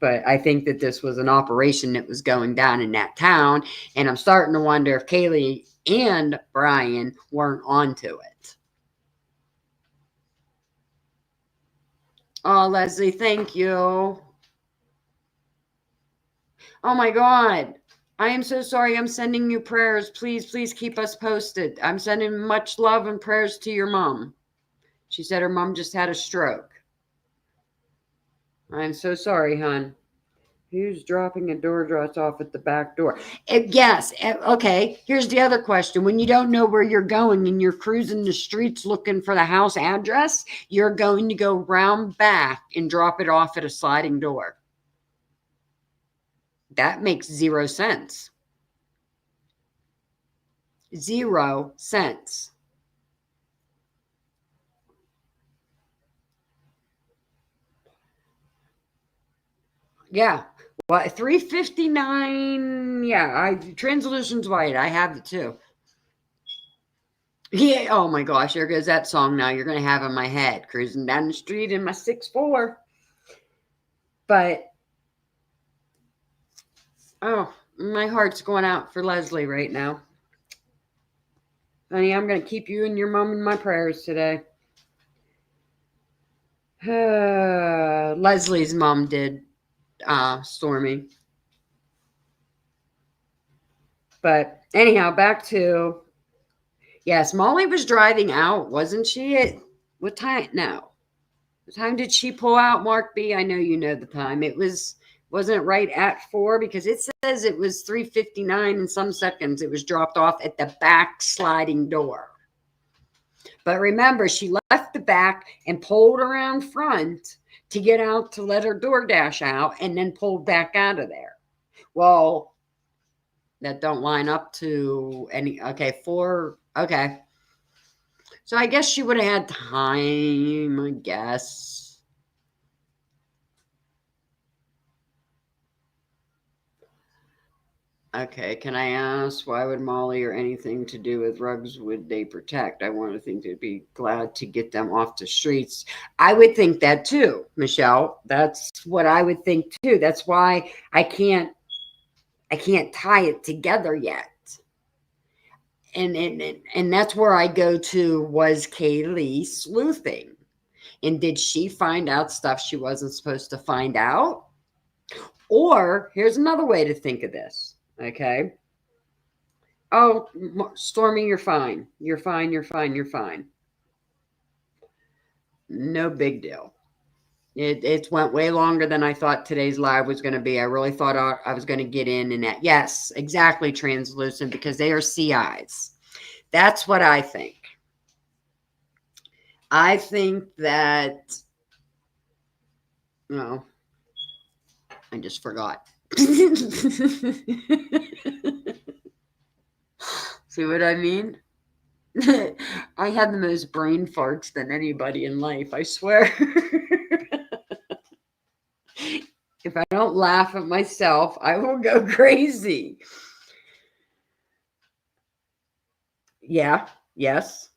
But I think that this was an operation that was going down in that town. And I'm starting to wonder if Kaylee and Brian weren't onto it. Oh, Leslie, thank you. Oh my God. I am so sorry. I'm sending you prayers. Please, please keep us posted. I'm sending much love and prayers to your mom. She said her mom just had a stroke. I'm so sorry, hon. Who's dropping a DoorDash off at the back door? Yes. Okay. Here's the other question. When you don't know where you're going and you're cruising the streets looking for the house address, you're going to go round back and drop it off at a sliding door. That makes 0 sense. 0 cents. Yeah. Well, 359. Yeah, Translucent's White. I have it too. Yeah. Oh my gosh, there goes that song now. You're gonna have in my head. Cruising down the street in my 6'4". But oh, my heart's going out for Leslie right now. Honey, I'm gonna keep you and your mom in my prayers today. Leslie's mom did, Stormy. But anyhow, back to, yes, Molly was driving out, wasn't she? At what time? No. What time did she pull out, Mark B? I know you know the time. Wasn't it right at 4? Because it says it was 3:59 and some seconds. It was dropped off at the back sliding door. But remember, she left the back and pulled around front to get out to let her DoorDash out and then pulled back out of there. Well, that don't line up to any. Okay, 4. Okay. So I guess she would have had time, I guess. Okay, can I ask, why would Molly or anything to do with rugs would they protect? I want to think they'd be glad to get them off the streets. I would think that too, Michelle. That's what I would think too. That's why I can't tie it together yet. And that's where I go to, was Kaylee sleuthing? And did she find out stuff she wasn't supposed to find out? Or here's another way to think of this. Okay. Oh, Stormy, you're fine. You're fine. You're fine. You're fine. No big deal. It went way longer than I thought today's live was going to be. I really thought I was going to get in and that. Yes, exactly, Translucent, because they are CIs. That's what I think. I think that, no, I just forgot. See what I mean? I had the most brain farts than anybody in life, I swear. If I don't laugh at myself, I will go crazy. Yeah, yes.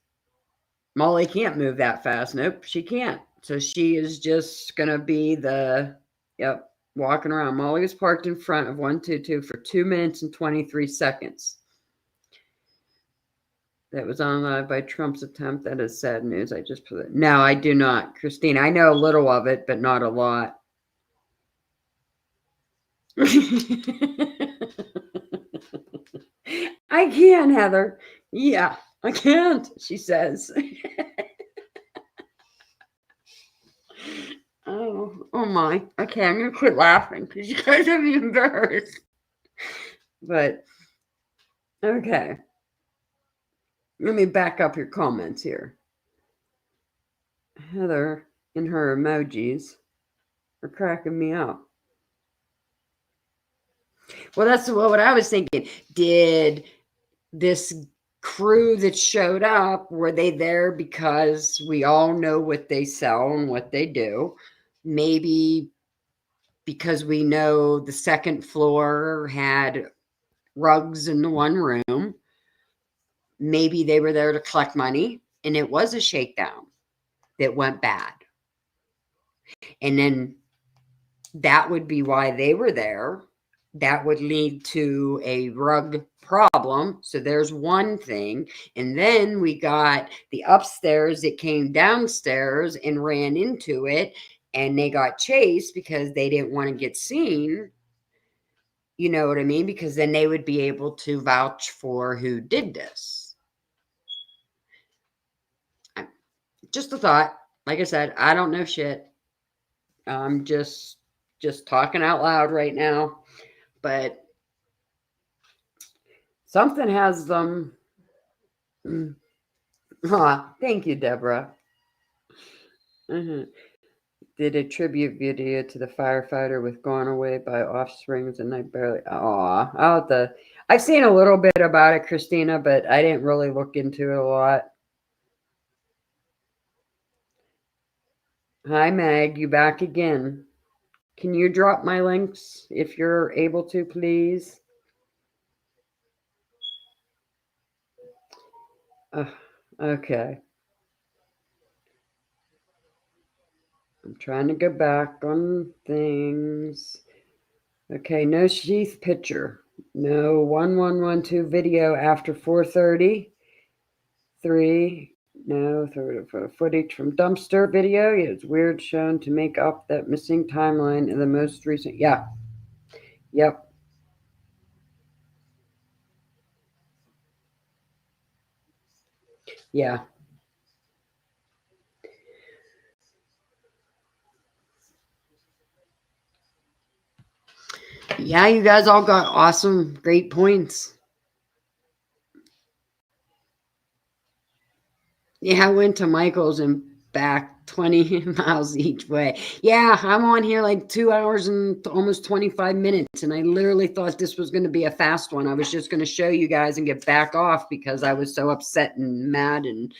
Molly can't move that fast. Nope, she can't. So she is just going to be yep, walking around. Molly was parked in front of 122 for 2 minutes and 23 seconds. That was on live by Trump's attempt. That is sad news. I just put it. No, I do not, Christine. I know a little of it, but not a lot. I can, Heather. Yeah, I can't, she says. Oh my. Okay, I'm gonna quit laughing because you guys have me embarrassed. But okay. Let me back up your comments here. Heather and her emojis are cracking me up. Well, that's what I was thinking. Did this crew that showed up, were they there because we all know what they sell and what they do? Maybe because we know the second floor had rugs in the one room. Maybe they were there to collect money and it was a shakedown that went bad. And then that would be why they were there. That would lead to a rug problem. So there's one thing. And then we got the upstairs that came downstairs and ran into it. And they got chased because they didn't want to get seen. You know what I mean? Because then they would be able to vouch for who did this. Just a thought. Like I said, I don't know shit. I'm just talking out loud right now. But something has them. Thank you, Deborah. Did a tribute video to the firefighter with Gone Away by Offsprings, and I barely. I've seen a little bit about it, Christina, but I didn't really look into it a lot. Hi, Meg. You back again? Can you drop my links if you're able to, please? Okay. I'm trying to go back on things. Okay, no sheath picture. No 1112 video after 4:30. 3. No footage from dumpster video. Yeah, it's weird shown to make up that missing timeline in the most recent. Yeah. Yep. Yeah. Yeah, you guys all got awesome, great points. Yeah, I went to Michael's and back 20 miles each way. Yeah, I'm on here like 2 hours and almost 25 minutes. And I literally thought this was going to be a fast one. I was just going to show you guys and get back off because I was so upset and mad and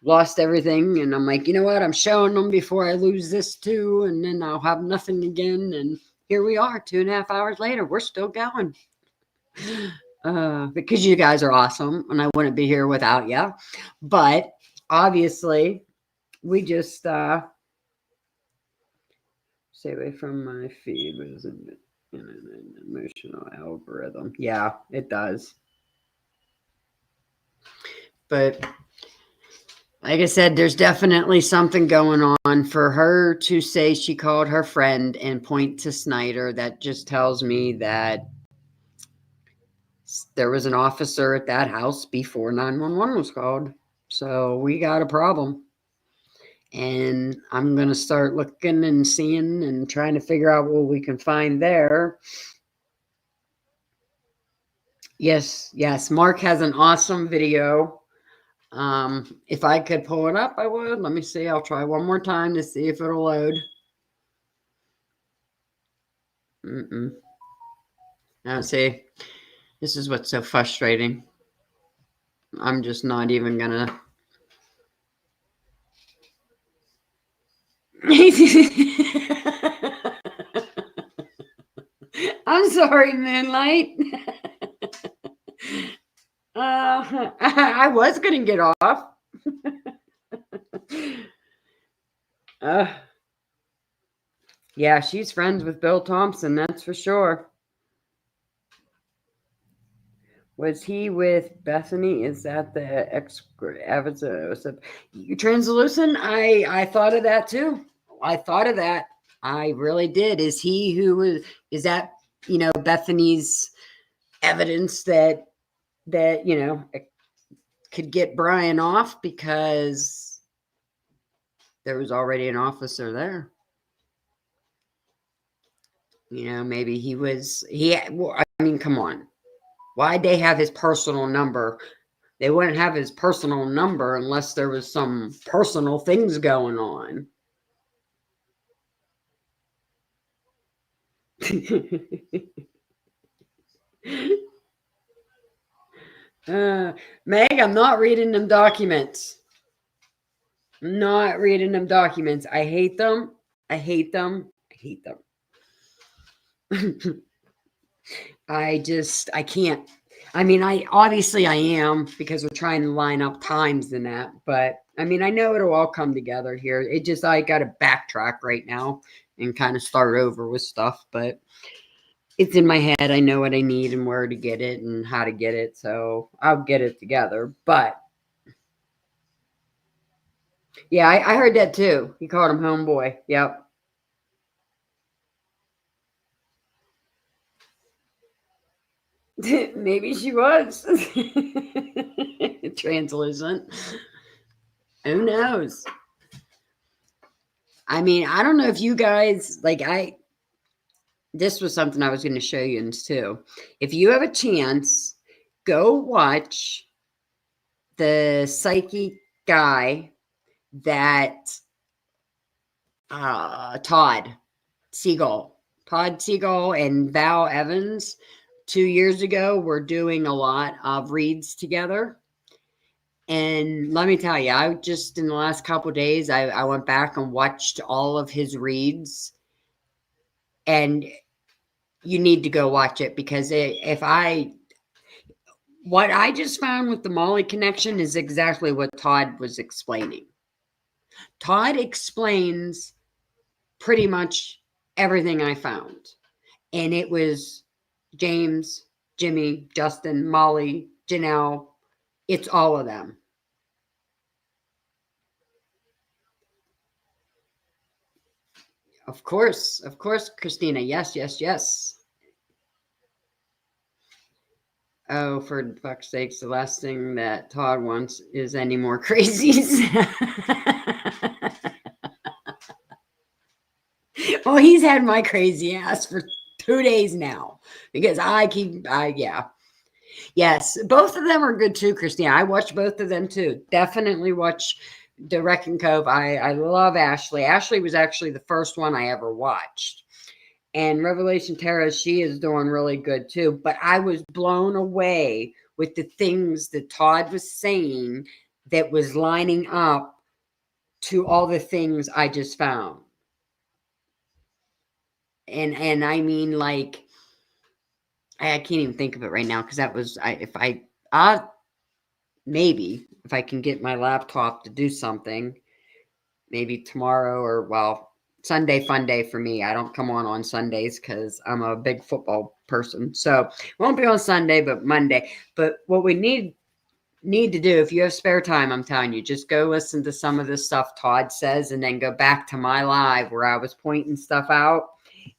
lost everything. And I'm like, you know what? I'm showing them before I lose this too. And then I'll have nothing again. And here we are 2.5 hours later. We're still going. Because you guys are awesome and I wouldn't be here without you. But obviously, we just stay away from my feed. What is it? An emotional algorithm. Yeah, it does. But like I said, there's definitely something going on. For her to say she called her friend and point to Snyder, that just tells me that there was an officer at that house before 911 was called. So we got a problem. And I'm going to start looking and seeing and trying to figure out what we can find there. Yes. Mark has an awesome video. If I could pull it up, I would. Let me see. I'll try one more time to see if it'll load. Now, see, this is what's so frustrating. I'm just not even going to. I'm sorry, Moonlight. I was going to get off. Yeah, she's friends with Bill Thompson, that's for sure. Was he with Bethany? Is that the ex translucent? I thought of that too. I thought of that. I really did. Is he who was? Is that Bethany's evidence that could get Brian off because there was already an officer there? Maybe he was. Well, I mean, come on. Why'd they have his personal number? They wouldn't have his personal number unless there was some personal things going on. Meg, I'm not reading them documents. I'm not reading them documents. I hate them. I hate them. I hate them. I can't. I mean, I am, because we're trying to line up times and that, but I mean, I know it'll all come together here. It just, I got to backtrack right now and kind of start over with stuff, but it's in my head. I know what I need and where to get it and how to get it. So I'll get it together. But yeah, I heard that too. He called him homeboy. Yep. Maybe she was translucent. Who knows? I mean, I don't know if you guys this was something I was going to show you too. If you have a chance, go watch the psychic guy that Todd Siegel and Val Evans 2 years ago were doing a lot of reads together. And let me tell you, I just in the last couple of days, I went back and watched all of his reads. And you need to go watch it, because what I just found with the Molly connection is exactly what Todd was explaining. Todd explains pretty much everything I found. And it was James, Jimmy, Justin, Molly, Janelle. It's all of them. Of course, Christina. Yes. Oh, for fuck's sakes, the last thing that Todd wants is any more crazies. Well, he's had my crazy ass for 2 days now, because yeah. Yes, both of them are good too, Christina. I watched both of them too. Definitely watch The Wrecking Cove. I love Ashley. Ashley was actually the first one I ever watched. And Revelation Terra, she is doing really good too. But I was blown away with the things that Todd was saying that was lining up to all the things I just found. And I mean, like, I can't even think of it right now, because that was, maybe if I can get my laptop to do something, maybe tomorrow, or well, Sunday fun day for me. I don't come on Sundays because I'm a big football person, so won't be on Sunday, but Monday. But what we need to do, if you have spare time, I'm telling you, just go listen to some of the stuff Todd says, and then go back to my live where I was pointing stuff out,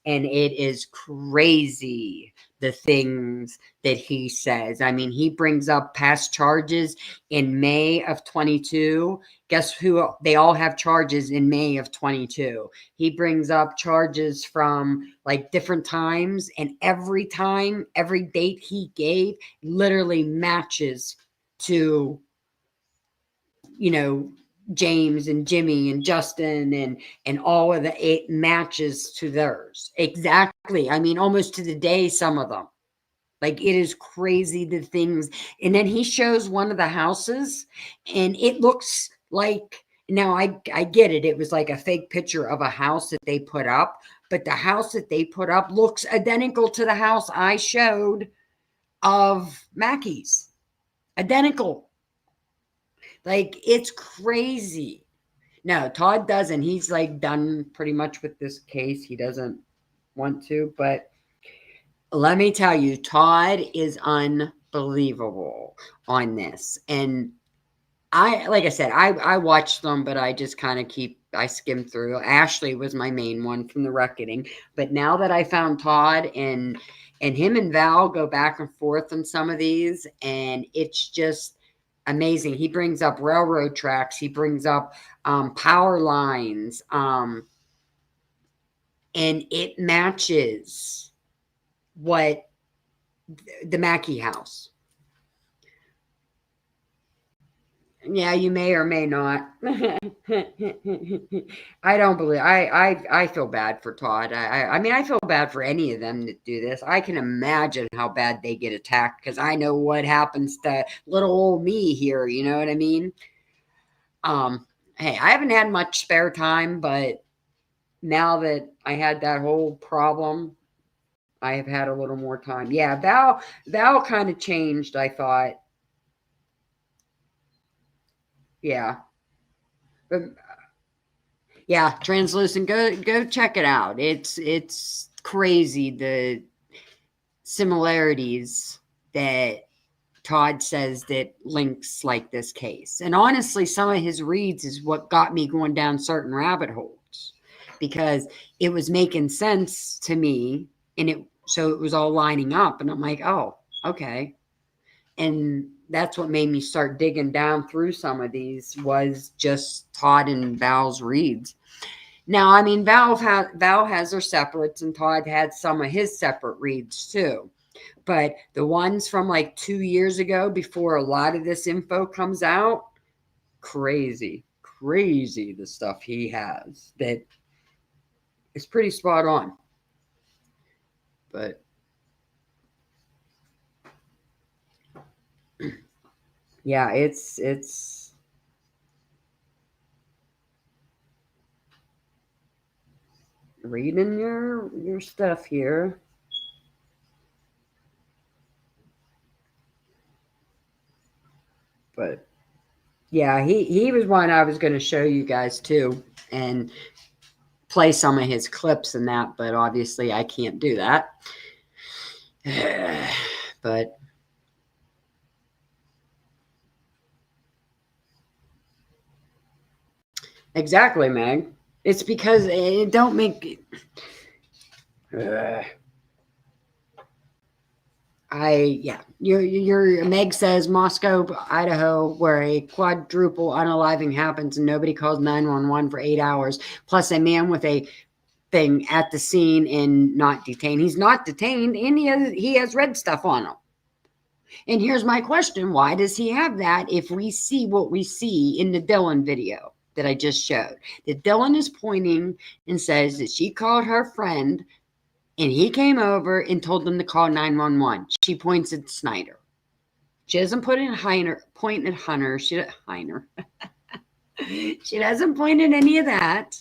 and it is crazy the things that he says. I mean, he brings up past charges in May of 22. Guess who? They all have charges in May of 22. He brings up charges from like different times, and every time, every date he gave literally matches to, James and Jimmy and Justin and all of it matches to theirs. Exactly. I mean, almost to the day, some of them. Like, it is crazy, the things. And then he shows one of the houses, and it looks like Now I get it. It was like a fake picture of a house that they put up, but the house that they put up looks identical to the house I showed of Mackey's. Identical. Like, it's crazy. No, Todd doesn't. He's like done pretty much with this case. He doesn't want to, but let me tell you, Todd is unbelievable on this. And like I said, I watched them, but I just kind of I skimmed through. Ashley was my main one from the reckoning. But now that I found Todd, and him and Val go back and forth on some of these, and it's just amazing. He brings up railroad tracks. He brings up power lines. And it matches what the Mackey house. Yeah, you may or may not. I don't believe. I feel bad for Todd. I mean, I feel bad for any of them that do this. I can imagine how bad they get attacked, because I know what happens to little old me here. You know what I mean? Hey, I haven't had much spare time, but now that I had that whole problem, I have had a little more time. Yeah, Val kind of changed, I thought. Yeah. But yeah, Translucent, go check it out. It's crazy, the similarities that Todd says that links like this case. And honestly, some of his reads is what got me going down certain rabbit holes, because it was making sense to me, and so it was all lining up, and I'm like, oh, okay. And that's what made me start digging down through some of these, was just Todd and Val's reads. Now, I mean, Val has her separates, and Todd had some of his separate reads too. But the ones from like 2 years ago, before a lot of this info comes out, crazy the stuff he has that is pretty spot on. But yeah, it's reading your stuff here. But yeah, he was one I was going to show you guys too, and play some of his clips and that, but obviously I can't do that. But exactly, Meg. It's because it don't make. Your Meg says Moscow, Idaho, where a quadruple unaliving happens and nobody calls 911 for 8 hours, plus a man with a thing at the scene and not detained. He's not detained, and he has red stuff on him. And here's my question: why does he have that if we see what we see in the Dylan video that I just showed? That Dylan is pointing and says that she called her friend, and he came over and told them to call 911. She points at Snyder. She doesn't point at Hunter. She doesn't point at any of that.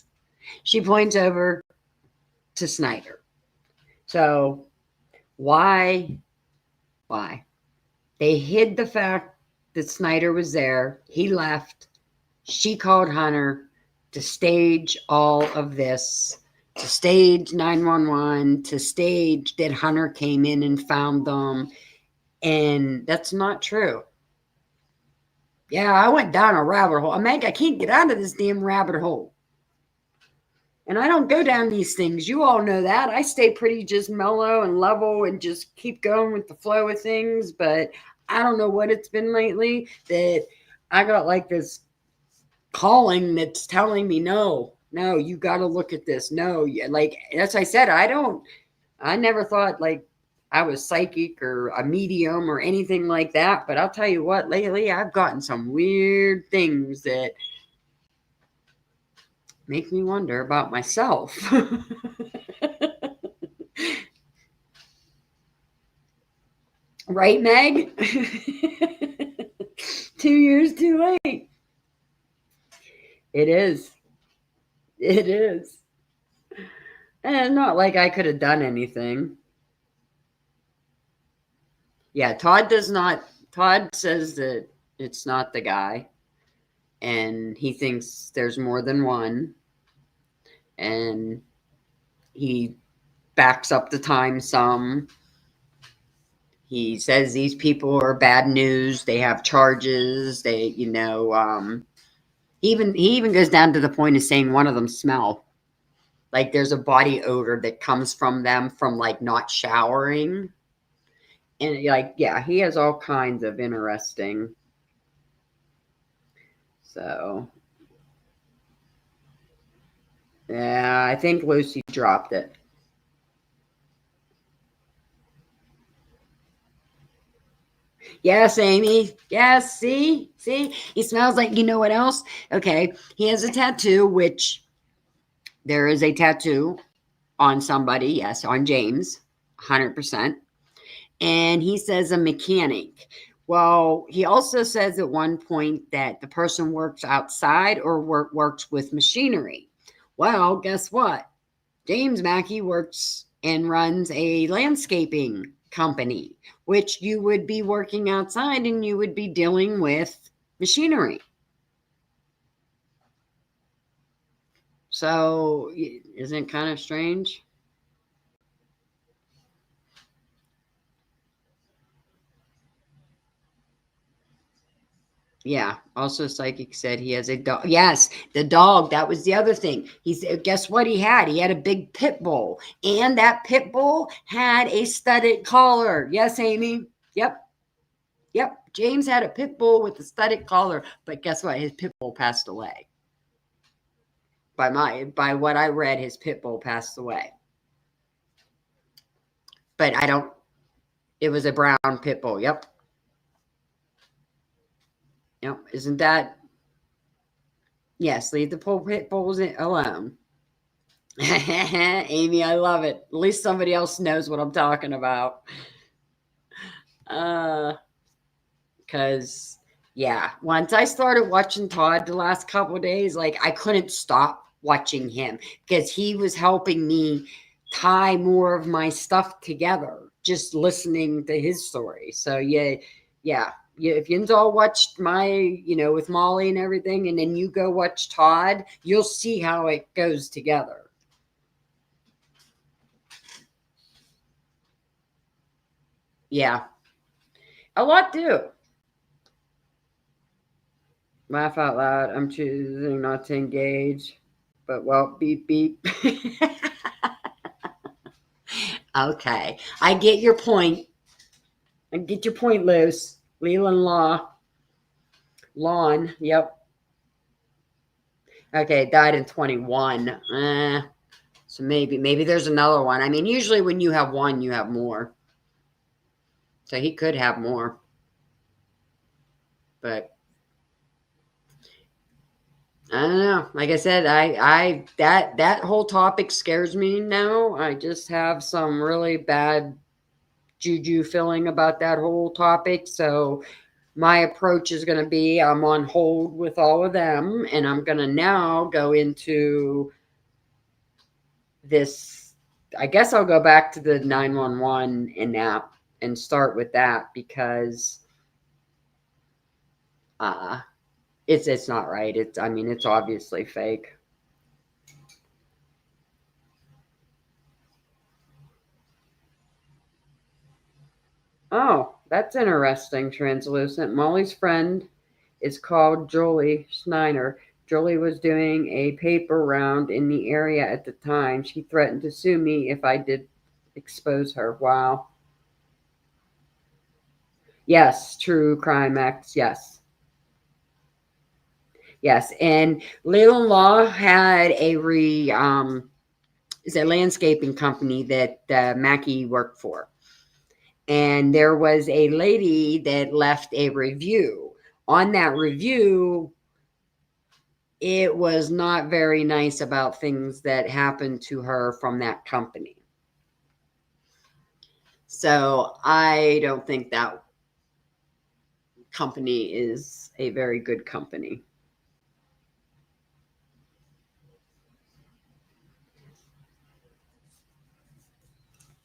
She points over to Snyder. So why? They hid the fact that Snyder was there. He left. She called Hunter to stage all of this, to stage 911, to stage that Hunter came in and found them. And that's not true. Yeah, I went down a rabbit hole. Meg, I can't get out of this damn rabbit hole. And I don't go down these things. You all know that. I stay pretty just mellow and level and just keep going with the flow of things. But I don't know what it's been lately that I got like this calling that's telling me, no, you got to look at this. No, like, as I said, I never thought like I was psychic or a medium or anything like that. But I'll tell you what, lately I've gotten some weird things that make me wonder about myself. Right, Meg? 2 years too late. It is. It is. And not like I could have done anything. Yeah, Todd says that it's not the guy, and he thinks there's more than one, and he backs up the time some. He says these people are bad news. They have charges. He even goes down to the point of saying one of them smell like there's a body odor that comes from them from like not showering, and like yeah, he has all kinds of interesting. So yeah, I think Lucy dropped it. Yes, Amy. Yes, see? See? He smells like, you know what else? Okay. He has a tattoo, which there is a tattoo on somebody. Yes, on James, 100%. And he says a mechanic. Well, he also says at one point that the person works outside or works with machinery. Well, guess what? James Mackey works and runs a landscaping company, which you would be working outside and you would be dealing with machinery. So, isn't it kind of strange? Yeah. Also, Psychic said he has a dog. Yes, the dog. That was the other thing. He said, guess what he had? He had a big pit bull, and that pit bull had a studded collar. Yes, Amy. Yep. Yep. James had a pit bull with a studded collar, but guess what? His pit bull passed away. By what I read, his pit bull passed away. But I don't. It was a brown pit bull. Yep. Yep. Isn't that? Yes. Leave the pit bulls alone. Amy, I love it. At least somebody else knows what I'm talking about. Because yeah, once I started watching Todd the last couple of days, like I couldn't stop watching him because he was helping me tie more of my stuff together just listening to his story. So yeah, yeah. Yeah, if you all watched my, with Molly and everything, and then you go watch Todd, you'll see how it goes together. Yeah, a lot do. Laugh out loud. I'm choosing not to engage. But well, beep beep. Okay. I get your point. I get your point, Luce. Leland Law. Lawn. Yep. Okay, died in 21. So maybe there's another one. I mean, usually when you have one, you have more. So he could have more. But I don't know. Like I said, I that whole topic scares me now. I just have some really bad juju feeling about that whole topic. So my approach is going to be I'm on hold with all of them, and I'm going to now go into this. I guess I'll go back to the 911 and app and start with that because it's not right. It's obviously fake. Oh, that's interesting, Translucent. Molly's friend is called Jolie Schneider. Jolie was doing a paper round in the area at the time. She threatened to sue me if I did expose her. Wow. Yes, true crime X. Yes. Yes. And Leland Law had is a landscaping company that Mackie worked for. And there was a lady that left a review. On that review, it was not very nice about things that happened to her from that company. So I don't think that company is a very good company.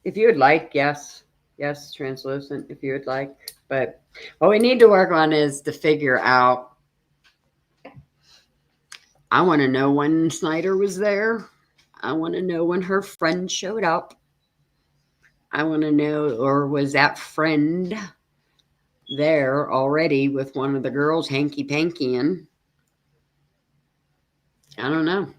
If you would like, yes. Yes, translucent, if you would like. But what we need to work on is to figure out. I want to know when Snyder was there. I want to know when her friend showed up. I want to know, or was that friend there already with one of the girls hanky pankying? I don't know.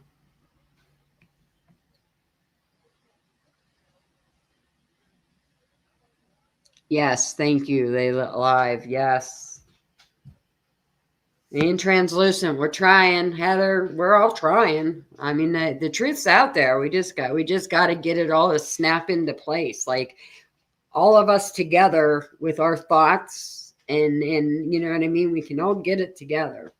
Yes, thank you. They live. Yes. And translucent. We're trying, Heather. We're all trying. I mean, the truth's out there. We just got to get it all to snap into place. Like all of us together with our thoughts and you know what I mean? We can all get it together.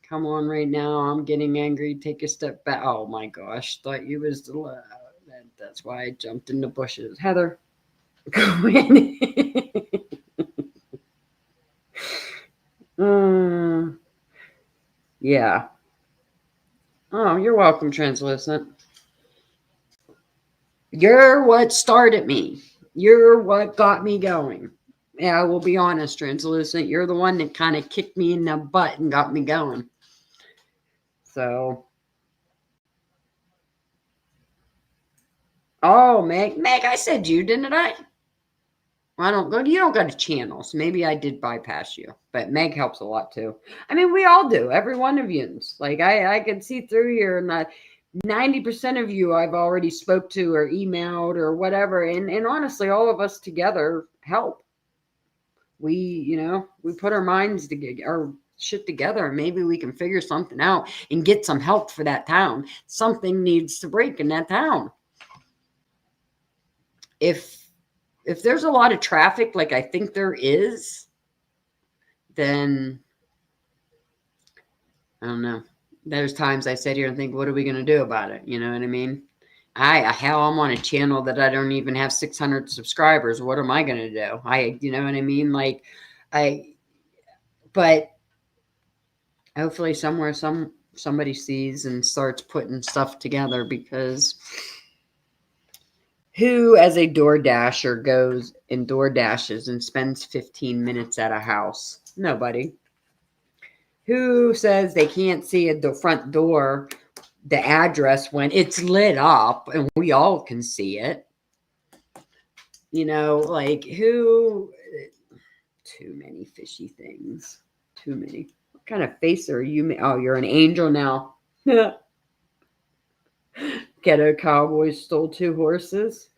Come on right now. I'm getting angry. Take a step back. Oh my gosh. Thought you was the that's why I jumped in the bushes. Heather, go in. Yeah. Oh, you're welcome, translucent. You're what started me. You're what got me going. Yeah, I will be honest, translucent. You're the one that kind of kicked me in the butt and got me going. So, oh, Meg, I said you, didn't I? Well, I don't go. You don't go to channels. Maybe I did bypass you, but Meg helps a lot too. I mean, we all do. Every one of you. Like I can see through here, and 90% of you I've already spoke to or emailed or whatever, and honestly, all of us together help. We put our minds together, our shit together, and maybe we can figure something out and get some help for that town. Something needs to break in that town. If there's a lot of traffic, like I think there is, then I don't know. There's times I sit here and think, what are we going to do about it? You know what I mean? Hell, I'm on a channel that I don't even have 600 subscribers. What am I going to do? You know what I mean? Like, but hopefully somewhere, somebody sees and starts putting stuff together, because who, as a door dasher, goes and door dashes and spends 15 minutes at a house? Nobody. Who says they can't see at the front door the address when it's lit up and we all can see it? You know, like who? Too many fishy things. Too many. What kind of face are you? Oh, you're an angel now. Ghetto cowboys stole 2 horses.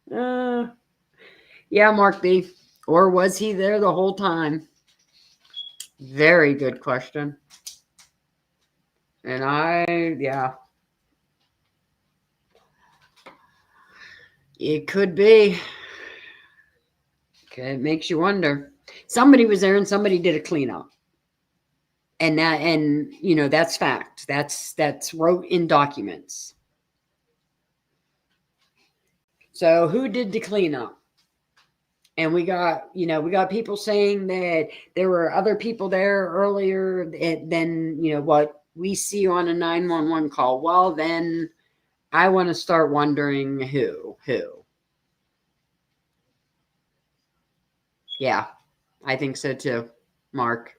Yeah, Mark B. Or was he there the whole time? Very good question. And yeah. It could be. Okay, it makes you wonder. Somebody was there and somebody did a cleanup. And that's fact. That's wrote in documents. So who did the cleanup? And we got people saying that there were other people there earlier than, what we see on a 911 call. Well, then I want to start wondering who. Yeah, I think so too, Mark.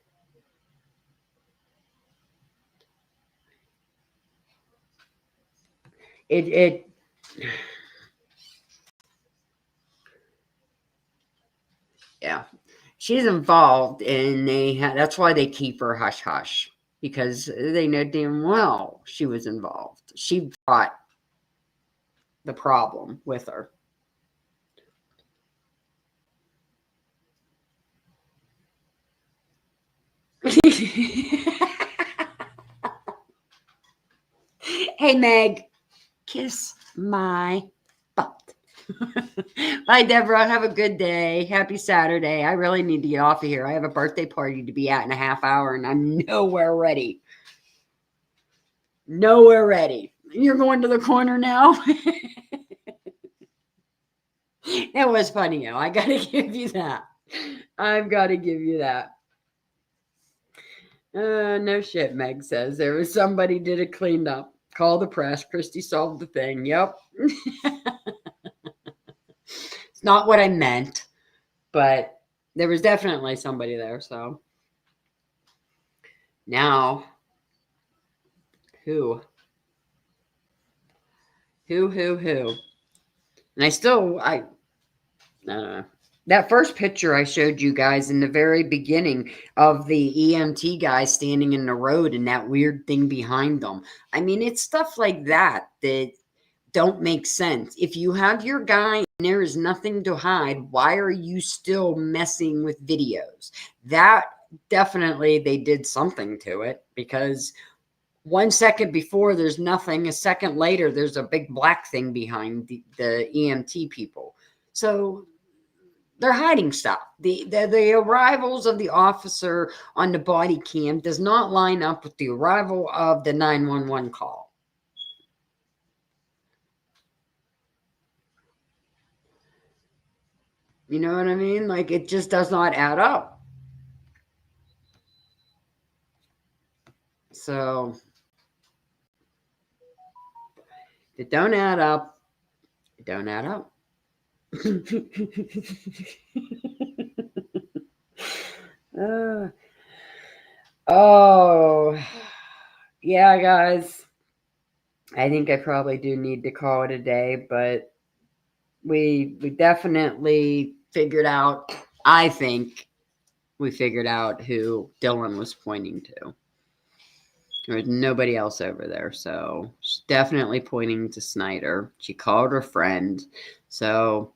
Yeah, she's involved, and that's why they keep her hush hush, because they know damn well she was involved. She brought the problem with her. Hey, Meg, kiss my butt. Bye, Deborah. Have a good day. Happy Saturday. I really need to get off of here. I have a birthday party to be at in a half hour, and I'm nowhere ready. Nowhere ready. You're going to the corner now? That was funny, I got to give you that. I've got to give you that. No shit, Meg says. There was somebody did a cleanup. Call the press. Christy solved the thing. Yep. It's not what I meant, but there was definitely somebody there. So now, who? And I don't know. That first picture I showed you guys in the very beginning of the EMT guy standing in the road and that weird thing behind them. I mean, it's stuff like that that don't make sense. If you have your guy and there is nothing to hide, why are you still messing with videos? That definitely they did something to it, because 1 second before there's nothing, a second later there's a big black thing behind the EMT people. So they're hiding stuff. The arrivals of the officer on the body cam does not line up with the arrival of the 911 call. You know what I mean? Like, it just does not add up. So if it don't add up, it don't add up. Oh, yeah, guys. I think I probably do need to call it a day, but we definitely figured out, I think we figured out who Dylan was pointing to. There was nobody else over there, so she's definitely pointing to Snyder. She called her friend. So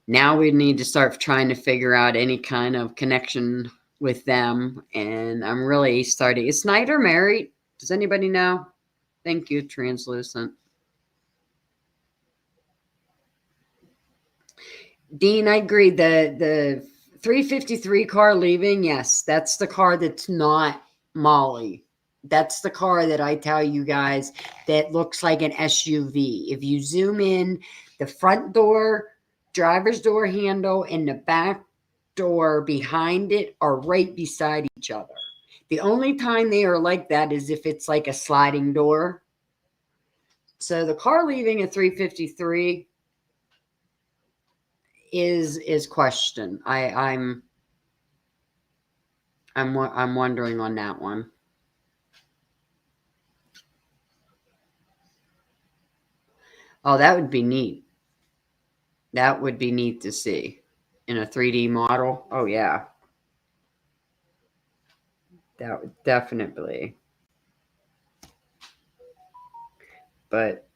now we need to start trying to figure out any kind of connection with them. And I'm really starting. Is Snyder married? Does anybody know? Thank you, Translucent. Dean, I agree. The 353 car leaving, yes, that's the car that's not Molly. That's the car that I tell you guys that looks like an SUV. If you zoom in, the front door, driver's door handle, and the back door behind it are right beside each other. The only time they are like that is if it's like a sliding door. So the car leaving a 353 is question. I'm wondering on that one. Oh, that would be neat. That would be neat to see in a 3D model. Oh yeah, that would definitely. But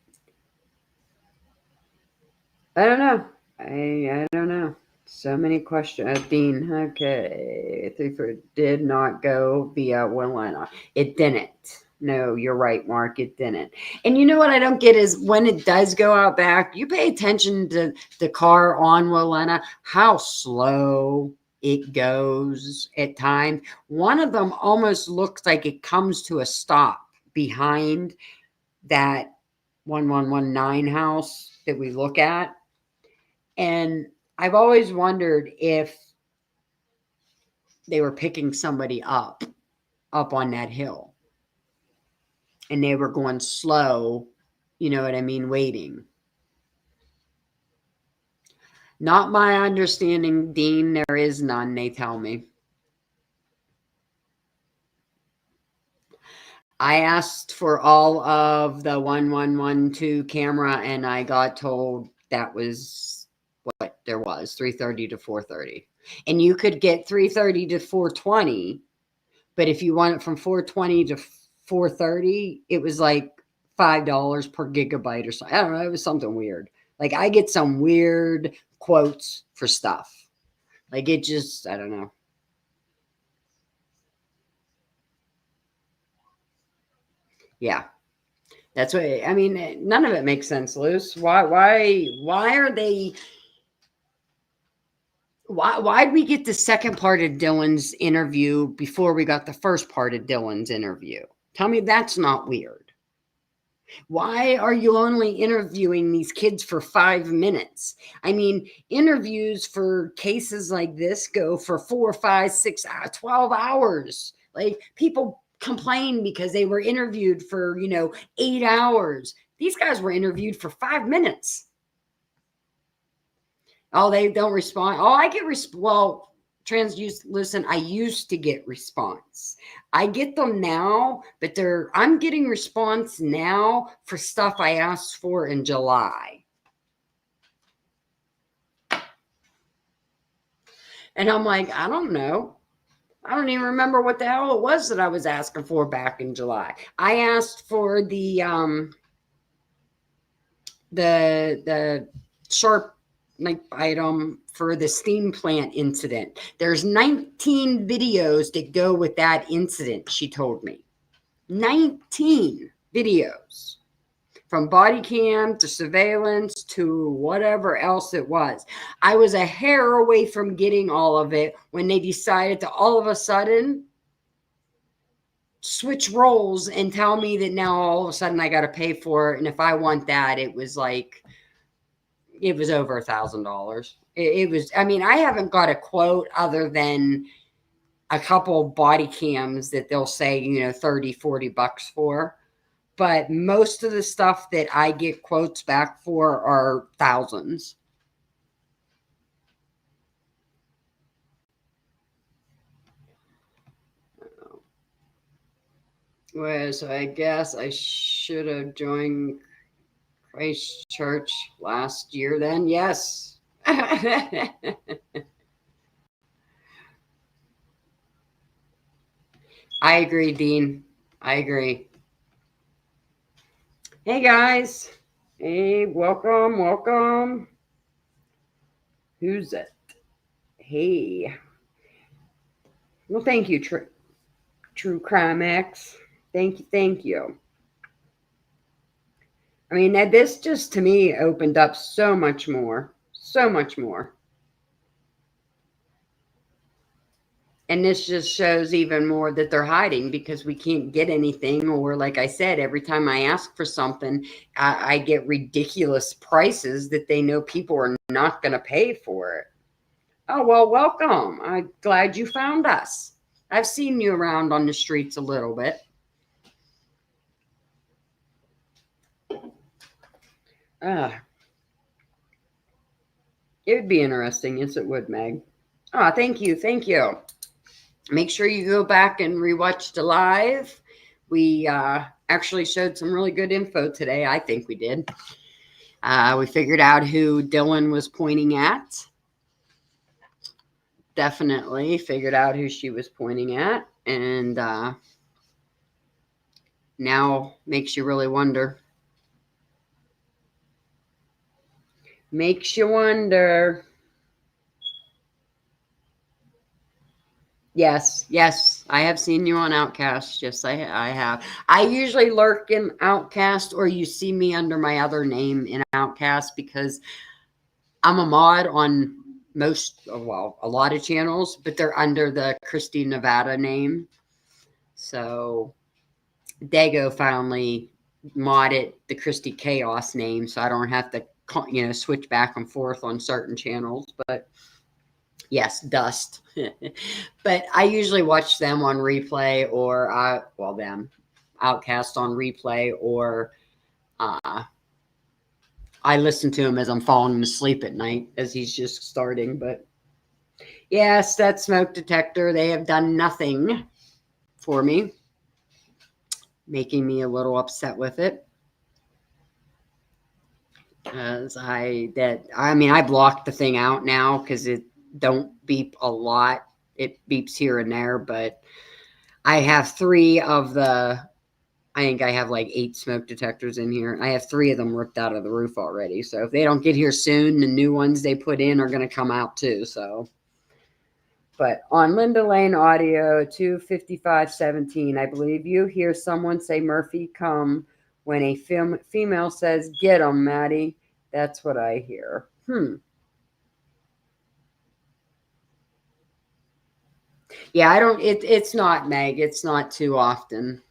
I don't know. I don't know. So many questions. Dean, okay. 3 did not go via Wilena. It didn't. No, you're right, Mark. It didn't. And you know what I don't get is when it does go out back, you pay attention to the car on Wilena, how slow it goes at times. One of them almost looks like it comes to a stop behind that 1119 house that we look at. And I've always wondered if they were picking somebody up on that hill and they were going slow, you know what I mean, waiting. Not my understanding, Dean. There is none, they tell me. I asked for all of the 1112 camera and I got told that was what there was, 330 to 430. And you could get 330 to 420, but if you want it from 420 to 430, it was like $5 per gigabyte or something. I don't know. It was something weird. Like, I get some weird quotes for stuff. Like, it just, I don't know. Yeah. That's what, I mean, none of it makes sense, Luce. Why are they, why'd we get the second part of Dylan's interview before we got the first part of Dylan's interview? Tell me that's not weird. Why are you only interviewing these kids for 5 minutes? I mean, interviews for cases like this go for 4, 5, 6, 12 hours. Like, people complain because they were interviewed for, 8 hours. These guys were interviewed for 5 minutes. Oh, they don't respond. Oh, I get well, listen, I used to get response. I get them now, but I'm getting response now for stuff I asked for in July. And I'm like, I don't know. I don't even remember what the hell it was that I was asking for back in July. I asked for the sharp knife item for the steam plant incident. There's 19 videos that go with that incident, she told me. 19 videos. From body cam to surveillance to whatever else it was. I was a hair away from getting all of it when they decided to all of a sudden switch roles and tell me that now all of a sudden I got to pay for it. And if I want that, it was over $1,000. It was, I mean, I haven't got a quote other than a couple body cams that they'll say, $30-$40 for. But most of the stuff that I get quotes back for are thousands. Well, so I guess I should have joined Christchurch last year then. Yes. I agree, Dean. I agree. Hey, guys. Hey, welcome. Who's it? Hey. Well, thank you, True Crime X. Thank you. I mean, this just, to me, opened up so much more. So much more. And this just shows even more that they're hiding because we can't get anything. Or like I said, every time I ask for something, I get ridiculous prices that they know people are not going to pay for it. Oh, well, welcome. I'm glad you found us. I've seen you around on the streets a little bit. It would be interesting. Yes, it would, Meg. Oh, thank you. Thank you. Make sure you go back and rewatch the live. We actually showed some really good info today. I think we did. We figured out who Dylan was pointing at. Definitely figured out who she was pointing at. And now makes you really wonder. Makes you wonder. Yes, I have seen you on Outcast. Yes, I have. I usually lurk in Outcast, or you see me under my other name in Outcast because I'm a mod on a lot of channels, but they're under the Christy Nevada name. So Dago finally modded the Christy Chaos name, so I don't have to, switch back and forth on certain channels, but yes, Dust. But I usually watch them on replay or, Outcast on replay, or I listen to him as I'm falling asleep at night as he's just starting. But yes, that smoke detector, they have done nothing for me, making me a little upset with it. As I blocked the thing out now because it don't beep a lot. It beeps here and there, but I have 3 of I think I have like 8 smoke detectors in here. I have 3 of them ripped out of the roof already. So if they don't get here soon, the new ones they put in are going to come out too. So, but on Linda Lane audio 25517, I believe you hear someone say Murphy come when a female says, "Get him, Maddie." That's what I hear. Yeah, it's not, Meg. It's not too often.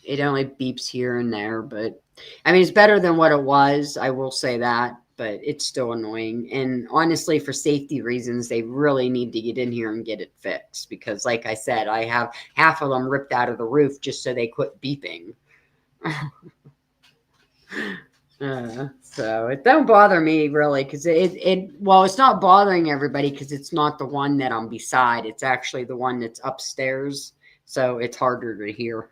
It only beeps here and there, but I mean, it's better than what it was. I will say that. but it's still annoying. And honestly, for safety reasons, they really need to get in here and get it fixed because, like I said, I have half of them ripped out of the roof just so they quit beeping. So it don't bother me really because well, it's not bothering everybody because it's not the one that I'm beside. It's actually the one that's upstairs. So it's harder to hear.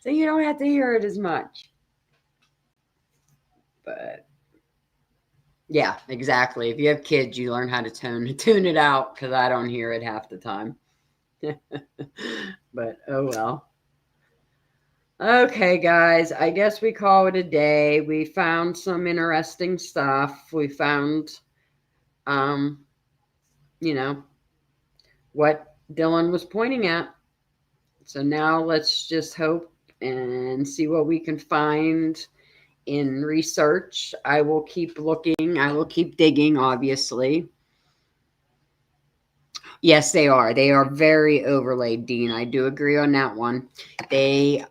So you don't have to hear it as much. But yeah, exactly. If you have kids, you learn how to tune it out because I don't hear it half the time. But oh well. Okay, guys, I guess we call it a day. We found some interesting stuff. We found, um, you know, what Dylan was pointing at. So now let's just hope and see what we can find in research. I will keep looking. I will keep digging, obviously. Yes, they are. They are very overlaid, Dean. I do agree on that one. They,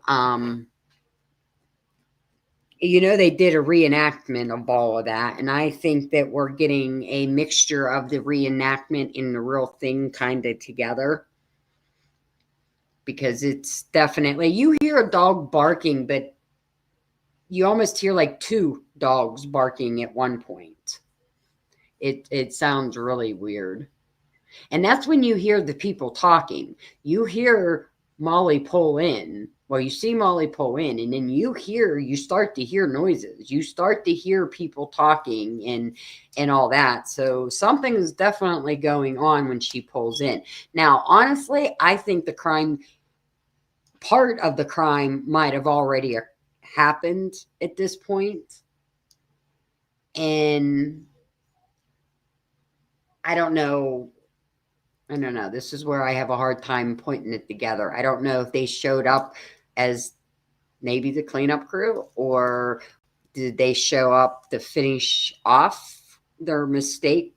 they did a reenactment of all of that. And I think that we're getting a mixture of the reenactment and the real thing kind of together. Because it's definitely, you hear a dog barking, but you almost hear like two dogs barking at one point. It sounds really weird. And that's when you hear the people talking. You hear Molly pull in. Well, you see Molly pull in, and then you start to hear noises. You start to hear people talking and all that. So something is definitely going on when she pulls in. Now, honestly, I think part of the crime might have already happened at this point. And I don't know. This is where I have a hard time pointing it together. I don't know if they showed up as maybe the cleanup crew or did they show up to finish off their mistake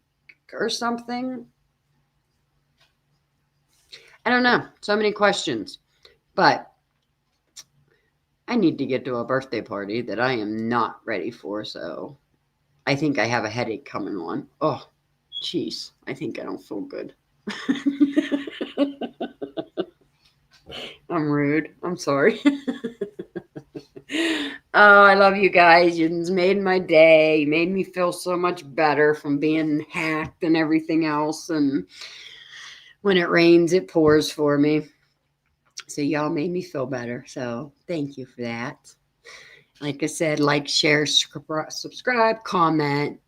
or something? I don't know. So many questions. But I need to get to a birthday party that I am not ready for. So I think I have a headache coming on. Oh, jeez. I think I don't feel good. I'm rude. I'm sorry. Oh, I love you guys. You made my day. You made me feel so much better from being hacked and everything else. And when it rains, it pours for me. So y'all made me feel better. So thank you for that. Like I said, like, share, subscribe, comment.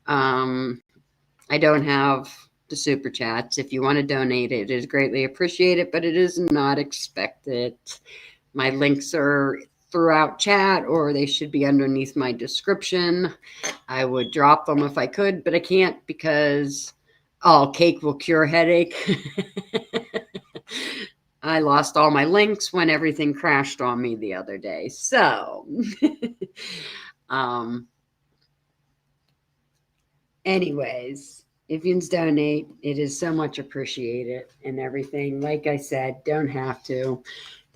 I don't have the super chats. If you want to donate, it is greatly appreciated, but it is not expected. My links are throughout chat, or they should be underneath my description. I would drop them if I could, but I can't because cake will cure headache. I lost all my links when everything crashed on me the other day. So, anyways, if you donate, it is so much appreciated and everything. Like I said, don't have to.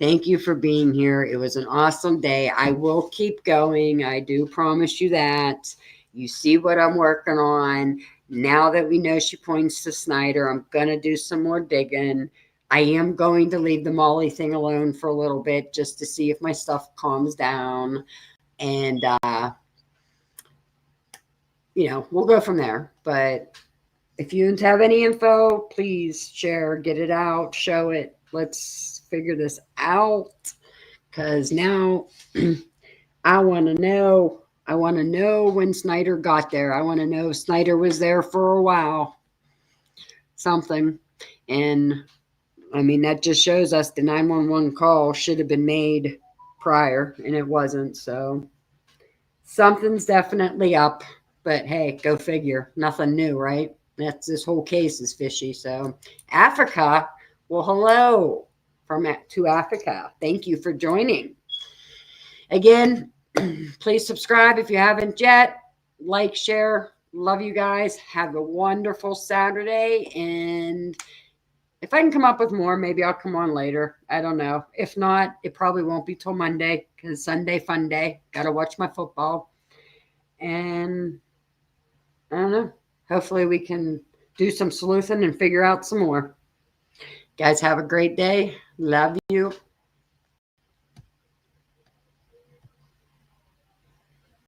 Thank you for being here. It was an awesome day. I will keep going. I do promise you that. You see what I'm working on. Now that we know she points to Snyder, I'm going to do some more digging. I am going to leave the Molly thing alone for a little bit just to see if my stuff calms down. And, we'll go from there. But if you have any info, please share, get it out, show it. Let's figure this out because now I want to know. I want to know when Snyder got there. I want to know if Snyder was there for a while. Something. And I mean, that just shows us the 911 call should have been made prior, and it wasn't. So something's definitely up. But hey, go figure. Nothing new, right? This whole case is fishy. So Africa, well, hello to Africa. Thank you for joining. Again, please subscribe if you haven't yet. Like, share. Love you guys. Have a wonderful Saturday. And if I can come up with more, maybe I'll come on later. I don't know. If not, it probably won't be till Monday because Sunday, fun day. Got to watch my football. And I don't know. Hopefully we can do some sleuthing and figure out some more. Guys, have a great day. Love you.